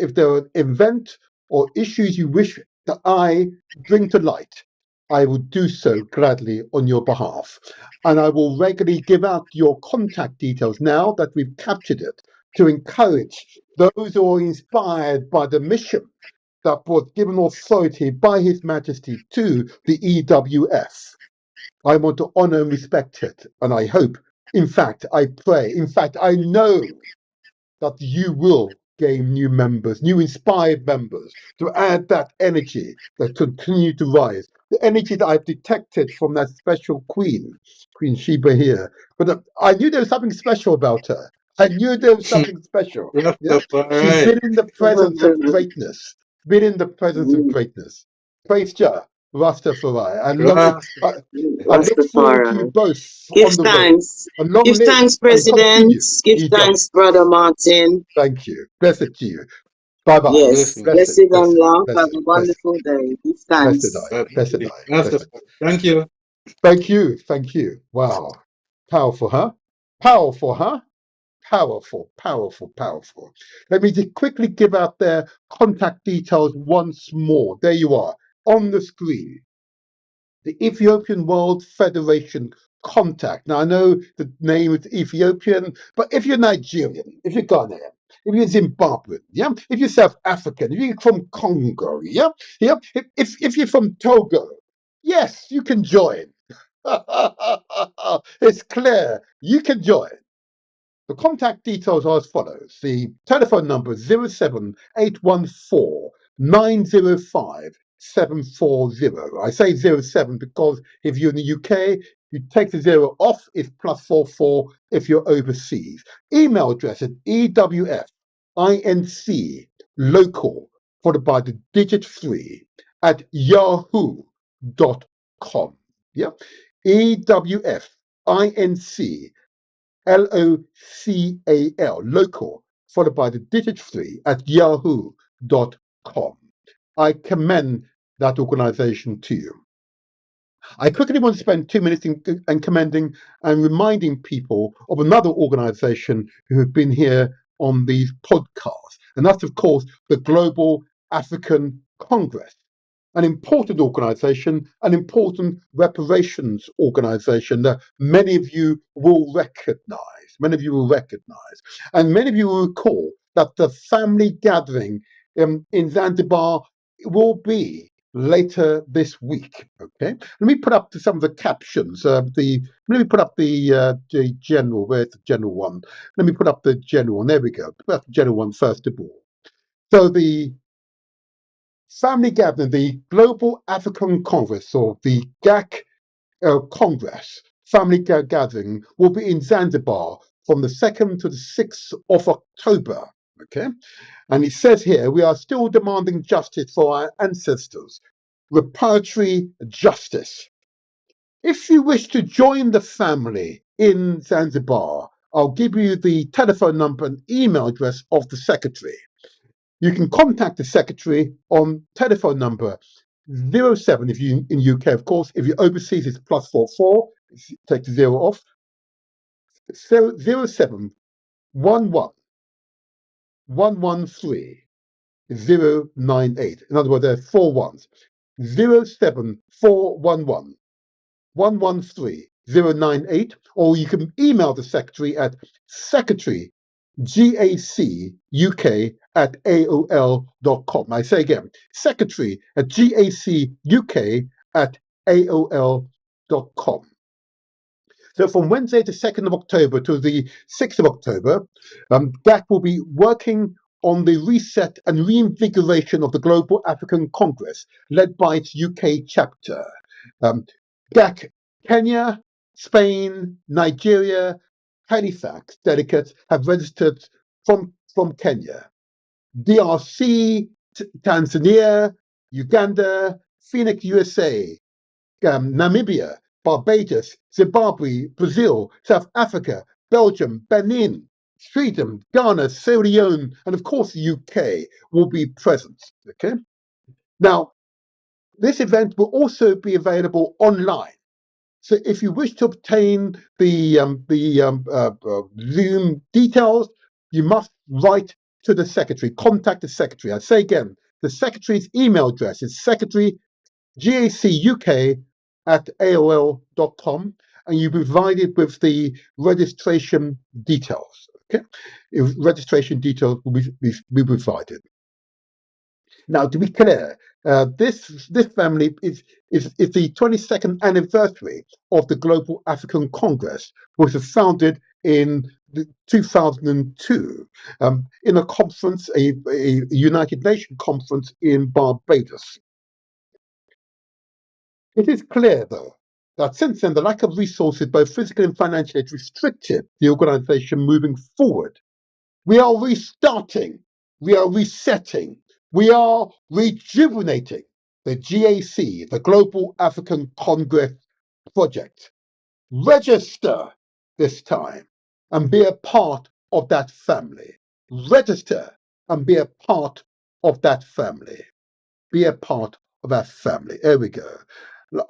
[SPEAKER 1] event or issues you wish that I bring to light, I will do so gladly on your behalf. And I will regularly give out your contact details now that we've captured it, to encourage those who are inspired by the mission that was given authority by His Majesty to the EWF. I want to honor and respect it. And I hope, in fact, I pray, in fact, I know that you will gain new members, new inspired members, to add that energy that continue to rise. The energy that I've detected from that special Queen Sheba here. But I knew there was something special about her. I knew there was something special. Yeah, she's
[SPEAKER 3] Rastafari.
[SPEAKER 1] been in the presence of greatness. Been in the presence of greatness. Praise Jah, Rastafari. I look forward to you
[SPEAKER 4] Rastafari.
[SPEAKER 1] both
[SPEAKER 4] Give
[SPEAKER 1] on the road.
[SPEAKER 4] thanks.
[SPEAKER 1] And long
[SPEAKER 4] Give
[SPEAKER 1] live
[SPEAKER 4] thanks,
[SPEAKER 1] and
[SPEAKER 4] President.
[SPEAKER 1] continue.
[SPEAKER 4] Give
[SPEAKER 1] EW.
[SPEAKER 4] thanks, Brother Martin.
[SPEAKER 1] Thank you. Blessed to you. Bye bye.
[SPEAKER 4] Yes.
[SPEAKER 3] Blessings.
[SPEAKER 1] Blessed,
[SPEAKER 4] Blessed and
[SPEAKER 1] blessed,
[SPEAKER 4] love. Have
[SPEAKER 1] blessed,
[SPEAKER 4] a
[SPEAKER 1] blessed,
[SPEAKER 4] wonderful day. Give
[SPEAKER 1] blessed
[SPEAKER 4] thanks.
[SPEAKER 1] I, blessed I, blessed.
[SPEAKER 3] Rastafari. Thank you.
[SPEAKER 1] Thank you, thank you. Wow. Powerful, huh? Powerful, huh? Powerful, powerful, powerful. Let me just quickly give out their contact details once more. There you are on the screen. The Ethiopian World Federation contact. Now, I know the name is Ethiopian, but if you're Nigerian, if you're Ghanaian, if you're Zimbabwean, yeah, if you're South African, if you're from Congo, yeah, yeah, if you're from Togo, yes, you can join. It's clear, you can join. The contact details are as follows. The telephone number is 07814 905 740. I say 07 because if you're in the UK, you take the zero off, it's +44 if you're overseas. Email address is EWF INC local followed by the digit 3 at yahoo.com. Yeah, EWF INC local, followed by the digit 3 at yahoo.com. I commend that organization to you. I quickly want to spend 2 minutes in commending and reminding people of another organization who have been here on these podcasts, and that's, of course, the Global African Congress, an important organization, an important reparations organization that many of you will recognize. Many of you will recognize. And many of you will recall that the family gathering in Zanzibar will be later this week. Okay, let me put up some of the captions. Let me put up the general. Where's the general one? Let me put up the general one. There we go. Put up the general one first of all. So the family gathering, the Global African Congress, or the GAC, Congress, family gathering, will be in Zanzibar from the 2nd to the 6th of October. Okay, and it says here, we are still demanding justice for our ancestors, reparatory justice. If you wish to join the family in Zanzibar, I'll give you the telephone number and email address of the secretary. You can contact the secretary on telephone number 07 if you're in UK, of course. If you're overseas, it's +44. Take the 0 off. 07 11 113 098. In other words, there are 4 ones. 07 411 113 098, or you can email the secretary at secretary@gacuk@aol.com. I say again, secretary@gacuk@aol.com. So from Wednesday the 2nd of October to the 6th of October, GAC will be working on the reset and reinvigoration of the Global African Congress, led by its UK chapter. GAC Kenya, Spain, Nigeria, Halifax delegates have registered from Kenya. DRC, Tanzania, Uganda, Phoenix, USA, Namibia, Barbados, Zimbabwe, Brazil, South Africa, Belgium, Benin, Sweden, Ghana, Sierra Leone, and of course the UK will be present. Okay. Now, this event will also be available online. So if you wish to obtain the Zoom details, you must write to the secretary, contact the secretary. I say again, the secretary's email address is secretary.gacuk@aol.com, and you'll be provided with the registration details. Okay, registration details will be provided. Now, to be clear, this family is the 22nd anniversary of the Global African Congress, which was founded in 2002 in a conference, a United Nations conference in Barbados. It is clear, though, that since then the lack of resources, both physical and financial, has restricted the organisation moving forward. We are restarting, we are resetting, we are rejuvenating the GAC, the Global African Congress project. Register this time and be a part of that family. Register and be a part of that family. Be a part of our family. There we go.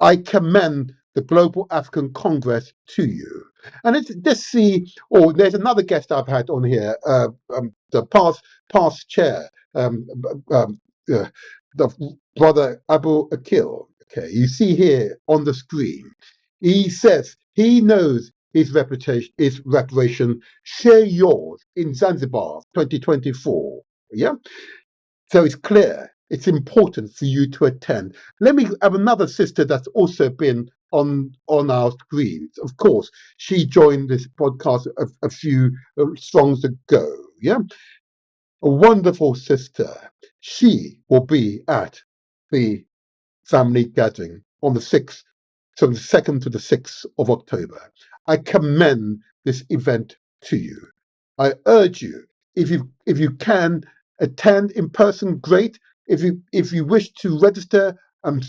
[SPEAKER 1] I commend the Global African Congress to you. And there's another guest I've had on here, the past chair, the brother Abu Akil. Okay, you see here on the screen, he says he knows his reparation. Share yours in Zanzibar 2024. Yeah. So it's clear, it's important for you to attend. Let me have another sister that's also been on our screens. Of course, she joined this podcast a few songs ago. Yeah, a wonderful sister. She will be at the family gathering on the 6th, so the 2nd to the 6th of October. I commend this event to you. I urge you, if you can attend in person, great. If you wish to register and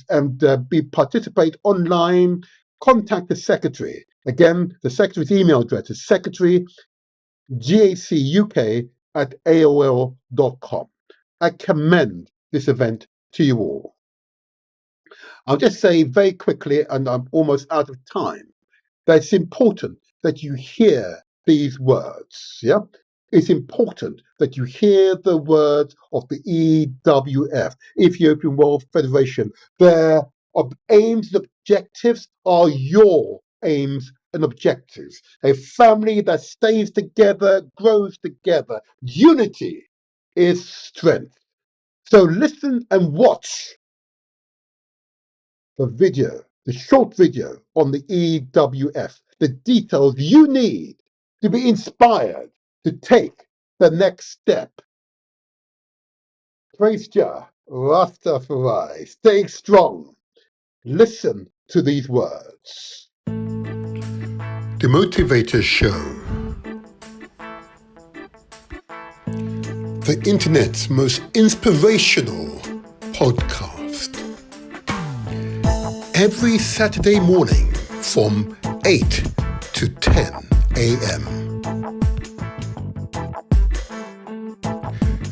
[SPEAKER 1] participate online, contact the secretary. Again, the secretary's email address is secretary@gacuk@aol.com. I commend this event to you all. I'll just say very quickly, and I'm almost out of time, that it's important that you hear these words. Yeah, it's important that you hear the words of the EWF, Ethiopian World Federation. Their aims and objectives are your aims and objectives. A family that stays together, grows together. Unity is strength. So listen and watch the short video on the EWF, the details you need to be inspired to take the next step. Praise Jah, Rastafari, stay strong, listen to these words. The Motivator Show, the internet's most inspirational podcast, every Saturday morning from 8 to 10 a.m.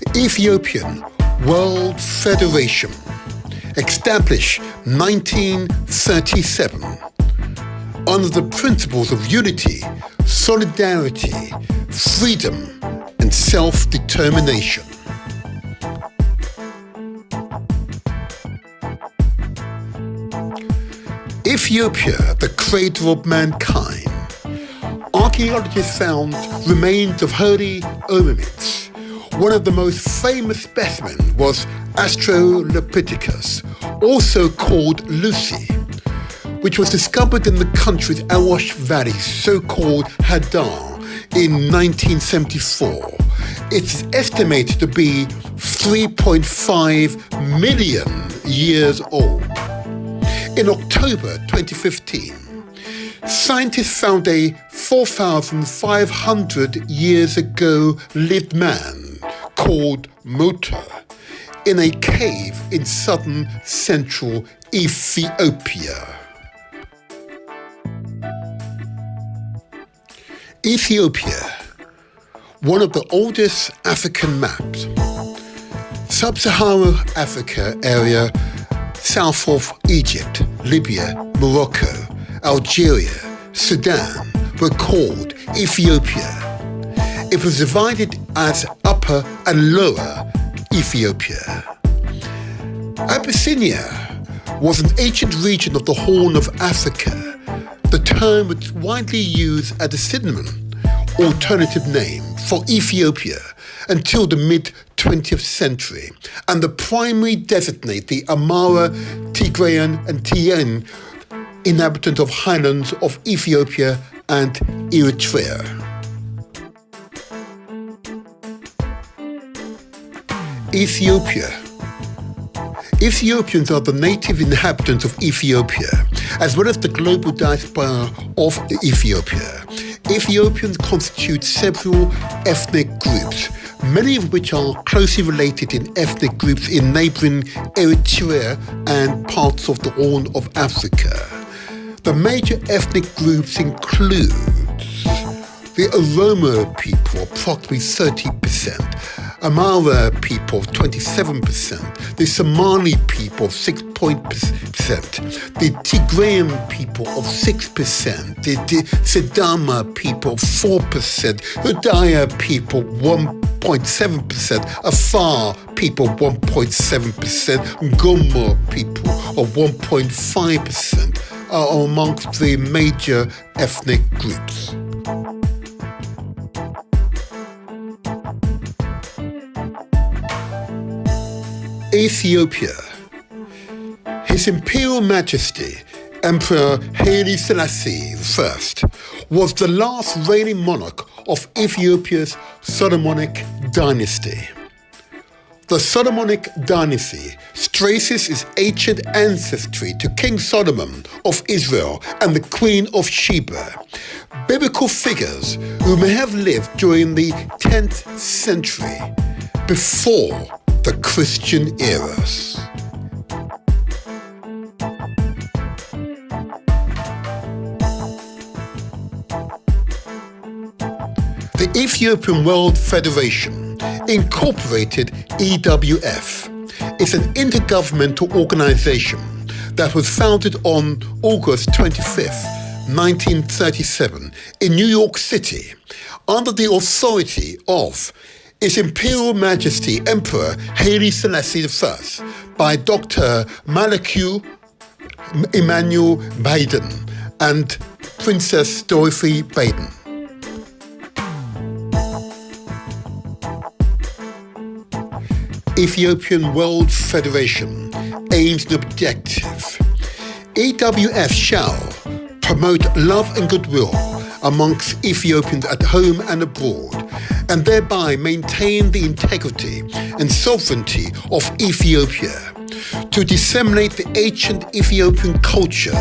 [SPEAKER 1] The Ethiopian World Federation, established 1937, under the principles of unity, solidarity, freedom, and self-determination. Ethiopia, the cradle of mankind. Archaeologists found remains of early hominids. One of the most famous specimens was Australopithecus, also called Lucy, which was discovered in the country's Awash Valley, so-called Hadar, in 1974. It's estimated to be 3.5 million years old. In October 2015, scientists found a 4,500 years ago lived man called Mota in a cave in southern central Ethiopia. Ethiopia, one of the oldest African maps. Sub-Saharan Africa area south of Egypt, Libya, Morocco, Algeria, Sudan were called Ethiopia. It was divided as Upper and Lower Ethiopia. Abyssinia was an ancient region of the Horn of Africa. The term was widely used as a synonym, alternative name for Ethiopia until the mid-20th century, and the primary designate the Amhara, Tigrayan, and Tian inhabitants of highlands of Ethiopia and Eritrea. Ethiopia. Ethiopians are the native inhabitants of Ethiopia, as well as the global diaspora of Ethiopia. Ethiopians constitute several ethnic groups, many of which are closely related in ethnic groups in neighboring Eritrea and parts of the Horn of Africa. The major ethnic groups include the Oromo people, approximately 30%, Amhara people, 27%, the Somali people, 6%, the Tigrayan people of 6%, the Sidama people, 4%, Hudaya people, 1.7%, Afar people, 1.7%, Gomo people of 1.5% are amongst the major ethnic groups. Ethiopia. His Imperial Majesty, Emperor Haile Selassie I, was the last reigning monarch of Ethiopia's Solomonic dynasty. The Solomonic dynasty traces its ancient ancestry to King Solomon of Israel and the Queen of Sheba, biblical figures who may have lived during the 10th century before the Christian eras. The Ethiopian World Federation, incorporated EWF, is an intergovernmental organization that was founded on August 25th, 1937 in New York City under the authority of His Imperial Majesty Emperor Haile Selassie I by Dr. Malachiu Emmanuel Baden and Princess Dorothy Baden. Ethiopian World Federation aims an objective. EWF shall promote love and goodwill amongst Ethiopians at home and abroad, and thereby maintain the integrity and sovereignty of Ethiopia, to disseminate the ancient Ethiopian culture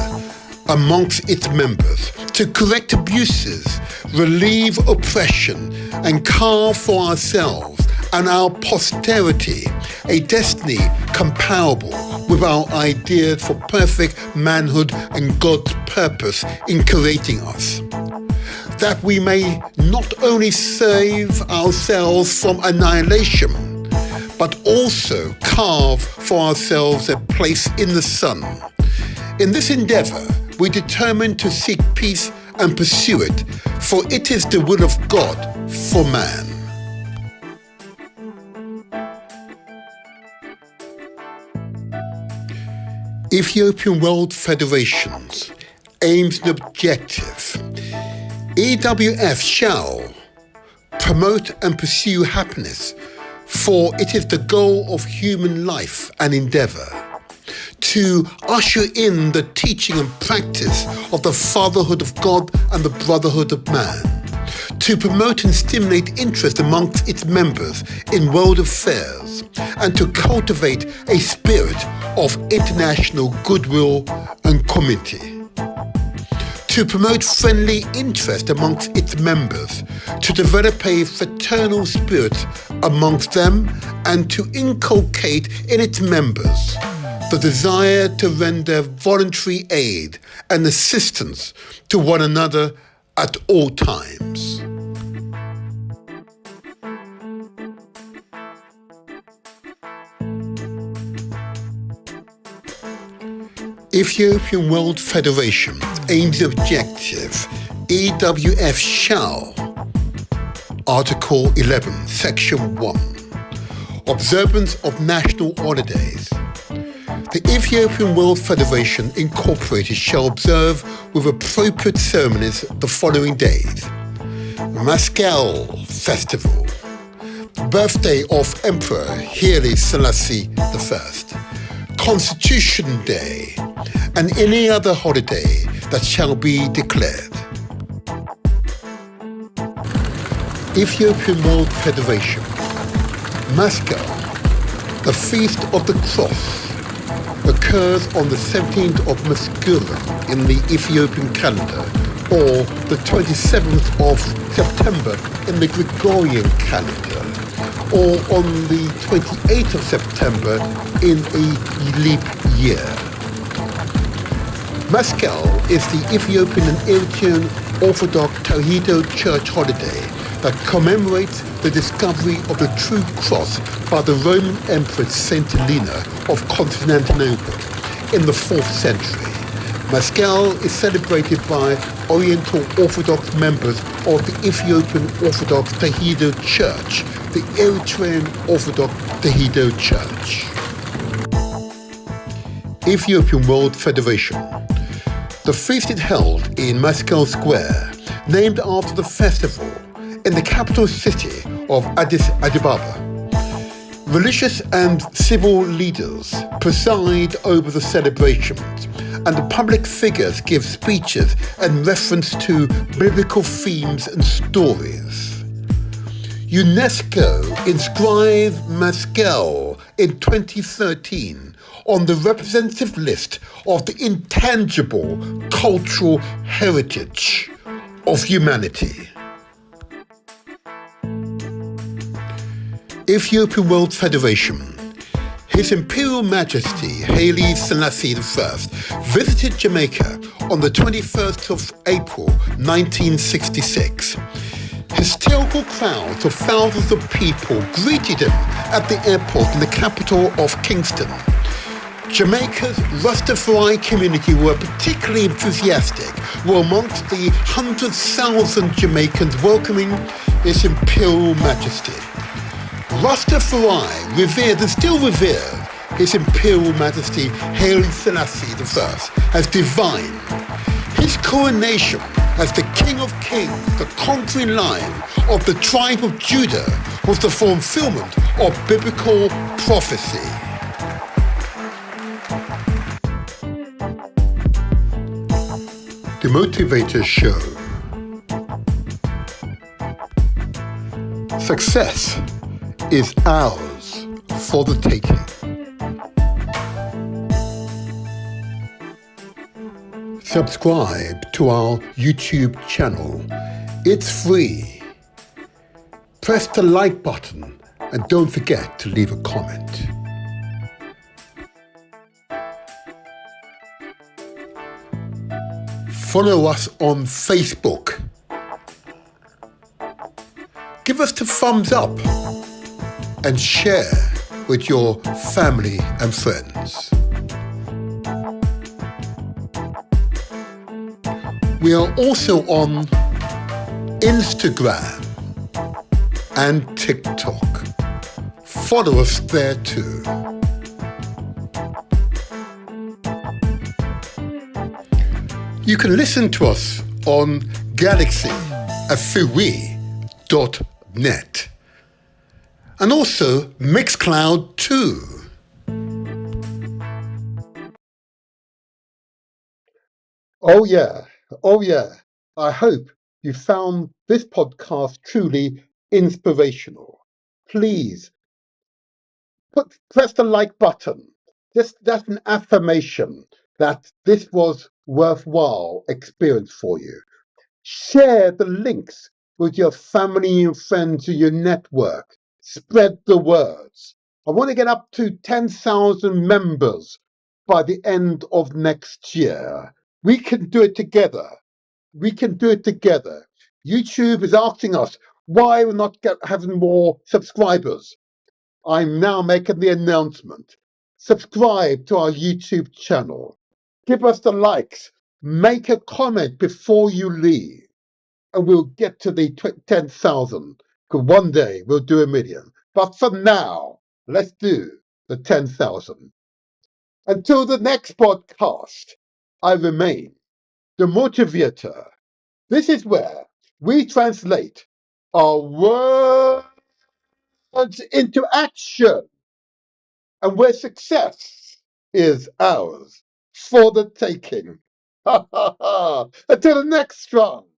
[SPEAKER 1] amongst its members, to correct abuses, relieve oppression, and carve for ourselves and our posterity a destiny comparable with our ideas for perfect manhood and God's purpose in creating us, that we may not only save ourselves from annihilation, but also carve for ourselves a place in the sun. In this endeavor, we determine to seek peace and pursue it, for it is the will of God for man. Ethiopian World Federation's aims and objectives. EWF shall promote and pursue happiness, for it is the goal of human life and endeavor. To usher in the teaching and practice of the fatherhood of God and the brotherhood of man. To promote and stimulate interest amongst its members in world affairs, and to cultivate a spirit of international goodwill and community. To promote friendly interest amongst its members, to develop a fraternal spirit amongst them, and to inculcate in its members the desire to render voluntary aid and assistance to one another at all times. Ethiopian World Federation aims and objectives. EWF shall. Article 11, Section 1. Observance of national holidays. The Ethiopian World Federation Incorporated shall observe with appropriate ceremonies the following days: Mascal Festival, birthday of Emperor Haile Selassie I, Constitution Day, and any other holiday that shall be declared. Ethiopian World Federation, Mascal, the Feast of the Cross, occurs on the 17th of Meskurim in the Ethiopian calendar, or the 27th of September in the Gregorian calendar, or on the 28th of September in a leap year. Mascal is the Ethiopian and Eritrean Orthodox Tewahedo Church holiday that commemorates the discovery of the true cross by the Roman Empress Saint Helena of Constantinople in the 4th century. Mascal is celebrated by Oriental Orthodox members of the Ethiopian Orthodox Tewahedo Church, the Eritrean Orthodox Tewahedo Church. Ethiopian World Federation. The feast is held in Mascal Square, named after the festival, in the capital city of Addis Ababa. Religious and civil leaders preside over the celebrations, and the public figures give speeches in reference to biblical themes and stories. UNESCO inscribed Mascal in 2013 on the representative list of the intangible cultural heritage of humanity. Ethiopian World Federation. His Imperial Majesty Haile Selassie I visited Jamaica on the 21st of April 1966. Hysterical crowds of thousands of people greeted him at the airport in the capital of Kingston. Jamaica's Rastafari community were particularly enthusiastic, were amongst the 100,000 Jamaicans welcoming His Imperial Majesty. Rastafari revered and still revere His Imperial Majesty Haile Selassie I as divine. His coronation as the King of Kings, the conquering lion of the tribe of Judah, was the fulfillment of biblical prophecy. The Motivator Show. Success is ours for the taking. subscribe to our YouTube channel. It's free. Press the like button and don't forget to leave a comment. Follow us on Facebook. Give us the thumbs up and share with your family and friends. We are also on Instagram and TikTok. Follow us there too. You can listen to us on galaxyafui.net and also Mixcloud too. Oh yeah. I hope you found this podcast truly inspirational. Please press the like button. That's an affirmation that this was worthwhile experience for you. Share the links with your family and friends in your network. Spread the words. I want to get up to 10,000 members by the end of next year. We can do it together. YouTube is asking us why we're not having more subscribers. I'm now making the announcement. Subscribe to our YouTube channel. Give us the likes. Make a comment before you leave. And we'll get to the 10,000. Because one day we'll do 1 million. But for now, let's do the 10,000. Until the next podcast, I remain the motivator. This is where we translate our words into action and where success is ours for the taking. Until the next strong.